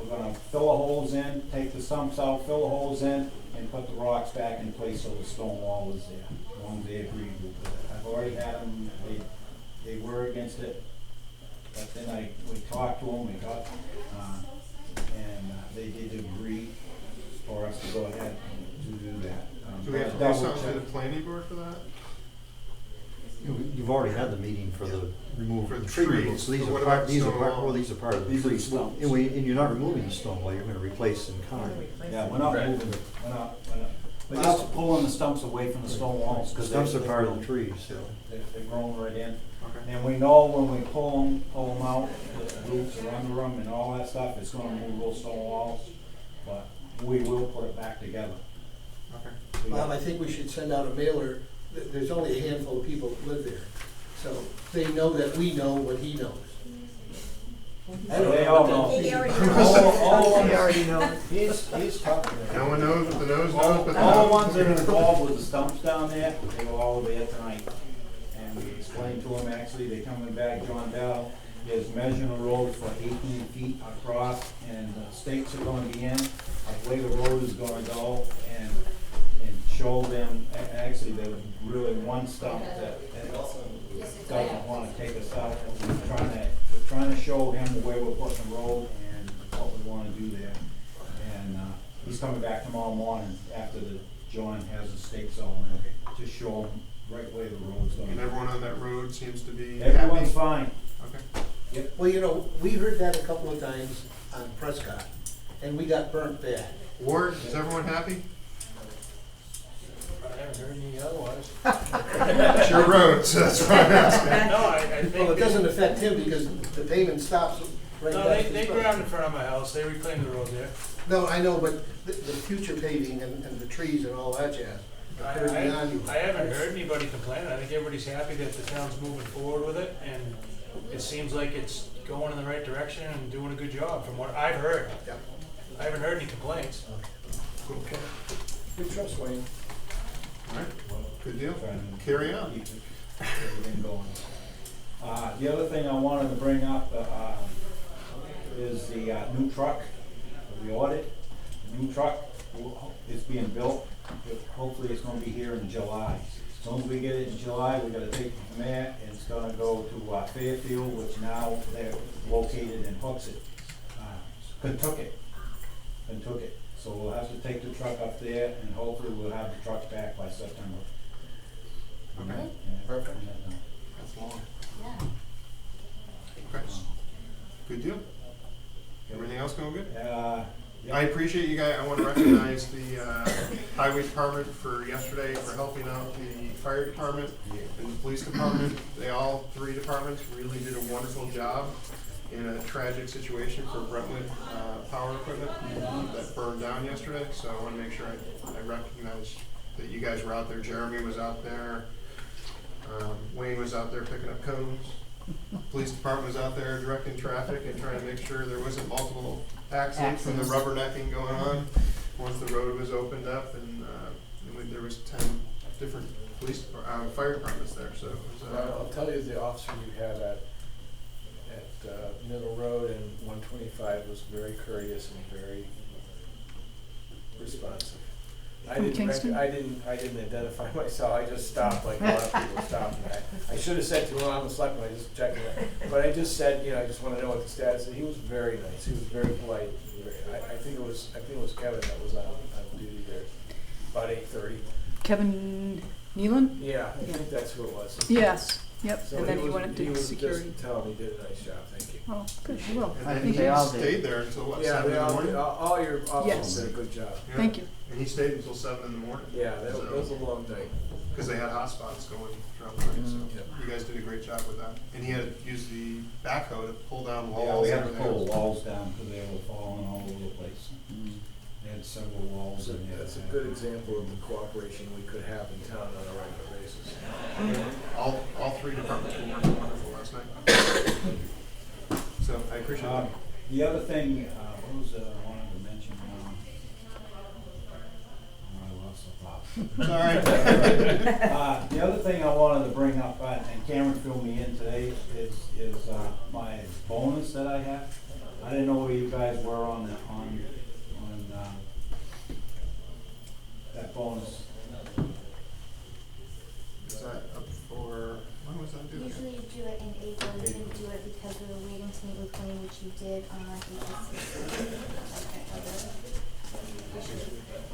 We're going to fill the holes in, take the stumps out, fill the holes in, and put the rocks back in place so the stone wall is there, as long as they agreed with it. I've already had them, they were against it, but then we talked to them, and they did agree for us to go ahead to do that. Do we have to do something to the planning board for that? You've already had the meeting for the removal For of the tree removal, trees, so these but are what part, about the these are stone part, wall? well, these are part of the These are trees. stumps. And you're not removing the stone wall, you're gonna replace in kind. Yeah, we're not moving it, we're just pulling the stumps away from the stone walls, because Stumps are part of the trees, so. They're growing right in. Okay. And we know when we pull them out, the roots are under them and all that stuff, it's gonna move those stone walls, but we will put it back together. Okay. We got- Bob, I think we should send out a mailer. There's only a handful of people that live there, so they know that we know what he knows. I don't They know all what know. they- He already He already knows. He's tough. No one knows what the nose All knows, but the the nose. ones that are involved with the stumps down there, they were all there tonight. And we explained to them, actually, they coming back, John Bell is measuring the road for 18 feet across, and the stakes are gonna be in, of where the road is gonna go, and show them, actually, there's really one stump that doesn't wanna take us out. We're trying to show him where we're putting the road and what we wanna do there. And, he's coming back tomorrow morning after John has the stakes all in, to show him right where the road's And going. everyone on that road seems to be Everyone's happy. fine. Okay. Well, you know, we heard that a couple of times on Prescott, and we got burnt bad. Ward, is everyone happy? I haven't heard any otherwise. It's your road, so that's why I'm asking. No, I think. Well, it doesn't affect him because the payment stops right No, back to they the- ground in front of my house, they reclaimed the road there. No, I know, but the future paving and the trees and all that jazz. I haven't heard anybody complain. I think everybody's happy that the town's moving forward with it, and it seems like it's going in the right direction and doing a good job from what I've heard. Yep. I haven't heard any complaints. Okay. We trust Wayne. All right, good deal. Carry on. Everything going. The other thing I wanted to bring up, is the, new truck that we ordered. The new truck is being built. Hopefully it's gonna be here in July. As soon as we get it in July, we're gonna take it from there, and it's gonna go to, Fairfield, which now they're located in Hooksett. Kentucky. So we'll have to take the truck up there, and hopefully we'll have the truck back by September. Okay, Yeah. perfect. That's long. Yeah. Okay, good deal. Everything else going good? Yeah. I appreciate you guys. I want to recognize the highway department for yesterday for helping out the fire department and the police department. They all three departments really did a wonderful job in a tragic situation for Brentwood power equipment that burned down yesterday. So I want to make sure I recognize that you guys were out there. Jeremy was out there. Wayne was out there picking up cones. Police department was out there directing traffic and trying to make sure there wasn't multiple accidents from the rubbernecking going on once the road was opened up, and there was 10 different fire departments there. So it was, I'll tell you, the officer you had at Middle Road and 125 was very courteous and very responsive. I didn't identify myself. I just stopped like a lot of people stopped. And I should have said to him, I'm the selectman, I just checked it. But I just said, I just want to know what the status is. He was very nice. He was very polite. I think it was Kevin that was on duty there, about 8:30. Kevin Nealon? Yeah, I think that's who it was. Yes, yep, So and then he was- went up to security. Just tell him he did a nice job, thank you. Oh, good, he will. and then he stayed there until what, 7 in the morning? All your officers Yes. did a good job. Yeah. Thank you. And he stayed until 7 in the morning. Yeah, that was a long night. Because they had hot spots going throughout the night, so Yep. you guys did a great job with that. And he had used the backhoe to pull down Yeah, walls. we had to and pull everything. the walls down because they were falling all over the place. They had several walls in there. That's a good example of the cooperation we could have in town on a regular basis. All three departments were working wonderful last night. So I appreciate that. The other thing, what was I wanted to mention? I lost the thought. Sorry. The other thing I wanted to bring up, and Cameron filled me in today, is my bonus that I have. I didn't know where you guys were on that bonus. Is that up for, when was that due? Usually you do it in April, you didn't do it because we were waiting to meet with Wayne, which you did on April 16th.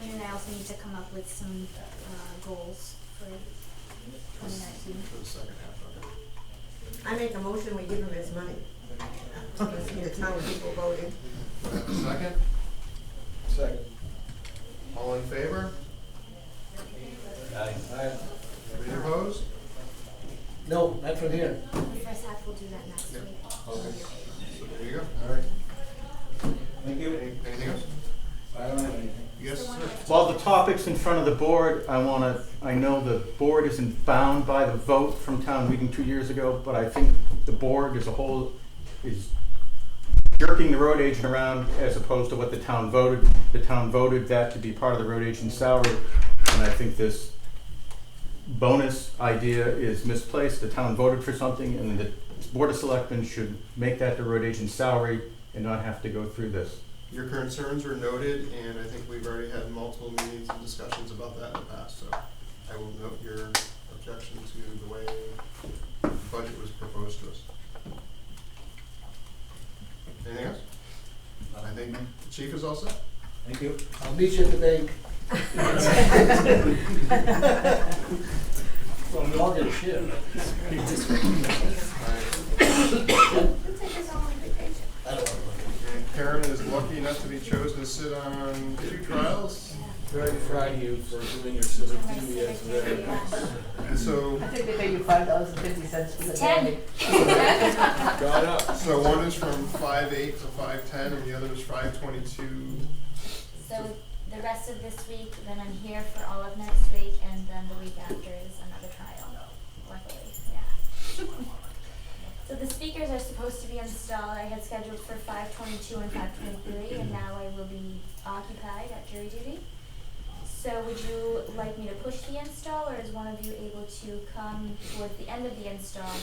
Wayne and I also need to come up with some goals for 2019. For the second half of it. I make a motion, we give him his money. The town people voted. Second? Second. All in favor? Any opposed? No, not from here. The first half, we'll do that next Yeah. week. Okay. So there you go. All right. Thank you. Anything else? I don't have anything. Yes, sir. While the topic's in front of the board, I know the board isn't bound by the vote from town meeting 2 years ago, but I think the board as a whole is jerking the road agent around as opposed to what the town voted. The town voted that to be part of the road agent's salary, and I think this bonus idea is misplaced. The town voted for something, and the Board of Selectmen should make that the road agent's salary and not have to go through this. Your concerns are noted, and I think we've already had multiple meetings and discussions about that in the past, so I will note your objection to the way the budget was proposed to us. Anything else? I think the chief is all set. Thank you. I'll meet you at the bank. Well, we all get a share. And Karen is lucky enough to be chosen to sit on 2 trials. very proud of you for doing your civic duty as very So, I think they pay you $5.50 for the Ten. day. got up. so one is from 5/8 to 5/10, and the other is 5/22. So the rest of this week, then I'm here for all of next week, and then the week after is another trial, luckily, yeah. So the speakers are supposed to be installed, I had scheduled for 5/22 and 5/23, and now I will be occupied at jury duty. So would you like me to push the install, or is one of you able to come towards the end of the install?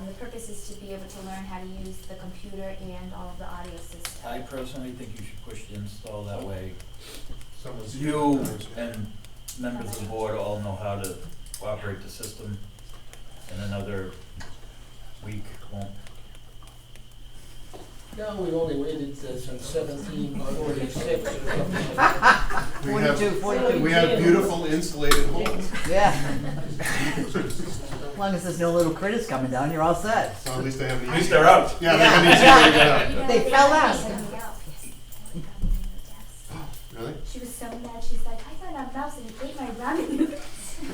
The purpose is to be able to learn how to use the computer and all of the audio systems. I personally think you should push the install, that way Someone's you and members of the board all know how to operate the system, and another week won't. No, we've only waited since 1746 or something. We have beautiful insulated holes. Yeah. As long as there's no little critters coming down, you're all set. So at least they have an At least easier. they're out. Yeah, they have an easier way to get out. You know, They fell out. taken me out. Really? She was so mad, she's like, I found a mouse and it ate my ramen noodles.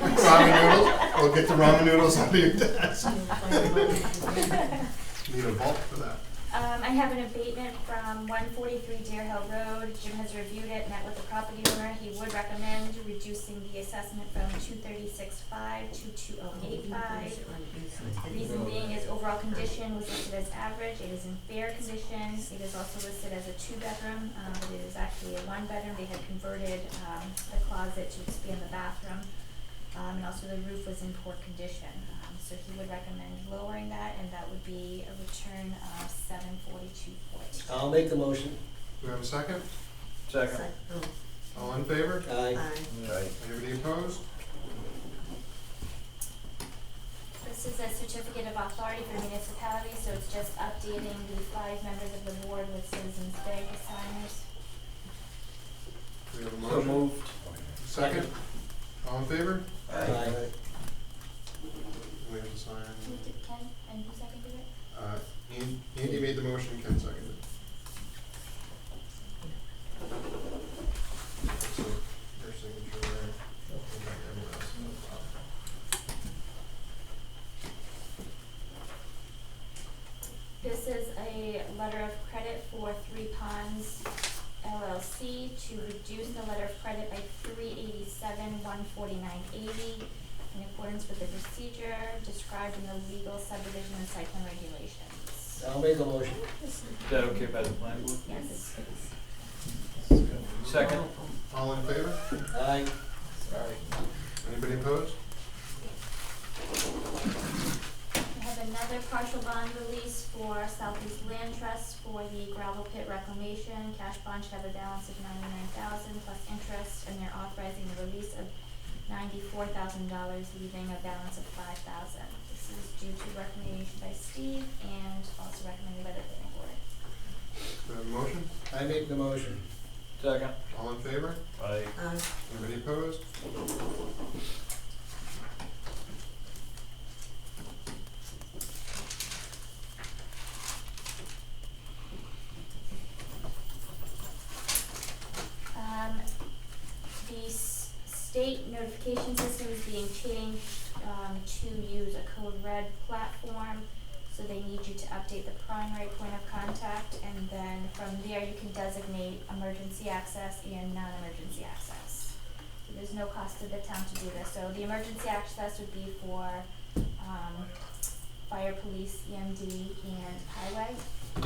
Ramen noodles? We'll get the ramen noodles out of your desk. Need a vault for that. I have an abatement from 143 Deer Hill Road. Jim has reviewed it, met with the property owner. He would recommend reducing the assessment from 236.5 to 2085. Reason being is overall condition was listed as average. It is in fair condition. It is also listed as a 2-bedroom, but it is actually a 1-bedroom. They had converted the closet to expand the bathroom. And also the roof was in poor condition. So he would recommend lowering that, and that would be a return of $742.40. I'll make the motion. Do we have a second? Second. All in favor? Aye. Right. Anybody opposed? This is a certificate of authority for municipality, so it's just updating the 5 members of the board with Citizens Bank assigners. Do we have a So motion? moved. Second? All in favor? Aye. We have to sign. Who did Ken, and who seconded it? Andy made the motion, Ken seconded. So, your signature there. And then everyone else in the top. This is a letter of credit for 3 Ponds LLC to reduce the letter of credit by $387,149.80 in accordance with the procedure described in the legal subdivision and site plan regulations. I'll make a motion. Is that okay by the planning board? Yes. Second. All in favor? Aye. Anybody opposed? I have another partial bond release for Southeast Land Trust for the gravel pit reclamation. Cash bond should have a balance of $99,000 plus interest, and they're authorizing the release of $94,000, leaving a balance of $5,000. This is due to recommendation by Steve and also recommended by the planning board. Do we have a motion? I make the motion. Second. All in favor? Aye. Anybody opposed? The state notification system is being changed to use a code red platform. So they need you to update the primary point of contact, and then from there you can designate emergency access and non-emergency access. So there's no cost to the town to do this. So the emergency access would be for fire, police, EMD, and highway.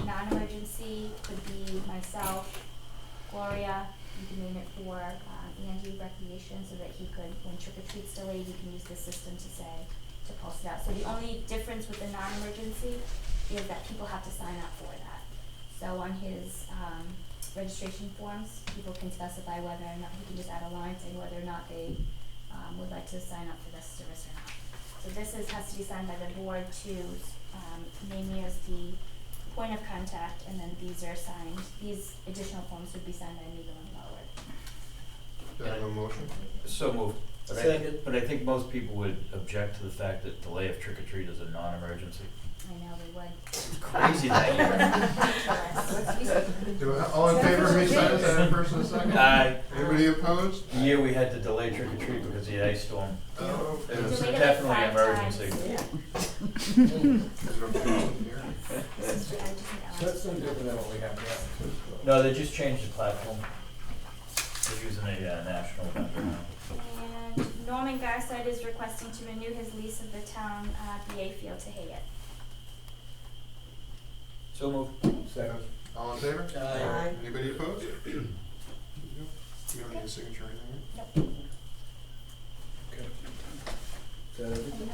Non-emergency could be myself, Gloria. You can name it for Andy Recreation, so that he could, when trick or treat's delayed, you can use the system to post it out. So the only difference with the non-emergency is that people have to sign up for that. So on his registration forms, people can specify whether or not, he can just add a line saying whether or not they would like to sign up for this service or not. So this has to be signed by the board to name me as the point of contact, and then these are signed, these additional forms would be signed by me going forward. Do I have a motion? So moved. Second. I think most people would object to the fact that delay of trick or treat is a non-emergency. I know they would. It's crazy that year. All in favor of me second, that first and second? Aye. Anybody opposed? The year we had to delay trick or treat because of the ice storm. Oh. It was Delayed it definitely like an 5 emergency. So that's no different than what we have now. No, they just changed the platform. They're using a national vendor now. And Norman Garside is requesting to renew his lease of the town BA field to Hayet. So moved. Second. All in favor? Aye. Anybody opposed? You don't need a signature or anything, right? Nope. Okay. Is that everything?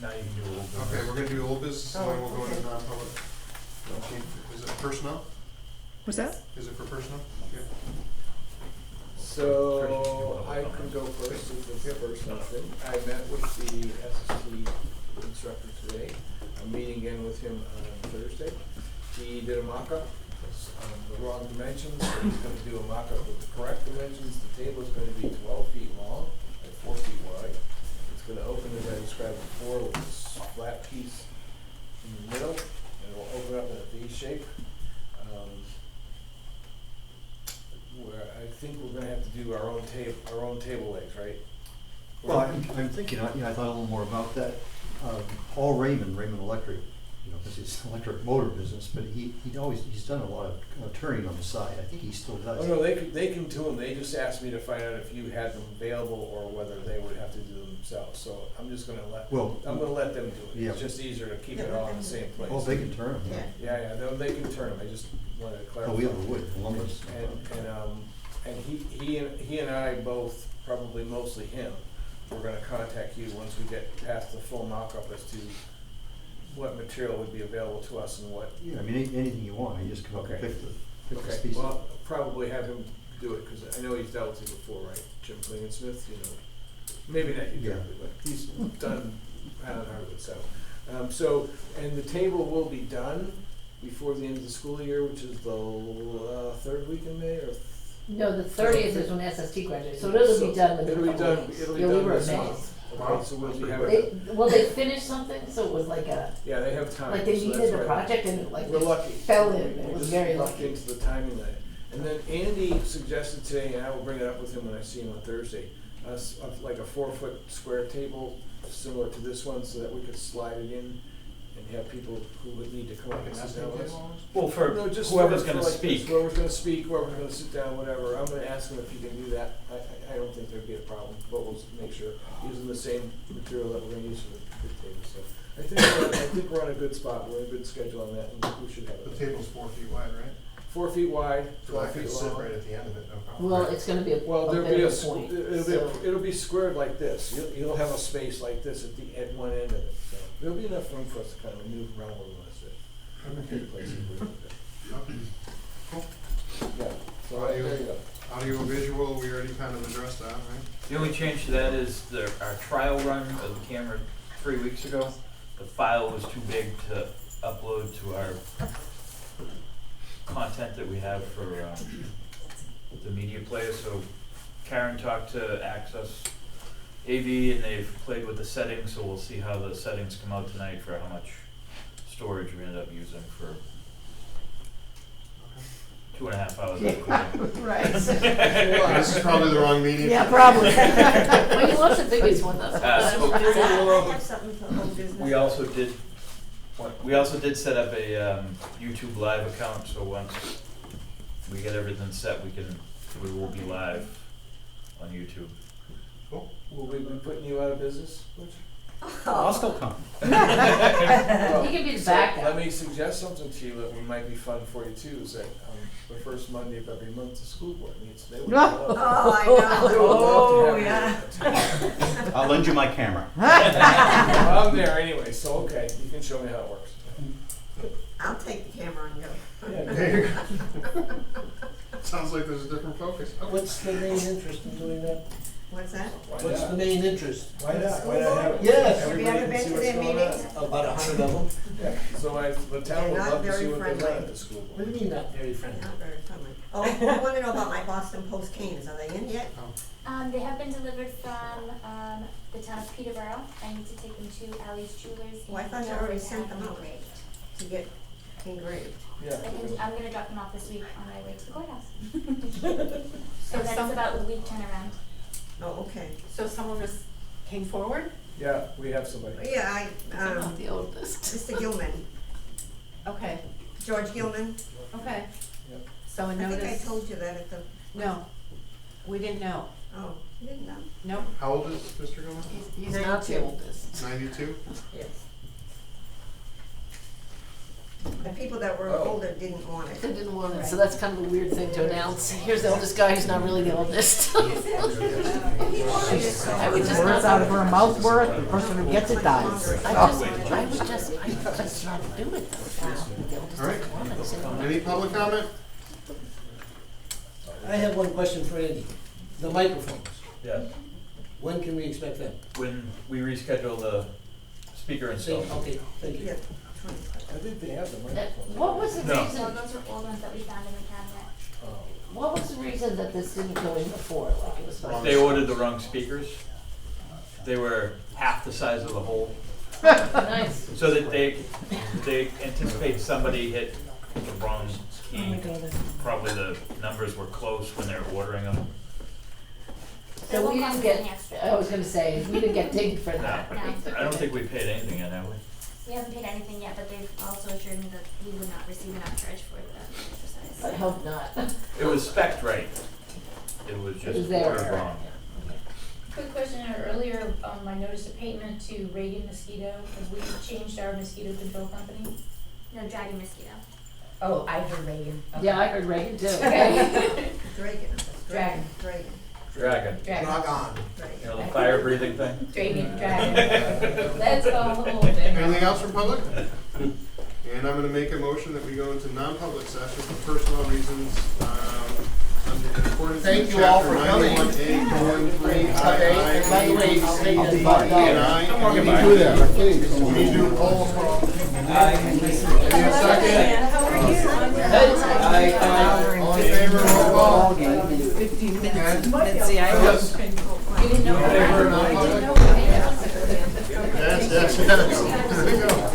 Now you can do a little bit. Okay, we're gonna do old business, and then we'll go into non-public. Is it personnel? Was that? Is it for personnel? Yeah. So I can go first, if it's the first thing. I met with the SST instructor today. I'm meeting again with him on Thursday. He did a mock-up, the wrong dimensions, so he's gonna do a mock-up with the correct dimensions. The table is gonna be 12 feet long and 4 feet wide. It's gonna open, as I described before, with this flat piece in the middle, and it will open up in a V shape. Where I think we're gonna have to do our own table legs, right? Well, I'm thinking, I thought a little more about that. Paul Raymond Electric, because it's an electric motor business, but he's done a lot of turning on the side. I think he still does. Oh, no, they can do them. They just asked me to find out if you had them available or whether they would have to do them themselves. So I'm just gonna let them do it. Yeah. It's just easier to keep it all in the same place. Oh, they can turn them. Yeah, they can turn them. I just wanted to clarify. Oh, we have the wood, the lumber. And he and I both, probably mostly him, we're gonna contact you once we get past the full mock-up as to what material would be available to us and what. Yeah, I mean, anything you want, you just come up and pick the Okay, pieces. well, probably have him do it, because I know he's dealt with you before, right? Jim Klingensmith, maybe not you directly, but he's done Highland Hardwood, so. And the table will be done before the end of the school year, which is the third week in May, or? No, the 30th is when SST graduates, so it'll be done within a couple weeks. It'll be Yeah, we done were this amazed. month. Okay, so we'll be having. They finished something, so it was like Yeah, they have time. like they so needed that's the right. project and it We're lucky. fell in, it We was just very lucked lucky. into the timing of it. And then Andy suggested today, and I will bring it up with him when I see him on Thursday, like a 4-foot square table similar to this one, so that we could slide it in and have people who would need to come up and sit down with us. Well, for No, just whoever's for gonna like speak. this, whoever's gonna speak, whoever's gonna sit down, whatever. I'm gonna ask him if he can do that. I don't think there'd be a problem, but we'll make sure, using the same material that we're gonna use for the big table. So I think we're on a good spot. We're on a good schedule on that, and we should have it. The table's 4 feet wide, right? 4 feet wide, So 12 I feet could sit long. right at the end of it, no problem. Well, it's gonna be a There'll bit be of a a point. it'll be squared like this. You'll have a space like this at one end of it. So there'll be enough room for us to kind of maneuver around where we want to sit. Okay. Places where we want to Okay. Cool. sit. Yeah. So there you go. Audio visual, we already kind of addressed that, right? The only change to that is our trial run of the camera 3 weeks ago. The file was too big to upload to our content that we have for the media player. So Karen talked to Access AV and they've played with the settings, so we'll see how the settings come out tonight for how much storage we ended up using for 2.5 hours. Right. This is probably the wrong meeting. Yeah, probably. Well, you lost the biggest one, that's I have something for home business. We also did set up a YouTube live account, so once we get everything set, we will be live on YouTube. Cool. Will we be putting you out of business, Butch? I'll still come. Well, You can be the so backup. Let me suggest something to you that might be fun for you too, is that the first Monday of every month, the school board meets. They would love- Oh, I they would love to know. have you. I'll lend you my camera. Well, I'm there anyway, so okay, you can show me how it works. I'll take the camera and go. Yeah, There you go. Sounds like there's a different focus. What's the main interest in doing that? What's that? What's the main interest? Why not? Why not have it? Yes. Have you ever been to their meetings? About 100 of them. Yeah, so the town They're would not love to see very what they've done friendly. at the school board. What do you mean not very friendly? Not very friendly. Oh, I wanna know about my Boston Post canes, are they in yet? They have been delivered from, the town of Peterborough. I need to take them to Ali's Jewelers. Oh, I in thought you Dover already to sent have them out. engraved. To get engraved. Yeah. I'm gonna drop them off this week on my way to the courthouse. So that's about a week turnaround. Oh, okay. So someone came forward? Yeah, we have somebody. Yeah, I'm not the oldest. Mr. Gilman, Okay, George Gilman. okay. Yep. So a I think I notice, told you that at the, no, we didn't know. oh, you didn't know? Nope. How old is Mr. Gilman? He's not the 92. oldest. 92? Yes. The people that were Oh. older didn't want They it. didn't want it, so that's kind of a weird thing to announce. Here's the oldest guy who's not really the oldest. I would just Words not. out of her mouth worth, the person who gets it dies. I would just not do it though. The oldest All right. doesn't want it, so- Any public comment? I have one question for Andy. The microphones, Yes, when can we expect them? when we reschedule the speaker install. Okay, thank you. Yeah. I think they have the That- microphone. What was the No. So reason, those are old ones that we found in the cabinet. what was the reason that this didn't go in before, like it was supposed to? They ordered the wrong speakers. They were half the size of the hole. Nice. So that they anticipate somebody hit the wrong key. Probably the numbers were close when they were ordering them. They So won't we cost didn't us any get, extra. I was gonna say, we didn't get dinged for No, that. I don't think we paid anything yet, have we? We haven't paid anything yet, but they've also assured me that we would not receive an upcharge for the exercise. I hope not. It was spec'd right. It was It just was their ordered error. wrong. Quick question, earlier, I noticed a payment to Reagan Mosquito, have we changed our mosquito control company? No, dragon mosquito. Oh, I heard Reagan. Okay. Yeah, I heard Reagan too. Okay. Dragon. Dragon. Dragon. Dragon. Dragon. You know, the fire breathing thing? Dragon, dragon. Let's call the whole thing. Anything else from public? And I'm gonna make a motion that we go into non-public session for personal reasons, under in accordance Thank with you all chapter for coming. 91A:3 Okay, and by the way, II, I'll C, take D, this E, $5. and I. I'm not gonna do that, please. We need to do a roll call. Any second? How are you? All in favor, roll call. 15 minutes. Yes. You didn't know. Favor, non-public? Yes, yes, yes. There you go.